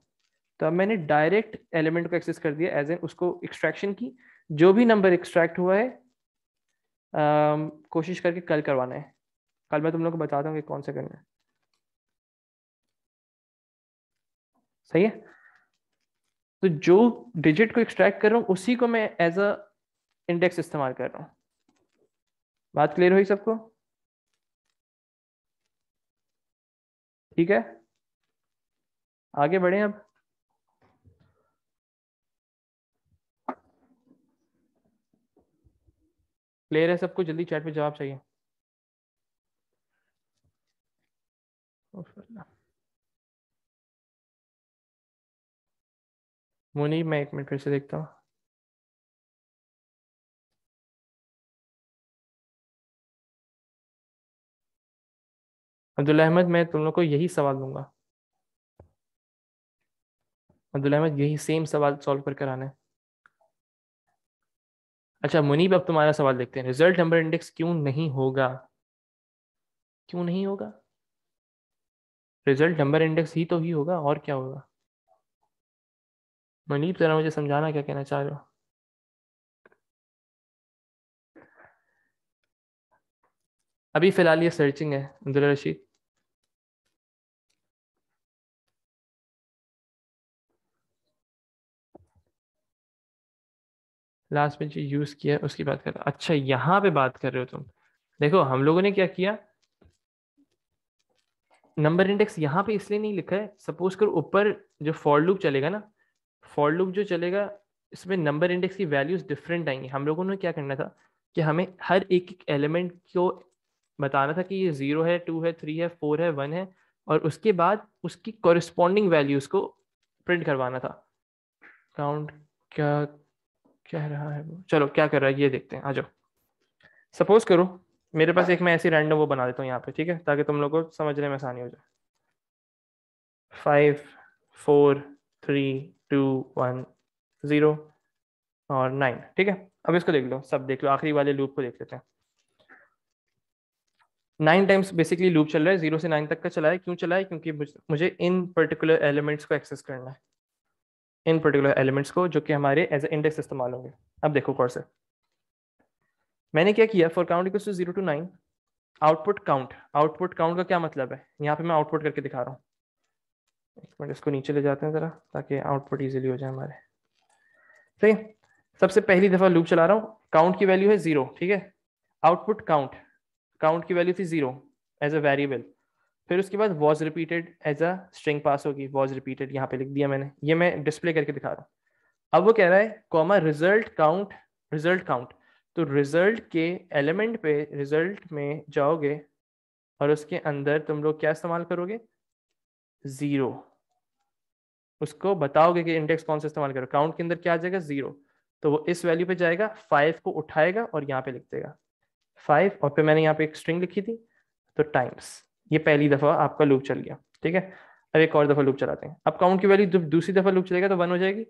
तो अब मैंने डायरेक्ट एलिमेंट को एक्सेस कर दिया, एज एन उसको एक्सट्रैक्शन की, जो भी नंबर एक्सट्रैक्ट हुआ है कोशिश करके कल करवाना है। कल मैं तुम लोग को बताता हूँ कि कौन सा करना है। सही है। तो जो डिजिट को एक्सट्रैक्ट कर रहा हूँ उसी को मैं एज अ इंडेक्स इस्तेमाल कर रहा हूँ। बात क्लियर हुई सबको? ठीक है, आगे बढ़े अब। क्लियर है सबको? जल्दी चैट पे जवाब चाहिए। मुनीब, मैं 1 मिनट फिर से देखता हूँ। अब्दुल अहमद, मैं तुम लोग को यही सवाल दूंगा। अब्दुल अहमद, यही सेम सवाल सॉल्व कर आना है। अच्छा मुनीब, अब तुम्हारा सवाल देखते हैं। रिजल्ट नंबर इंडेक्स क्यों नहीं होगा? क्यों नहीं होगा? रिजल्ट नंबर इंडेक्स ही तो ही होगा, और क्या होगा? मुनीब जरा मुझे समझाना, क्या कहना चाह रहे हो? अभी फिलहाल ये सर्चिंग है अब्दुल रशीद। लास्ट में जो यूज किया है उसकी बात कर रहे हो? अच्छा यहाँ पे बात कर रहे हो तुम। देखो हम लोगों ने क्या किया, नंबर इंडेक्स यहाँ पे इसलिए नहीं लिखा है, सपोज करो ऊपर जो फॉर लूप चलेगा ना, फॉर लूप जो चलेगा, इसमें नंबर इंडेक्स की वैल्यूज डिफरेंट आएंगी। हम लोगों ने क्या करना था कि हमें हर एक एक एलिमेंट को बताना था कि ये 0 है, 2 है, 3 है, 4 है, 1 है, और उसके बाद उसकी कॉरिस्पॉन्डिंग वैल्यूज को प्रिंट करवाना था। काउंट क्या कह रहा है वो, चलो क्या कर रहा है ये देखते हैं, आ जाओ। सपोज करो मेरे पास एक, मैं ऐसी रैंडम वो बना देता हूँ यहाँ पे, ठीक है, ताकि तुम लोग को समझने में आसानी हो जाए। 5 4 3 2 1 0 और 9, ठीक है। अब इसको देख लो, सब देख लो, आखिरी वाले लूप को देख लेते हैं। 9 टाइम्स बेसिकली लूप चल रहा है, 0 से 9 तक का चला है। क्यों चला है? क्योंकि मुझे इन पर्टिकुलर एलिमेंट्स को एक्सेस करना है, इन पर्टिकुलर एलिमेंट्स को, जो कि हमारे एज ए इंडेक्स इस्तेमाल होंगे। अब देखो कौन से, मैंने क्या किया, for count equals to 0 to 9, output count. Output count का क्या मतलब है, यहाँ पे मैं आउटपुट करके दिखा रहा हूँ। एक मिनट, इसको नीचे ले जाते हैं जरा, ताकि आउटपुट इजीली हो जाए हमारे। सही। सबसे पहली दफा लूप चला रहा हूँ, काउंट की वैल्यू है 0, ठीक है। आउटपुट काउंट, काउंट की वैल्यू थी 0 एज अ वेरिएबल। फिर उसके बाद was repeated as a string pass होगी, वॉज रिपीटेड यहाँ पे लिख दिया मैंने, ये मैं डिस्प्ले करके दिखा रहा हूँ। अब वो कह रहा है comma result count, result count. तो रिजल्ट के एलिमेंट पे, रिजल्ट में जाओगे और उसके अंदर तुम लोग क्या इस्तेमाल करोगे, 0। उसको बताओगे कि इंडेक्स कौन सा इस्तेमाल करो, काउंट के अंदर क्या आ जाएगा, 0। तो वो इस वैल्यू पे जाएगा, 5 को उठाएगा और यहाँ पे लिख देगा 5, और फिर मैंने यहाँ पे एक स्ट्रिंग लिखी थी, तो टाइम्स। ये पहली दफा आपका लूप चल गया, ठीक है। अब एक और दफा लूप चलाते हैं। अब काउंट की वैल्यू जब दूसरी दफा लूप चलेगा तो 1 हो जाएगी।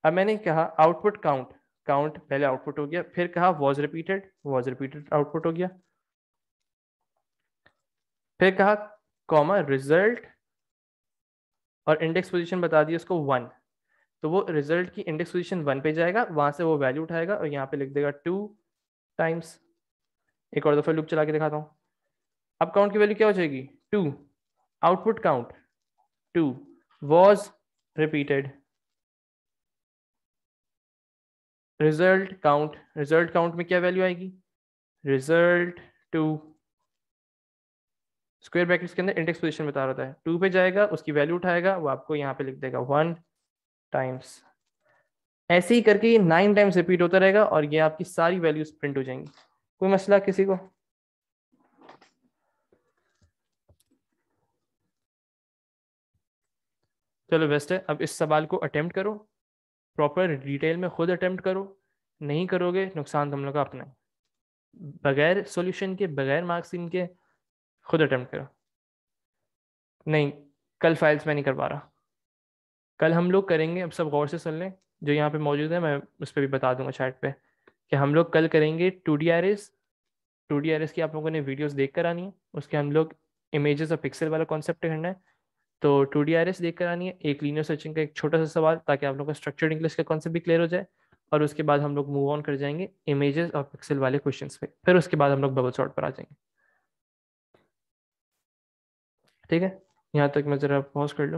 अब मैंने कहा आउटपुट काउंट, काउंट पहले आउटपुट हो गया, फिर कहा was repeated, was repeated output हो गया, फिर कहा कॉमा रिजल्ट, और इंडेक्स पोजीशन बता दी उसको 1। तो वो रिजल्ट की इंडेक्स पोजीशन 1 पे जाएगा, वहां से वो वैल्यू उठाएगा और यहाँ पे लिख देगा 2 टाइम्स। एक और दफा लूप चला के दिखाता हूँ। अब काउंट की वैल्यू क्या हो जाएगी, 2, output count 2, was repeated, result count, result count में क्या वैल्यू आएगी, रिजल्ट 2, स्क्वायर ब्रैकेट्स के अंदर इंडेक्स पोजीशन बता रहा था, 2 पे जाएगा, उसकी वैल्यू उठाएगा, वो आपको यहाँ पे लिख देगा 1 टाइम्स। ऐसे ही करके ये 9 टाइम्स रिपीट होता रहेगा और ये आपकी सारी वैल्यूज प्रिंट हो जाएंगी। कोई मसला किसी को? चलो बेस्ट है। अब इस सवाल को अटेम्प्ट करो, प्रॉपर डिटेल में खुद अटेम्प्ट करो, नहीं करोगे नुकसान तुम लोग का अपना है। बगैर सॉल्यूशन के, बगैर मार्क्सिंग के खुद अटेम्प्ट करो। नहीं, कल फाइल्स में नहीं कर पा रहा, कल हम लोग करेंगे। अब सब गौर से सुन लें, जो यहाँ पे मौजूद है, मैं उस पर भी बता दूंगा चैट पे कि हम लोग कल करेंगे 2D एरेज। 2D एरेज की आप लोगों ने वीडियोस देख कर आनी है, उसके हम लोग इमेजेस और पिक्सल वाला कॉन्सेप्ट करना है। तो 2D एरेज देख कर आनी है, एक लीनियर सर्चिंग का एक छोटा सा सवाल, ताकि आप लोगों का स्ट्रक्चर्ड इंग्लिश का कॉन्सेप्ट भी क्लियर हो जाए। और उसके बाद हम लोग मूव ऑन कर जाएंगे इमेजेस और पिक्सल वाले क्वेश्चंस पे, फिर उसके बाद हम लोग बबल सॉर्ट पर आ जाएंगे। ठीक है, यहाँ तक मैं ज़रा पॉज कर लूँ।